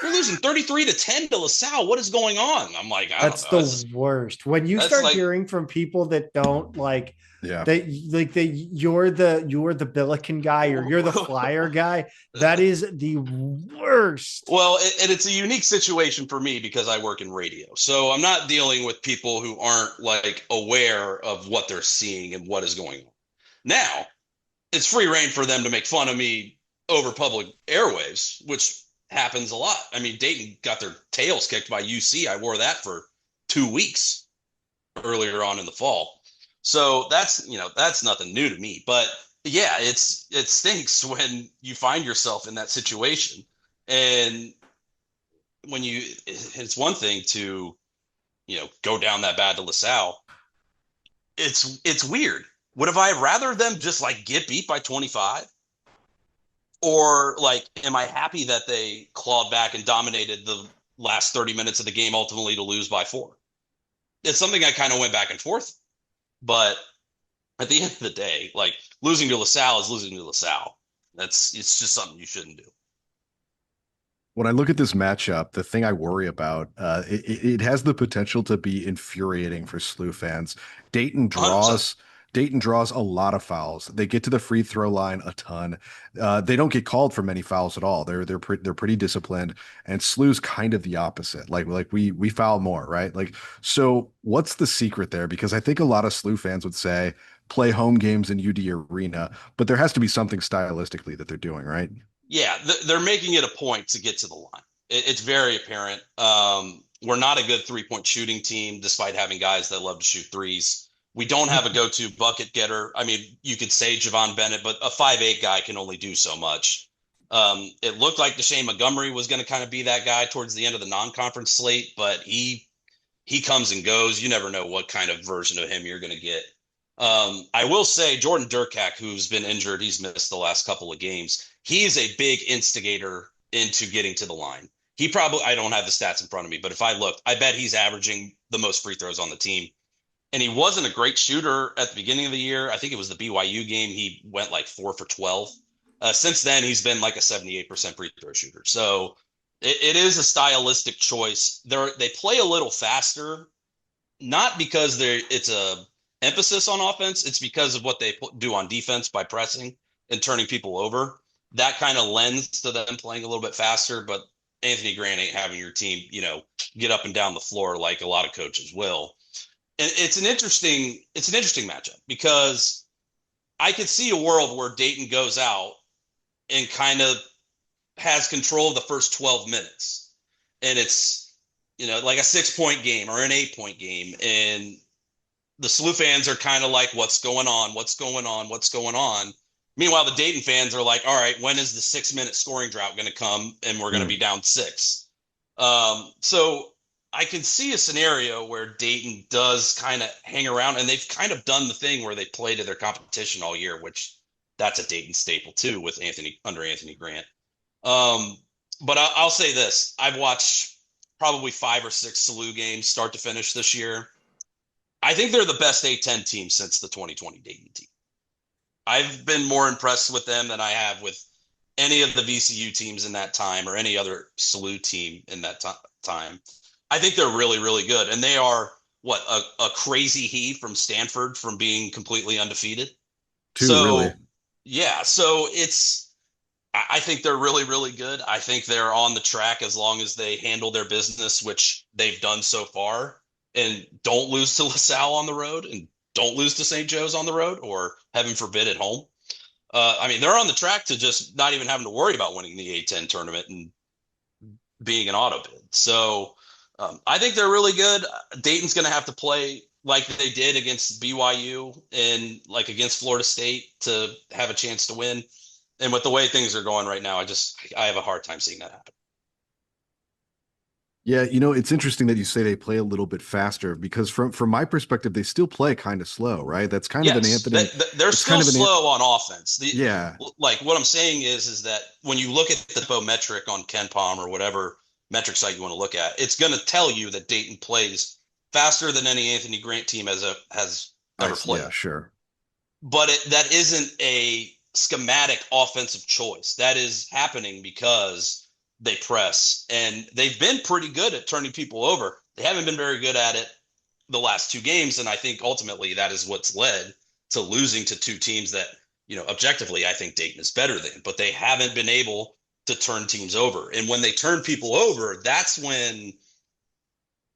"You're losing 33-10 to LaSalle. What is going on?" I'm like, that's the worst. When you start hearing from people that don't like, you're the Billiken guy or you're the Flyer guy, that is the worst. Well, and it's a unique situation for me because I work in radio, so I'm not dealing with people who aren't like aware of what they're seeing and what is going on. Now, it's free reign for them to make fun of me over public airwaves, which happens a lot. I mean, Dayton got their tails kicked by UC. I wore that for 2 weeks earlier on in the fall. So that's nothing new to me. But yeah, it stinks when you find yourself in that situation. And when it's one thing to, go down that bad to LaSalle. It's weird. Would have I rather them just like get beat by 25? Or like, am I happy that they clawed back and dominated the last 30 minutes of the game, ultimately to lose by 4? It's something I kind of went back and forth. But at the end of the day, like, losing to LaSalle is losing to LaSalle. It's just something you shouldn't do. When I look at this matchup, the thing I worry about, it has the potential to be infuriating for SLU fans. Dayton 100%. draws. Dayton draws a lot of fouls. They get to the free throw line a ton. They don't get called for many fouls at all. They're pretty disciplined. And SLU's kind of the opposite. Like we foul more, right? Like, so what's the secret there? Because I think a lot of SLU fans would say play home games in UD Arena, but there has to be something stylistically that they're doing, right? Yeah, they're making it a point to get to the line. It's very apparent. We're not a good 3-point shooting team, despite having guys that love to shoot threes. We don't have a go-to bucket getter. I mean, you could say Javon Bennett, but a 5'8" guy can only do so much. It looked like Deshane Montgomery was going to kind of be that guy towards the end of the non-conference slate, but he comes and goes. You never know what kind of version of him you're going to get. I will say Jordan Durkak, who's been injured, he's missed the last couple of games. He's a big instigator into getting to the line. I don't have the stats in front of me, but if I looked, I bet he's averaging the most free throws on the team. And he wasn't a great shooter at the beginning of the year. I think it was the BYU game. He went like 4 for 12. Since then, he's been like a 78% free throw shooter. So it is a stylistic choice. They play a little faster, not because it's a emphasis on offense. It's because of what they do on defense by pressing and turning people over. That kind of lends to them playing a little bit faster, but Anthony Grant ain't having your team, get up and down the floor like a lot of coaches will. And it's an interesting matchup because I could see a world where Dayton goes out and kind of has control of the first 12 minutes. And it's, like a 6-point game or an 8-point game. And the SLU fans are kind of like, what's going on? What's going on? What's going on? Meanwhile, the Dayton fans are like, all right, when is the 6-minute scoring drought going to come and we're going to be down 6? So I can see a scenario where Dayton does kind of hang around, and they've kind of done the thing where they play to their competition all year, which that's a Dayton staple too with under Anthony Grant. But I'll say this. I've watched probably 5 or 6 SLU games start to finish this year. I think they're the best A-10 team since the 2020 Dayton team. I've been more impressed with them than I have with any of the VCU teams in that time or any other SLU team in that time. I think they're really, really good. And they are, a crazy heave from Stanford from being completely undefeated. Really. Yeah. So I think they're really, really good. I think they're on the track as long as they handle their business, which they've done so far, and don't lose to LaSalle on the road and don't lose to St. Joe's on the road, or heaven forbid at home. They're on the track to just not even having to worry about winning the A-10 tournament and being an auto bid. So I think they're really good. Dayton's going to have to play like they did against BYU and like against Florida State to have a chance to win. And with the way things are going right now, I have a hard time seeing that happen. Yeah, it's interesting that you say they play a little bit faster because from my perspective, they still play kind of slow, right? That's kind of an Anthony. They're still slow on offense. Yeah. Like what I'm saying is that when you look at the metric on KenPom or whatever metric site you want to look at, it's going to tell you that Dayton plays faster than any Anthony Grant team has ever played. Yeah, sure. But that isn't a schematic offensive choice. That is happening because they press, and they've been pretty good at turning people over. They haven't been very good at it the last 2 games, and I think ultimately that is what's led to losing to 2 teams that, objectively I think Dayton is better than, but they haven't been able to turn teams over. And when they turn people over, that's when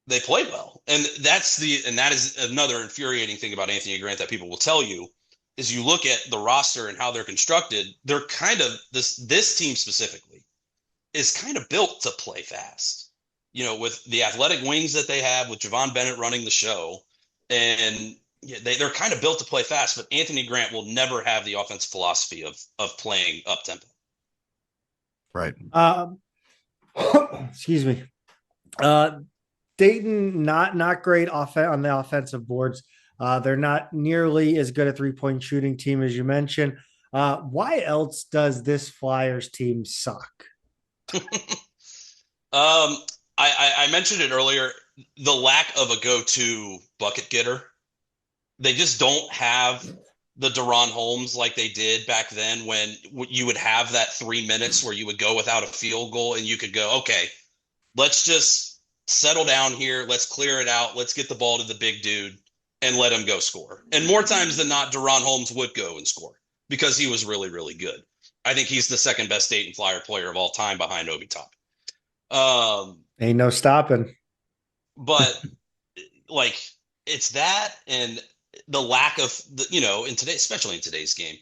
they play well. And that is another infuriating thing about Anthony Grant that people will tell you is you look at the roster and how they're constructed, they're kind of this team specifically is kind of built to play fast, with the athletic wings that they have with Javon Bennett running the show. And they're kind of built to play fast, but Anthony Grant will never have the offensive philosophy of playing up tempo. Right. Excuse me. Dayton, not great on the offensive boards. They're not nearly as good a 3-point shooting team as you mentioned. Why else does this Flyers team suck? I mentioned it earlier, the lack of a go-to bucket getter. They just don't have the Deron Holmes like they did back then, when you would have that 3 minutes where you would go without a field goal and you could go, okay, let's just settle down here. Let's clear it out. Let's get the ball to the big dude and let him go score. And more times than not, Deron Holmes would go and score because he was really, really good. I think he's the second best Dayton Flyer player of all time behind Obi Toppin. Ain't no stopping. But like, it's that and the lack of in today, especially in today's game,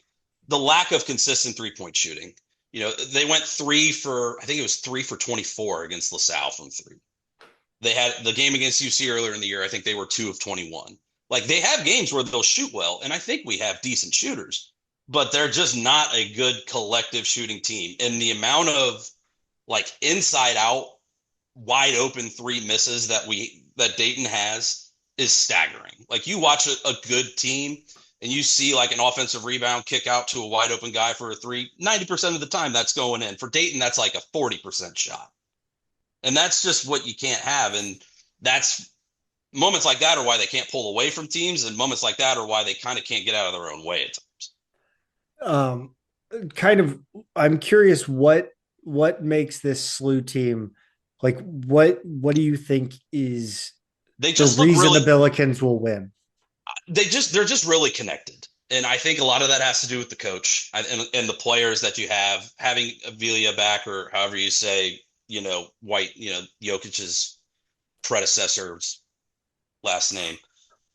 the lack of consistent 3-point shooting. They went 3 for 24 against LaSalle from 3. They had the game against UC earlier in the year. I think they were 2 of 21. Like, they have games where they'll shoot well, and I think we have decent shooters, but they're just not a good collective shooting team. And the amount of like inside out, wide open 3 misses that Dayton has is staggering. Like, you watch a good team and you see like an offensive rebound kick out to a wide open guy for a 3, 90% of the time that's going in. For Dayton, that's like a 40% shot. And that's just what you can't have. And that's moments like that are why they can't pull away from teams, and moments like that are why they kind of can't get out of their own way at times. I'm curious what makes this SLU team, like, what do you think is They just the reason the Billikens will win? They're just really connected. And I think a lot of that has to do with the coach and the players that you have, having Avilia back, or however you say, White, Jokic's predecessor's last name.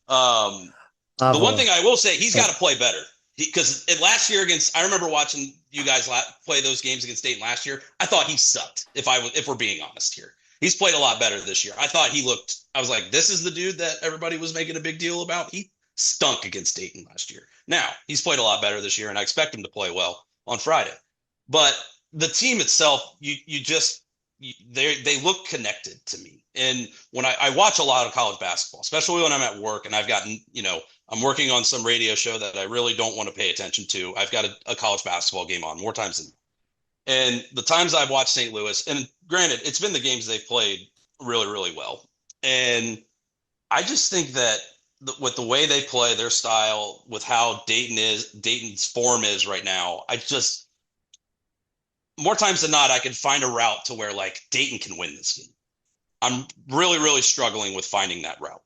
The one thing I will say, he's got to play better, because last year I remember watching you guys play those games against Dayton last year. I thought he sucked. If we're being honest here, he's played a lot better this year. I thought I was like, this is the dude that everybody was making a big deal about. He stunk against Dayton last year. Now he's played a lot better this year, and I expect him to play well on Friday. But the team itself, they look connected to me. And when I watch a lot of college basketball, especially when I'm at work and I've gotten, I'm working on some radio show that I really don't want to pay attention to. I've got a college basketball game on more times than not. And the times I've watched St. Louis, and granted, it's been the games they've played really, really well. And I just think that with the way they play, their style, with how Dayton's form is right now, more times than not, I can find a route to where like Dayton can win this game. I'm really, really struggling with finding that route.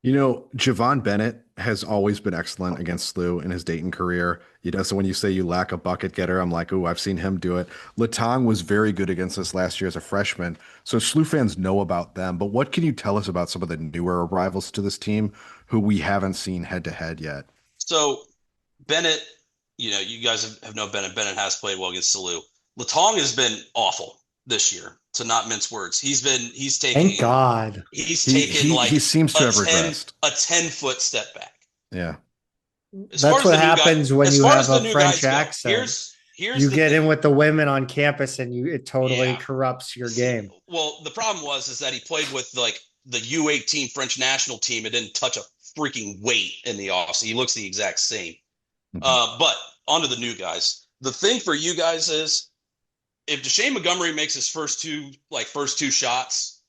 Javon Bennett has always been excellent against SLU in his Dayton career. So when you say you lack a bucket getter, I'm like, I've seen him do it. Latong was very good against us last year as a freshman. So SLU fans know about them. But what can you tell us about some of the newer arrivals to this team who we haven't seen head to head yet? So Bennett, you guys have known Bennett. Bennett has played well against SLU. Latong has been awful this year, to not mince words. He's taking. Thank God. He's taken he seems to have regressed. A 10-foot step back. Yeah. That's what happens when you have a French accent. You get in with the women on campus and it totally corrupts your game. Well, the problem is that he played with like the U18 French national team. It didn't touch a freaking weight in the off. So he looks the exact same. Mm-hmm. But on to the new guys. The thing for you guys is, if Deshane Montgomery makes his first two shots,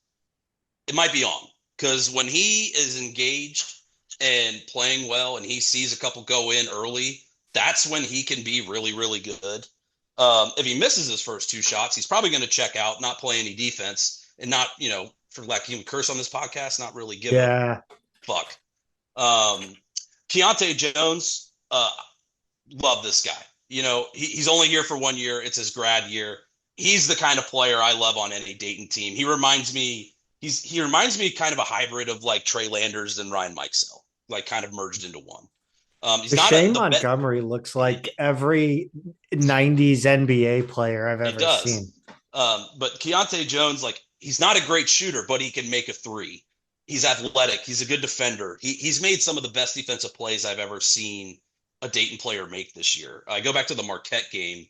it might be on. Because when he is engaged and playing well and he sees a couple go in early, that's when he can be really, really good. If he misses his first 2 shots, he's probably going to check out, not play any defense, and not, for lack of even curse on this podcast, not really give a fuck. Keontae Jones, love this guy. He's only here for 1 year. It's his grad year. He's the kind of player I love on any Dayton team. He reminds me kind of a hybrid of like Trey Landers and Ryan Mikesell, like kind of merged into one. Deshane Montgomery looks like every 90s NBA player I've ever seen. But Keontae Jones, like, he's not a great shooter, but he can make a 3. He's athletic. He's a good defender. He's made some of the best defensive plays I've ever seen a Dayton player make this year. I go back to the Marquette game.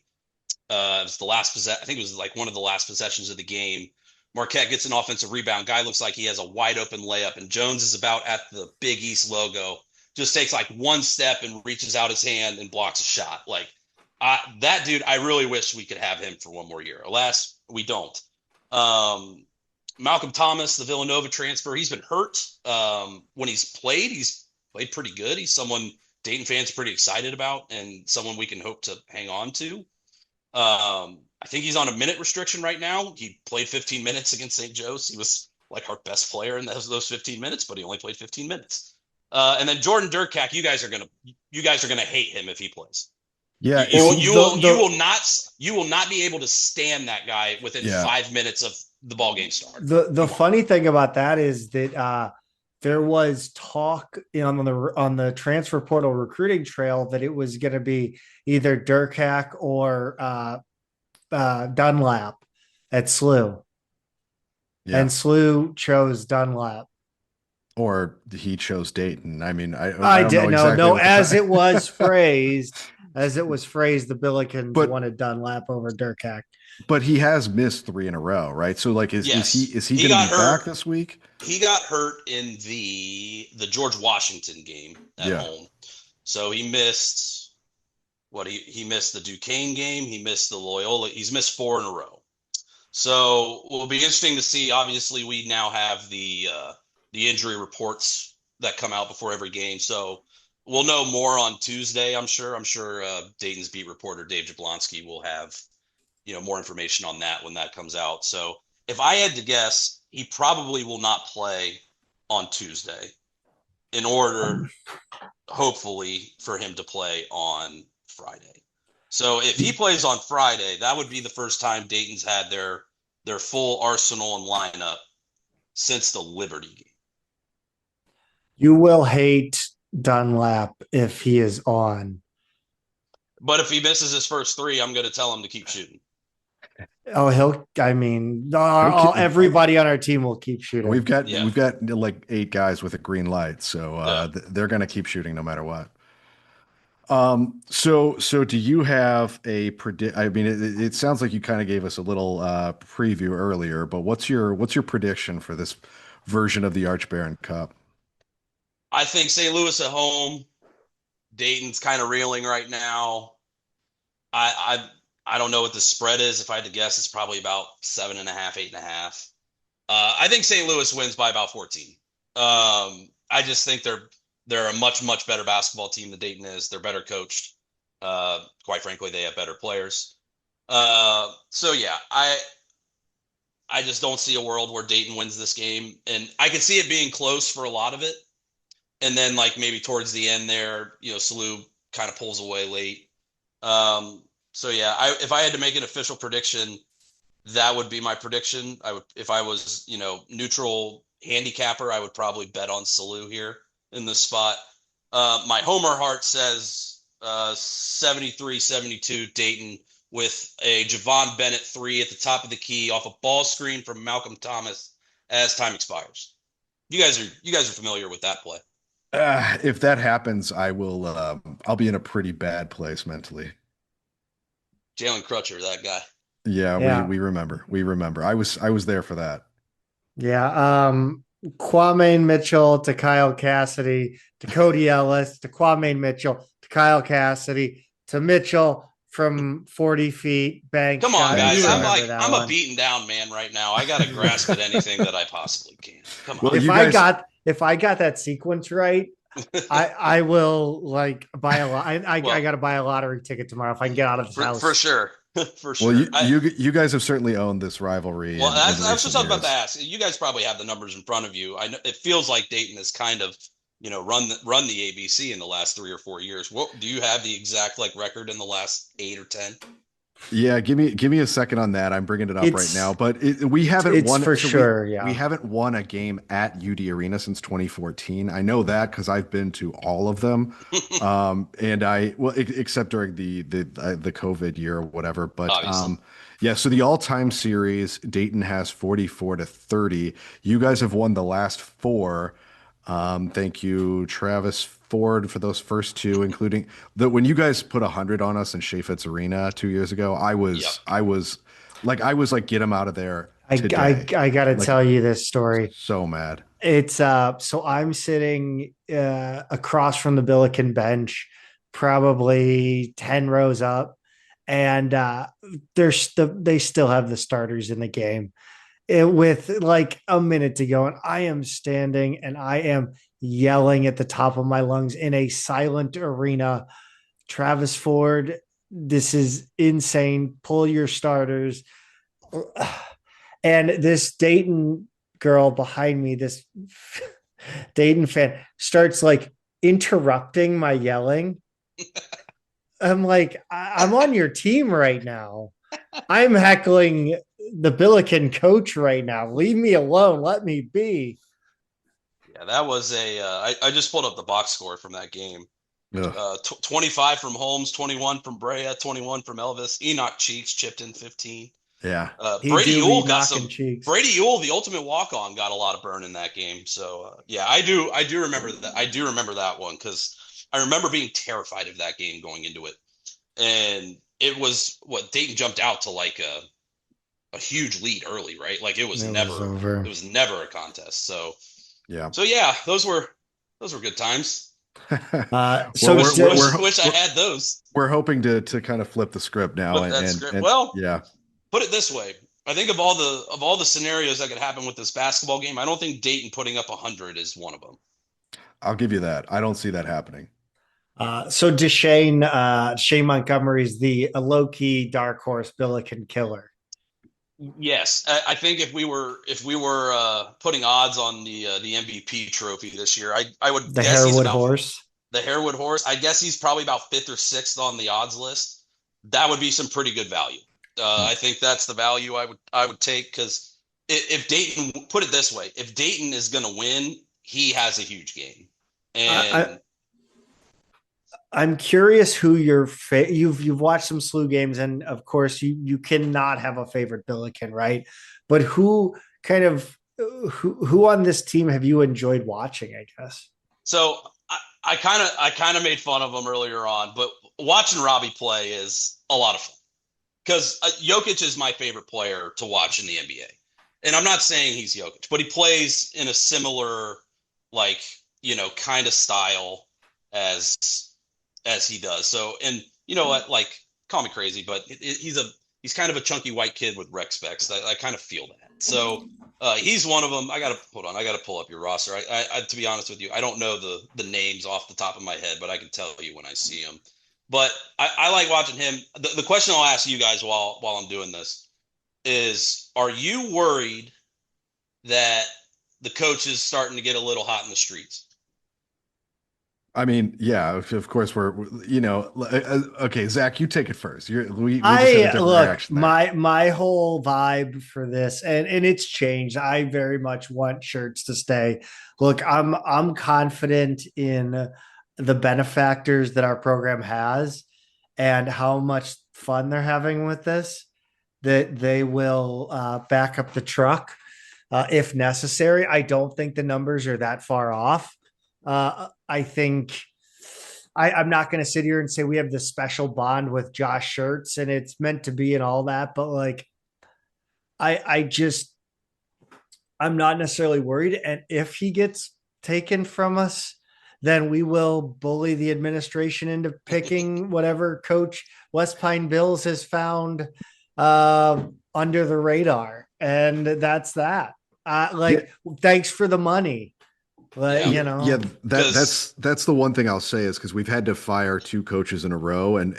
It was the last I think it was like one of the last possessions of the game. Marquette gets an offensive rebound. Guy looks like he has a wide open layup, and Jones is about at the Big East logo. Just takes like one step and reaches out his hand and blocks a shot. Like, that dude, I really wish we could have him for 1 more year. Alas, we don't. Malcolm Thomas, the Villanova transfer, he's been hurt. When he's played, he's played pretty good. He's someone Dayton fans are pretty excited about and someone we can hope to hang on to. I think he's on a minute restriction right now. He played 15 minutes against St. Joe's. He was like our best player in those 15 minutes, but he only played 15 minutes. And then Jordan Durkak, you guys are gonna hate him if he plays. Yeah, you will not be able to stand that guy within 5 minutes of the ball game start. The funny thing about that is that there was talk on the transfer portal recruiting trail that it was going to be either Durkak or Dunlap at SLU. Yeah. And SLU chose Dunlap. Or he chose Dayton. I mean, I didn't know. As it was phrased, the Billikens wanted Dunlap over Durkak. But he has missed 3 in a row, right? So like, is he going to be back this week? He got hurt in the George Washington game at home. So he missed he missed the Duquesne game. He missed the Loyola. He's missed 4 in a row. So it will be interesting to see. Obviously, we now have the injury reports that come out before every game. So we'll know more on Tuesday, I'm sure. Dayton's beat reporter Dave Jablonski will have more information on that when that comes out. So if I had to guess, he probably will not play on Tuesday in order, hopefully, for him to play on Friday. So if he plays on Friday, that would be the first time Dayton's had their full arsenal and lineup since the Liberty game. You will hate Dunlap if he is on. But if he misses his first 3, I'm going to tell him to keep shooting. Oh, everybody on our team will keep shooting. We've got like 8 guys with a green light, so they're going to keep shooting no matter what. So do you have a predict? I mean, it sounds like you kind of gave us a little preview earlier, but what's your prediction for this version of the Arch Baron Cup? I think St. Louis at home. Dayton's kind of reeling right now. I don't know what the spread is. If I had to guess, it's probably about 7.5, 8.5. I think St. Louis wins by about 14. I just think they're a much, much better basketball team than Dayton is. They're better coached. Quite frankly, they have better players. So yeah, I just don't see a world where Dayton wins this game, and I can see it being close for a lot of it. And then like maybe towards the end there, SLU kind of pulls away late. So yeah, if I had to make an official prediction, that would be my prediction. If I was, neutral handicapper, I would probably bet on SLU here in this spot. My homer heart says 73-72 Dayton with a Javon Bennett 3 at the top of the key off a ball screen from Malcolm Thomas as time expires. You guys are familiar with that play. If that happens, I'll be in a pretty bad place mentally. Jalen Crutcher, that guy. Yeah. We remember. I was there for that. Yeah. Kwame Mitchell to Kyle Cassidy to Cody Ellis to Kwame Mitchell to Kyle Cassidy to Mitchell from 40 feet bank. Come on, guys. I'm a beaten down man right now. I got to grasp at anything that I possibly can. Come on. Well, if I got that sequence right, I will buy a lot. I got to buy a lottery ticket tomorrow if I can get out of this house. For sure. For sure. Well, you guys have certainly owned this rivalry. Well, that's what I was about to ask. You guys probably have the numbers in front of you. I know it feels like Dayton has kind of, run the ABC in the last 3 or 4 years. What do you have the exact record in the last 8 or 10? Yeah, give me a second on that. I'm bringing it up right now, but we haven't won for sure. We haven't won a game at UD Arena since 2014. I know that because I've been to all of them, except during the COVID year or whatever. But so the all-time series, Dayton has 44-30. You guys have won the last 4. Thank you, Travis Ford, for those first 2, including when you guys put 100 on us in Chaffetz Arena 2 years ago. I was like, get him out of there. I got to tell you this story. So mad. It's so I'm sitting across from the Billiken bench, probably 10 rows up, and they still have the starters in the game. With a minute to go, and I am standing and I am yelling at the top of my lungs in a silent arena. Travis Ford, this is insane. Pull your starters. And this Dayton girl behind me, this Dayton fan, starts like interrupting my yelling. I'm like, I'm on your team right now. I'm heckling the Billiken coach right now. Leave me alone. Let me be. Yeah, that was I just pulled up the box score from that game. 25 from Holmes, 21 from Brea, 21 from Elvis. Enoch Cheeks chipped in 15. Yeah. Brady Ewell got knocking some cheeks. Brady Ewell, the ultimate walk-on, got a lot of burn in that game. So yeah, I do remember that. I do remember that one because I remember being terrified of that game going into it. And it was what Dayton jumped out to like a huge lead early, right? Like it was never a contest. So yeah. So yeah, those were good times. So wish I had those. We're hoping to kind of flip the script now. And well, yeah. Put it this way. I think of all the scenarios that could happen with this basketball game, I don't think Dayton putting up 100 is one of them. I'll give you that. I don't see that happening. So Shane Montgomery's the low-key dark horse Billiken killer. Yes, I think if we were putting odds on the MVP trophy this year, I would the guess Harewood horse. The Harewood horse. I guess he's probably about 5th or 6th on the odds list. That would be some pretty good value. I think that's the value I would take because if Dayton, put it this way, if Dayton is going to win, he has a huge game. And I'm curious who you've watched some SLU games, and of course you cannot have a favorite Billiken, right? But who on this team have you enjoyed watching, I guess? So I kind of made fun of him earlier on, but watching Robbie play is a lot of fun because Jokic is my favorite player to watch in the NBA. And I'm not saying he's Jokic, but he plays in a similar, like, kind of style as he does. So, and you know what, like, call me crazy, but he's kind of a chunky white kid with rec specs. I kind of feel that. So he's one of them. I got to pull up your roster. I to be honest with you, I don't know the names off the top of my head, but I can tell you when I see them. But I like watching him. The question I'll ask you guys while I'm doing this is, are you worried that the coach is starting to get a little hot in the streets? I mean, yeah, of course we're okay, Zach, you take it first. We just had a different reaction there. My whole vibe for this, and it's changed. I very much want shirts to stay. Look, I'm confident in the benefactors that our program has and how much fun they're having with this, that they will back up the truck if necessary. I don't think the numbers are that far off. I think I'm not going to sit here and say we have this special bond with Josh Schertz and it's meant to be and all that, but like, I'm not necessarily worried. And if he gets taken from us, then we will bully the administration into picking whatever coach West Pine Bills has found under the radar. And that's that. Thanks for the money. But that's the one thing I'll say is because we've had to fire 2 coaches in a row, and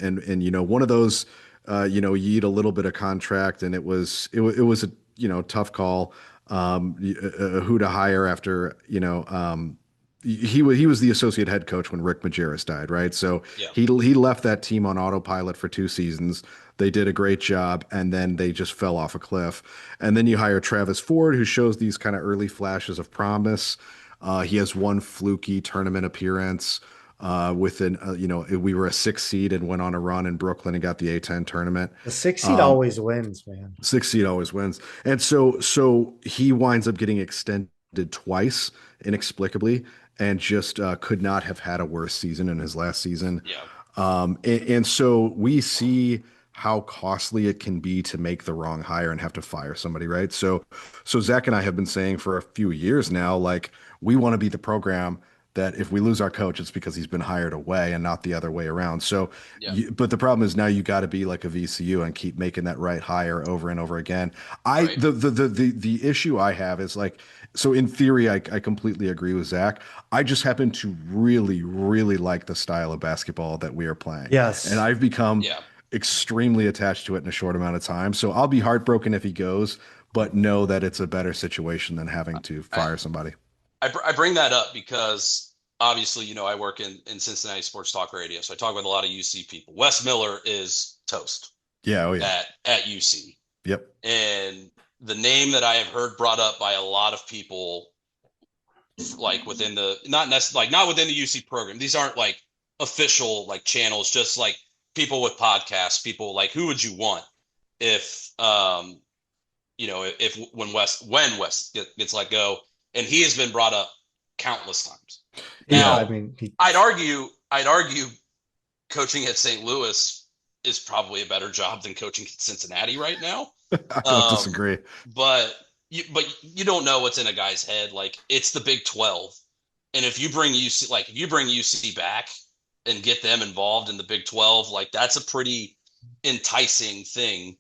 one of those, you eat a little bit of contract, and it was a tough call, who to hire after he was the associate head coach when Rick Majerus died, right? So he left that team on autopilot for 2 seasons. They did a great job, and then they just fell off a cliff. And then you hire Travis Ford, who shows these kind of early flashes of promise. He has one fluky tournament appearance within, we were a 6 seed and went on a run in Brooklyn and got the A10 tournament. The 6 seed always wins, man. 6 seed always wins. And so he winds up getting extended twice inexplicably and just could not have had a worse season in his last season. Yeah. And so we see how costly it can be to make the wrong hire and have to fire somebody, right? So Zach and I have been saying for a few years now, like, we want to be the program that if we lose our coach, it's because he's been hired away and not the other way around. So, Yeah. but the problem is now you got to be like a VCU and keep making that right hire over and over again. Right. The issue I have is like, so in theory, I completely agree with Zach. I just happen to really, really like the style of basketball that we are playing. Yes. And I've become Yeah. extremely attached to it in a short amount of time. So I'll be heartbroken if he goes, but know that it's a better situation than having to fire somebody. I bring that up because obviously, you know, I work in Cincinnati Sports Talk Radio, so I talk with a lot of UC people. Wes Miller is toast. Yeah, oh yeah. At UC. Yep. And the name that I have heard brought up by a lot of people, like within the not within the UC program. These aren't like official like channels, just like people with podcasts. People like, who would you want if you know, if when Wes gets let go? And he has been brought up countless times. Now, I mean, I'd argue coaching at St. Louis is probably a better job than coaching at Cincinnati right now. I don't disagree. But you don't know what's in a guy's head. Like, it's the Big 12. And if you bring UC back and get them involved in the Big 12, like that's a pretty enticing thing.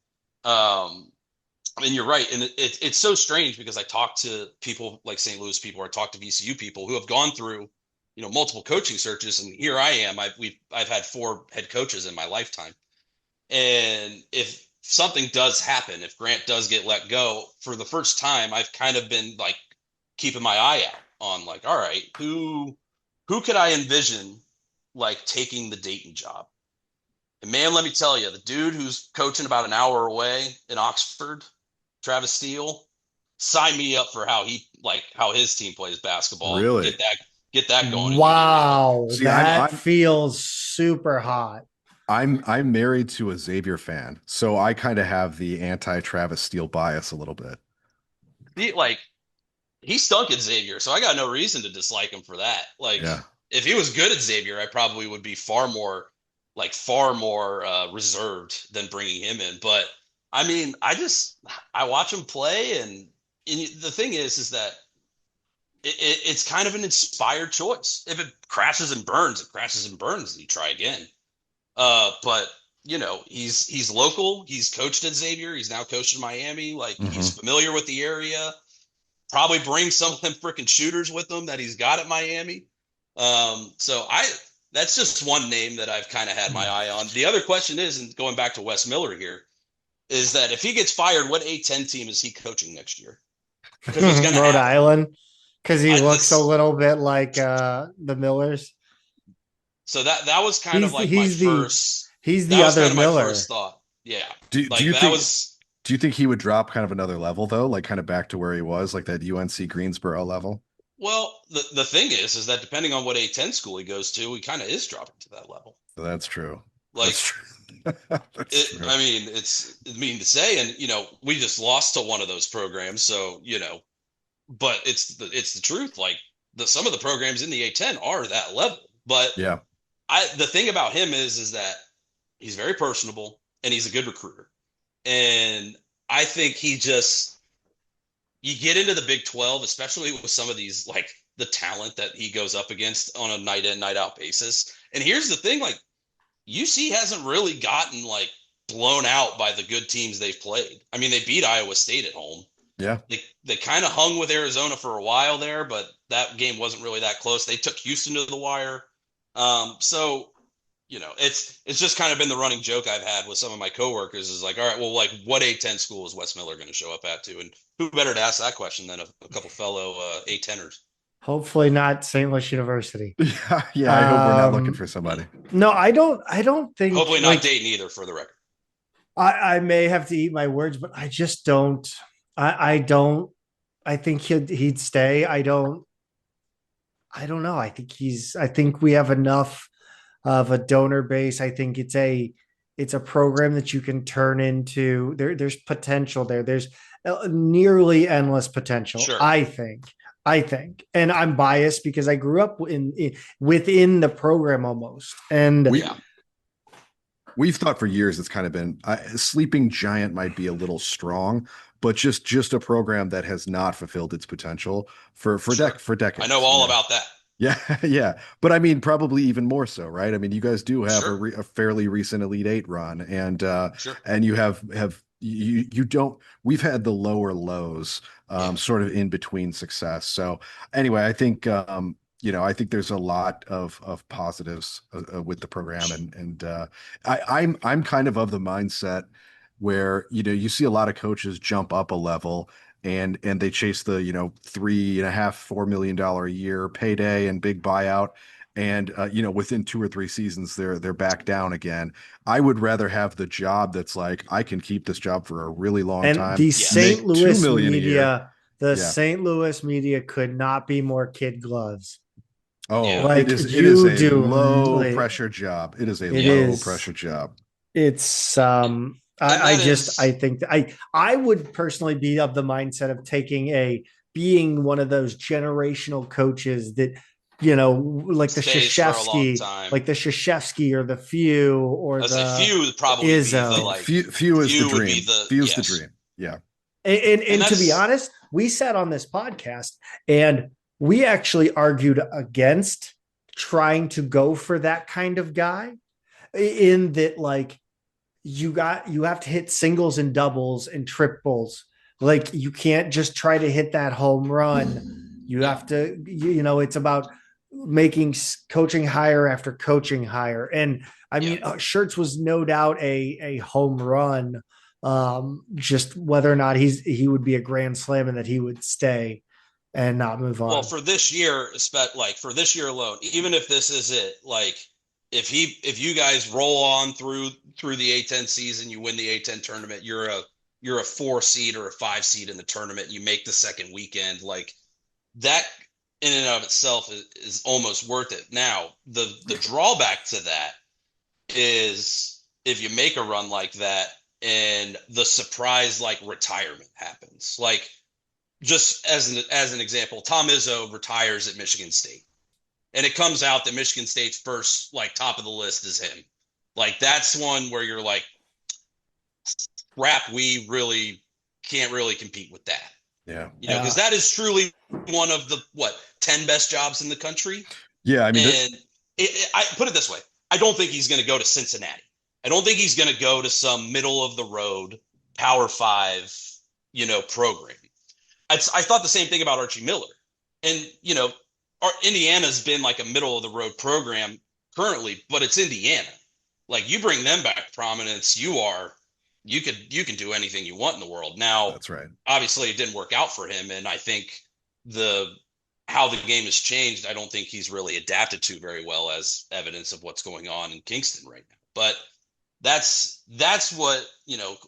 And you're right. And it's so strange because I talk to people like St. Louis people, or I talk to VCU people who have gone through, you know, multiple coaching searches. And here I am. I've had 4 head coaches in my lifetime. And if something does happen, if Grant does get let go, for the first time, I've kind of been like keeping my eye out on like, all right, who could I envision like taking the Dayton job? And man, let me tell you, the dude who's coaching about an hour away in Oxford, Travis Steele, sign me up for how his team plays basketball. Really? Get that going. Wow, See, that I'm feels super hot. I'm married to a Xavier fan, so I kind of have the anti-Travis Steele bias a little bit. He stunk at Xavier, so I got no reason to dislike him for that. Like, Yeah. if he was good at Xavier, I probably would be far more reserved than bringing him in. But I mean, I watch him play, and the thing is that it's kind of an inspired choice. If it crashes and burns, it crashes and burns, and you try again. But you know, he's local. He's coached at Xavier. He's now coached in Miami. Like, he's familiar with the area. Probably bring some of them freaking shooters with him that he's got at Miami. So that's just one name that I've kind of had my eye on. The other question is, and going back to Wes Miller here, is that if he gets fired, what A-10 team is he coaching next year? Rhode Island, because he looks a little bit like the Millers. So that was kind of like he's the that was other kind of Miller. my first thought. Yeah. Do you think he would drop kind of another level though, like kind of back to where he was, like that UNC Greensboro level? Well, the thing is that depending on what A-10 school he goes to, he kind of is dropping to that level. That's true. Like, That's true. That's true. I mean, it's mean to say, and you know, we just lost to one of those programs, so you know, but it's the truth. Like, some of the programs in the A-10 are that level. But yeah, the thing about him is that he's very personable and he's a good recruiter, and I think you get into the Big 12, especially with some of these, like the talent that he goes up against on a night in, night out basis. And here's the thing, like, UC hasn't really gotten like blown out by the good teams they've played. I mean, they beat Iowa State at home. Yeah. They kind of hung with Arizona for a while there, but that game wasn't really that close. They took Houston to the wire. So, you know, it's just kind of been the running joke I've had with some of my coworkers is like, all right, well, like, what A-10 school is Wes Miller going to show up at to? And who better to ask that question than a couple fellow A-10ers? Hopefully not St. Louis University. Yeah. I hope we're not looking for somebody. No, I don't think. Hopefully not Dayton either, for the record. I may have to eat my words, but I just don't. I don't. I think he'd stay. I don't know. I think we have enough of a donor base. I think it's a program that you can turn into. There's potential there. There's nearly endless potential. Sure. I think, and I'm biased because I grew up within the program almost. And we've thought for years it's kind of been sleeping giant might be a little strong, but just a program that has not fulfilled its potential for decades. I know all about that. Yeah, yeah. But I mean, probably even more so, right? I mean, you guys do have Sure, a fairly recent Elite Eight run, sure. and you have you don't. We've had the lower lows, Yeah. sort of in between success. So anyway, I think I think there's a lot of positives with the program, and I'm kind of the mindset where you see a lot of coaches jump up a level and they chase the 3.5 $4 million a year payday and big buyout, and within 2 or 3 seasons they're back down again. I would rather have the job that's like, I can keep this job for a really long And time, the Yes. St. make 2 Louis million a year. media, the Yeah. St. Louis media could not be more kid gloves. Oh, Yeah. Like it is you a do, low like, pressure job. It is a it low is. pressure job. It's And I that just I is think that I would personally be of the mindset of being one of those generational coaches that like the stays for a long Shashevsky, time. like the Shashevsky or the Few or I say the few would probably be the Izzo. like Few is the few would be dream. the Few's the yes. dream. Yeah. And to be that's honest, we sat on this podcast and we actually argued against trying to go for that kind of guy, in that, like, you have to hit singles and doubles and triples. Like, you can't just try to hit that home run. You have to, it's about making coaching hire after coaching hire. And I yeah. mean, Shirts was no doubt a home run. Just whether or not he would be a grand slam and that he would stay and not move Well, on. for this year, like for this year alone, even if this is it, like if you guys roll on through the A10 season, you win the A10 tournament, you're a 4 seed or a 5 seed in the tournament, you make the second weekend, like that in and of itself is almost worth it. Now, the drawback to that is if you make a run like that and the surprise like retirement happens. Like, just as an example, Tom Izzo retires at Michigan State, and it comes out that Michigan State's first like top of the list is him. Like, that's one where you're like, crap, we really can't really compete with that. Yeah. Because that is truly one of the 10 best jobs in the country. Yeah. I mean, And I put it this way: I don't think he's going to go to Cincinnati. I don't think he's going to go to some middle of the road Power 5, program. I thought the same thing about Archie Miller. And, Indiana's been like a middle of the road program currently, but it's Indiana. Like, you bring them back to prominence, you can do anything you want in the world. Now, that's right. Obviously it didn't work out for him. And I think how the game has changed, I don't think he's really adapted to very well, as evidence of what's going on in Kingston right now. But that's what,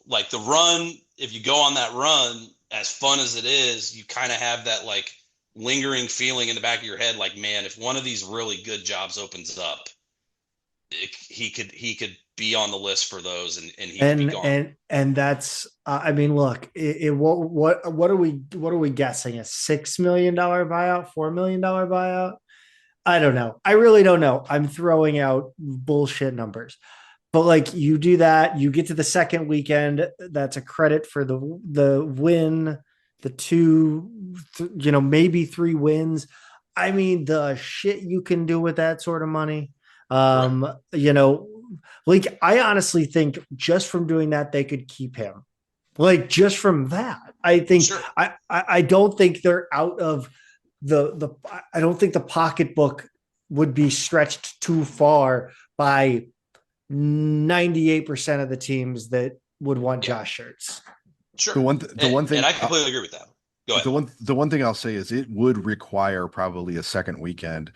like the run, if you go on that run, as fun as it is, you kind of have that like lingering feeling in the back of your head, like, man, if one of these really good jobs opens up, he could be on the list for those, and he could be gone. And that's I mean, look, what are we guessing? A $6 million buyout, $4 million buyout? I don't know. I really don't know. I'm throwing out bullshit numbers. But like, you do that, you get to the second weekend. That's a credit for the win, the maybe 3 wins. I mean, the shit you can do with that sort of money. Right. Like, I honestly think just from doing that, they could keep him. Like, just from that, I think Sure. I don't think they're out of I don't think the pocketbook would be stretched too far by 98% of the teams that would want Josh Shirts. Sure. The one thing, and I completely agree with that. Go ahead. The one thing I'll say is it would require probably a second weekend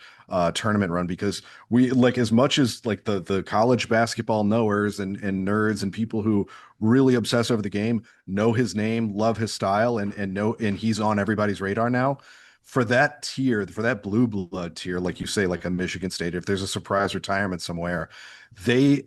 tournament run, because we, like, as much as like the college basketball knowers and nerds and people who really obsess over the game know his name, love his style, and he's on everybody's radar now. For that tier, for that blue blood tier, like you say, like a Michigan State, if there's a surprise retirement somewhere, they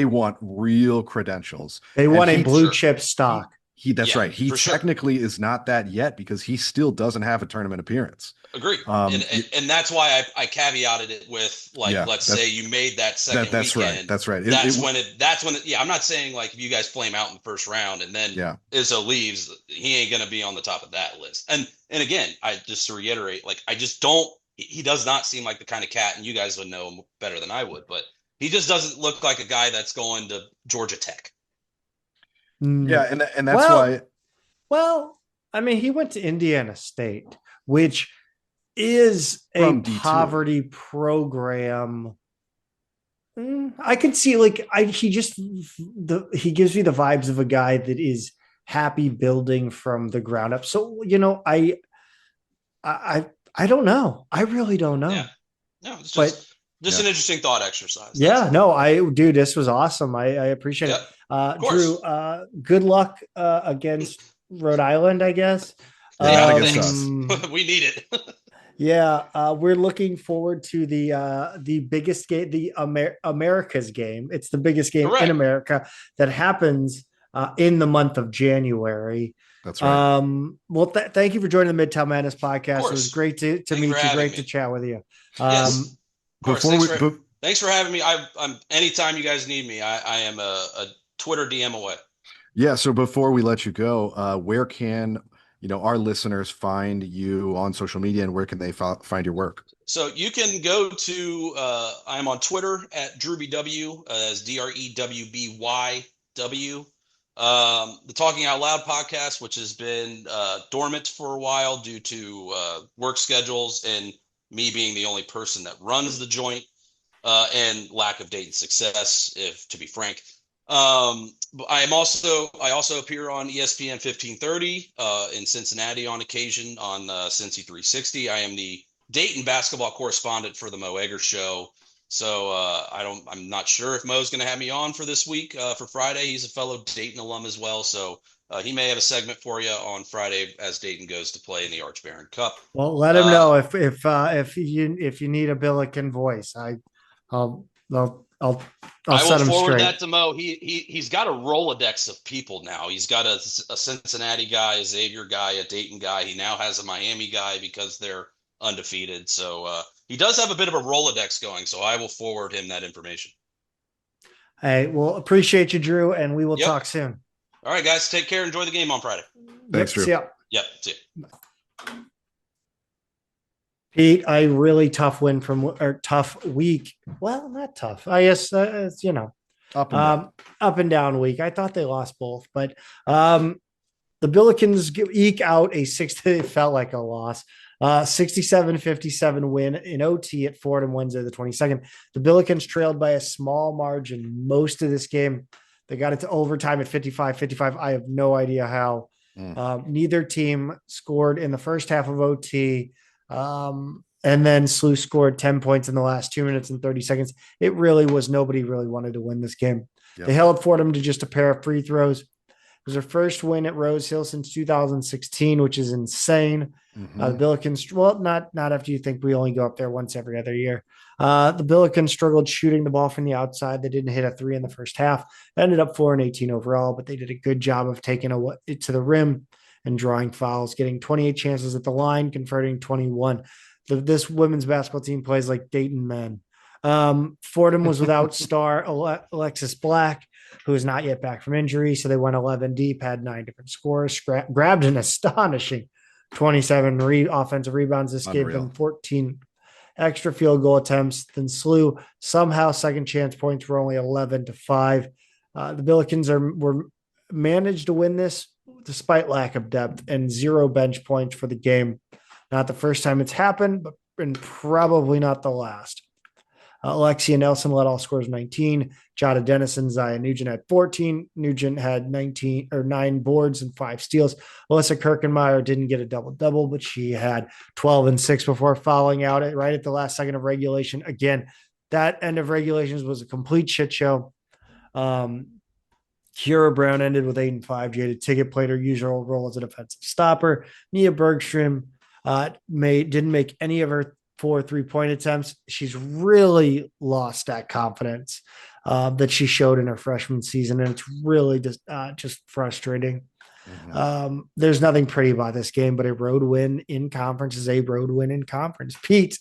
want real credentials. They want a blue Sure. chip stock. That's right. He for sure. technically is not that yet, because he still doesn't have a tournament appearance. Agree. And that's why I caveated it with, like, let's say you made that second that's weekend. Right. That's right. That's when I'm not saying like if you guys flame out in the first round and then Izzo leaves, he ain't going to be on the top of that list. And again, I just to reiterate, like, I just don't he does not seem like the kind of cat, and you guys would know him better than I would, but he just doesn't look like a guy that's going to Georgia Tech. Yeah, and that's Well, why. Well, I mean, he went to Indiana State, which is a From D2. poverty program. I can see he gives me the vibes of a guy that is happy building from the ground up. So, I don't know. I really don't know. Yeah. No, it's just an Yeah. interesting thought exercise. Yeah, no, dude, this was awesome. I appreciate Yep. it. course. Drew, good luck against Rhode Island, I guess. Yeah, Yeah, gotta get thanks. We need it. Yeah, we're looking forward to the biggest game, the America's game. It's the biggest game Correct. in America that happens in the month of January. That's right. Well, thank you for joining the Midtown Madness podcast. It was great to Thank meet you for you. having Great me. to chat with you. Yes. Of course. Before Thanks for having me. I'm anytime you guys need me, I am a Twitter DM away. Yeah, so before we let you go, where can our listeners find you on social media, and where can they find your work? So you can go to I'm on Twitter at DrewBW, as DrEWBYW. The Talking Out Loud podcast, which has been dormant for a while due to work schedules and me being the only person that runs the joint, and lack of Dayton success, if to be frank. I also appear on ESPN 1530 in Cincinnati on occasion on Cincy 360. I am the Dayton basketball correspondent for the Mo Egger Show. So I'm not sure if Mo's going to have me on for this week for Friday. He's a fellow Dayton alum as well, so he may have a segment for you on Friday as Dayton goes to play in the Arch Baron Cup. Well, let him know if you need a Billiken voice. I'll I set will him forward straight. that to Mo. He's got a Rolodex of people now. He's got a Cincinnati guy, a Xavier guy, a Dayton guy. He now has a Miami guy because they're undefeated. So he does have a bit of a Rolodex going. So I will forward him that information. Hey, well, appreciate you, Drew, and we will talk soon. All right, guys, take care. Enjoy the game on Friday. Thanks, Drew. See ya. Yep. See you. Pete, a really tough week. Well, not tough. I guess it's, Up and down. up and down week. I thought they lost both, but the Billikens eke out a it felt like a loss. 67-57 win in OT at Fordham Wednesday the 22nd. The Billikens trailed by a small margin most of this game. They got it to overtime at 55-55. I have no idea how. Neither team scored in the first half of OT. And then SLU scored 10 points in the last 2 minutes and 30 seconds. It really was, nobody really wanted to win this game. Yep. They held Fordham to just a pair of free throws. It was their first win at Rose Hill since 2016, which is insane. Mm-hmm. The Billikens, well, not after you think we only go up there once every other year. The Billikens struggled shooting the ball from the outside. They didn't hit a three in the first half. Ended up 4-18 overall, but they did a good job of taking it to the rim and drawing fouls, getting 28 chances at the line, converting 21. This women's basketball team plays like Dayton men. Fordham was without star Alexis Black, who is not yet back from injury. So they went 11 deep, had 9 different scores, grabbed an astonishing 27 offensive rebounds. This gave them 14 extra field goal attempts. Then SLU somehow second chance points were only 11-5. The Billikens were managed to win this despite lack of depth and 0 bench points for the game. Not the first time it's happened, and probably not the last. Alexia Nelson led all scores 19. Jada Dennison, Zaya Nugent had 14. Nugent had 9 boards and 5 steals. Alyssa Kirkenmeyer didn't get a double-double, but she had 12 and 6 before fouling out right at the last second of regulation. Again, that end of regulations was a complete shit show. Kiera Brown ended with 8 and 5. Jada Tiggett played her usual role as a defensive stopper. Nia Bergstrom didn't make any of her 4 3-point attempts. She's really lost that confidence that she showed in her freshman season, and it's really just frustrating. Mm-hmm. There's nothing pretty about this game, but a road win in conference is a road win in conference. Pete,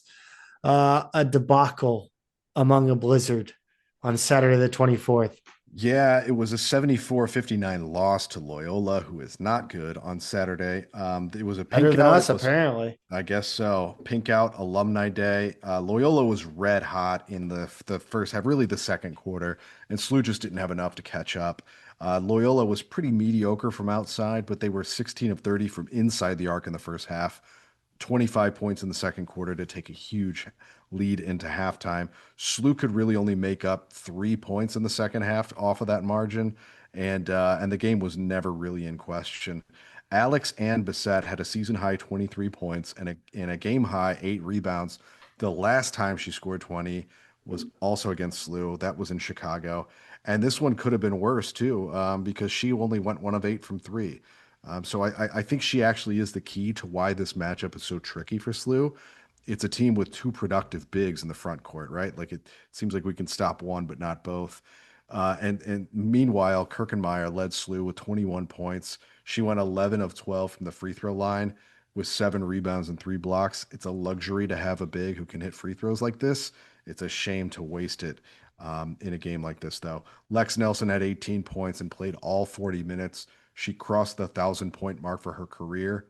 a debacle among a blizzard on Saturday the 24th. Yeah, it was a 74-59 loss to Loyola, who is not good on Saturday. It was a Better pink than out. us, It was, apparently. I guess so. Pink out alumni day. Loyola was red hot in the first half, really the second quarter, and SLU just didn't have enough to catch up. Loyola was pretty mediocre from outside, but they were 16 of 30 from inside the arc in the first half. 25 points in the second quarter to take a huge lead into halftime. SLU could really only make up 3 points in the second half off of that margin, and the game was never really in question. Alex Ann Bissett had a season high 23 points and a game high 8 rebounds. The last time she scored 20 was also against SLU. That was in Chicago. And this one could have been worse too, because she only went 1 of 8 from three. So I think she actually is the key to why this matchup is so tricky for SLU. It's a team with two productive bigs in the front court, right? Like it seems like we can stop one, but not both. And meanwhile, Kirkenmeyer led SLU with 21 points. She went 11 of 12 from the free throw line with 7 rebounds and 3 blocks. It's a luxury to have a big who can hit free throws like this. It's a shame to waste it in a game like this, though. Lex Nelson had 18 points and played all 40 minutes. She crossed the 1,000 point mark for her career.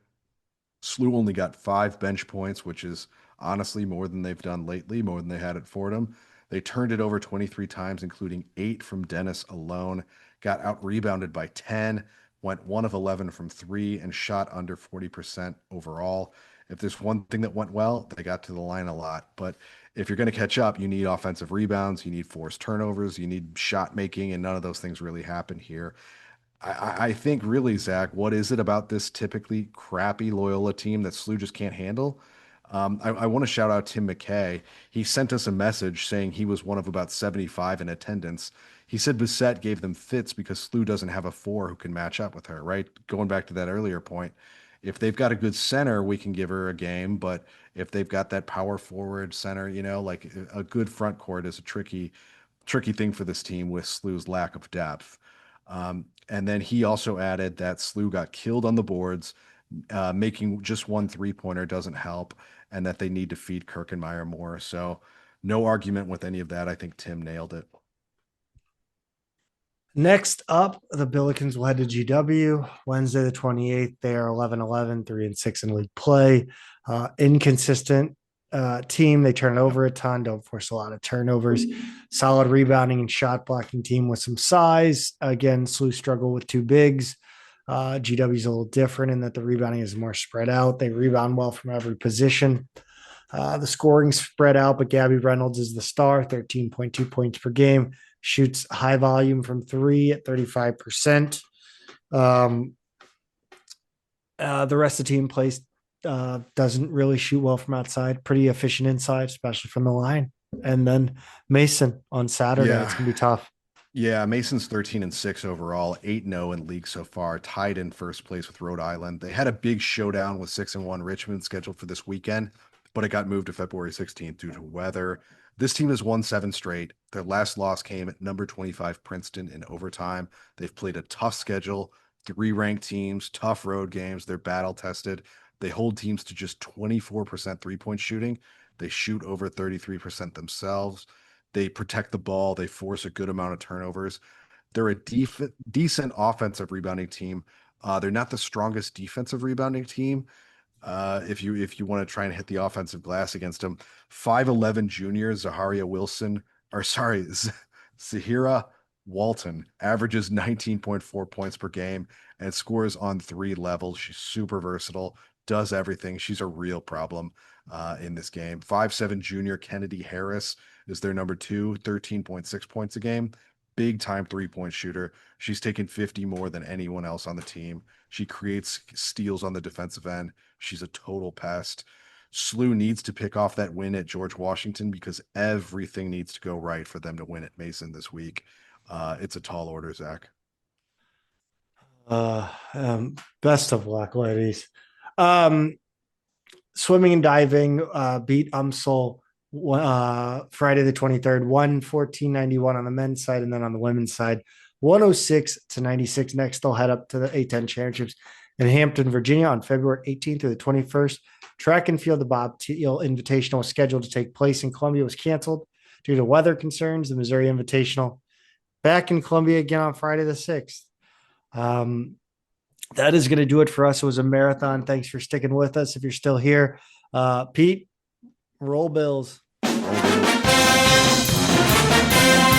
SLU only got 5 bench points, which is honestly more than they've done lately, more than they had at Fordham. They turned it over 23 times, including 8 from Dennis alone, got out rebounded by 10, went 1 of 11 from three, and shot under 40% overall. If there's one thing that went well, they got to the line a lot. But if you're going to catch up, you need offensive rebounds, you need forced turnovers, you need shot making, and none of those things really happen here. I think really, Zach, what is it about this typically crappy Loyola team that SLU just can't handle? I want to shout out Tim McKay. He sent us a message saying he was one of about 75 in attendance. He said Bissett gave them fits because SLU doesn't have a four who can match up with her, right? Going back to that earlier point, if they've got a good center, we can give her a game. But if they've got that power forward center, like a good front court is a tricky thing for this team with SLU's lack of depth. And then he also added that SLU got killed on the boards. Making just one 3-pointer doesn't help, and that they need to feed Kirkenmeyer more. So, no argument with any of that. I think Tim nailed it. Next up, the Billikens will head to GW Wednesday, the 28th. They are 11-11, 3-6 in league play. Inconsistent team. They turn it over a ton, don't force a lot of turnovers. Solid rebounding and shot blocking team with some size. Again, SLU struggle with two bigs. GW is a little different in that the rebounding is more spread out. They rebound well from every position. The scoring spread out, but Gabby Reynolds is the star, 13.2 points per game. Shoots high volume from three at 35%. The rest of the team plays doesn't really shoot well from outside. Pretty efficient inside, especially from the line. And then Mason on Saturday. Yeah. It's going to be tough. Yeah, Mason's 13-6 overall, 8-0 in league so far, tied in first place with Rhode Island. They had a big showdown with 6-1 Richmond scheduled for this weekend, but it got moved to February 16th due to weather. This team has won 7 straight. Their last loss came at number 25 Princeton in overtime. They've played a tough schedule, 3 ranked teams, tough road games. They're battle tested. They hold teams to just 24% 3-point shooting. They shoot over 33% themselves. They protect the ball. They force a good amount of turnovers. They're a decent offensive rebounding team. They're not the strongest defensive rebounding team. If you want to try and hit the offensive glass against them, 5'11" junior Zahira Walton averages 19.4 points per game and scores on 3 levels. She's super versatile, does everything. She's a real problem in this game. 5'7" junior Kennedy Harris is their number 2, 13.6 points a game. Big time 3-point shooter. She's taken 50 more than anyone else on the team. She creates steals on the defensive end. She's a total pest. SLU needs to pick off that win at George Washington because everything needs to go right for them to win at Mason this week. It's a tall order, Zach. Best of luck, ladies. Swimming and diving beat UMSL Friday the 23rd, 114-91 on the men's side, and then on the women's side, 106-96. Next, they'll head up to the A10 Championships in Hampton, Virginia on February 18th through the 21st. Track and field, the Bob Thiel Invitational was scheduled to take place in Columbia was canceled due to weather concerns. The Missouri Invitational back in Columbia again on Friday the 6th. That is going to do it for us. It was a marathon. Thanks for sticking with us. If you're still here, Pete, roll Bills. All good.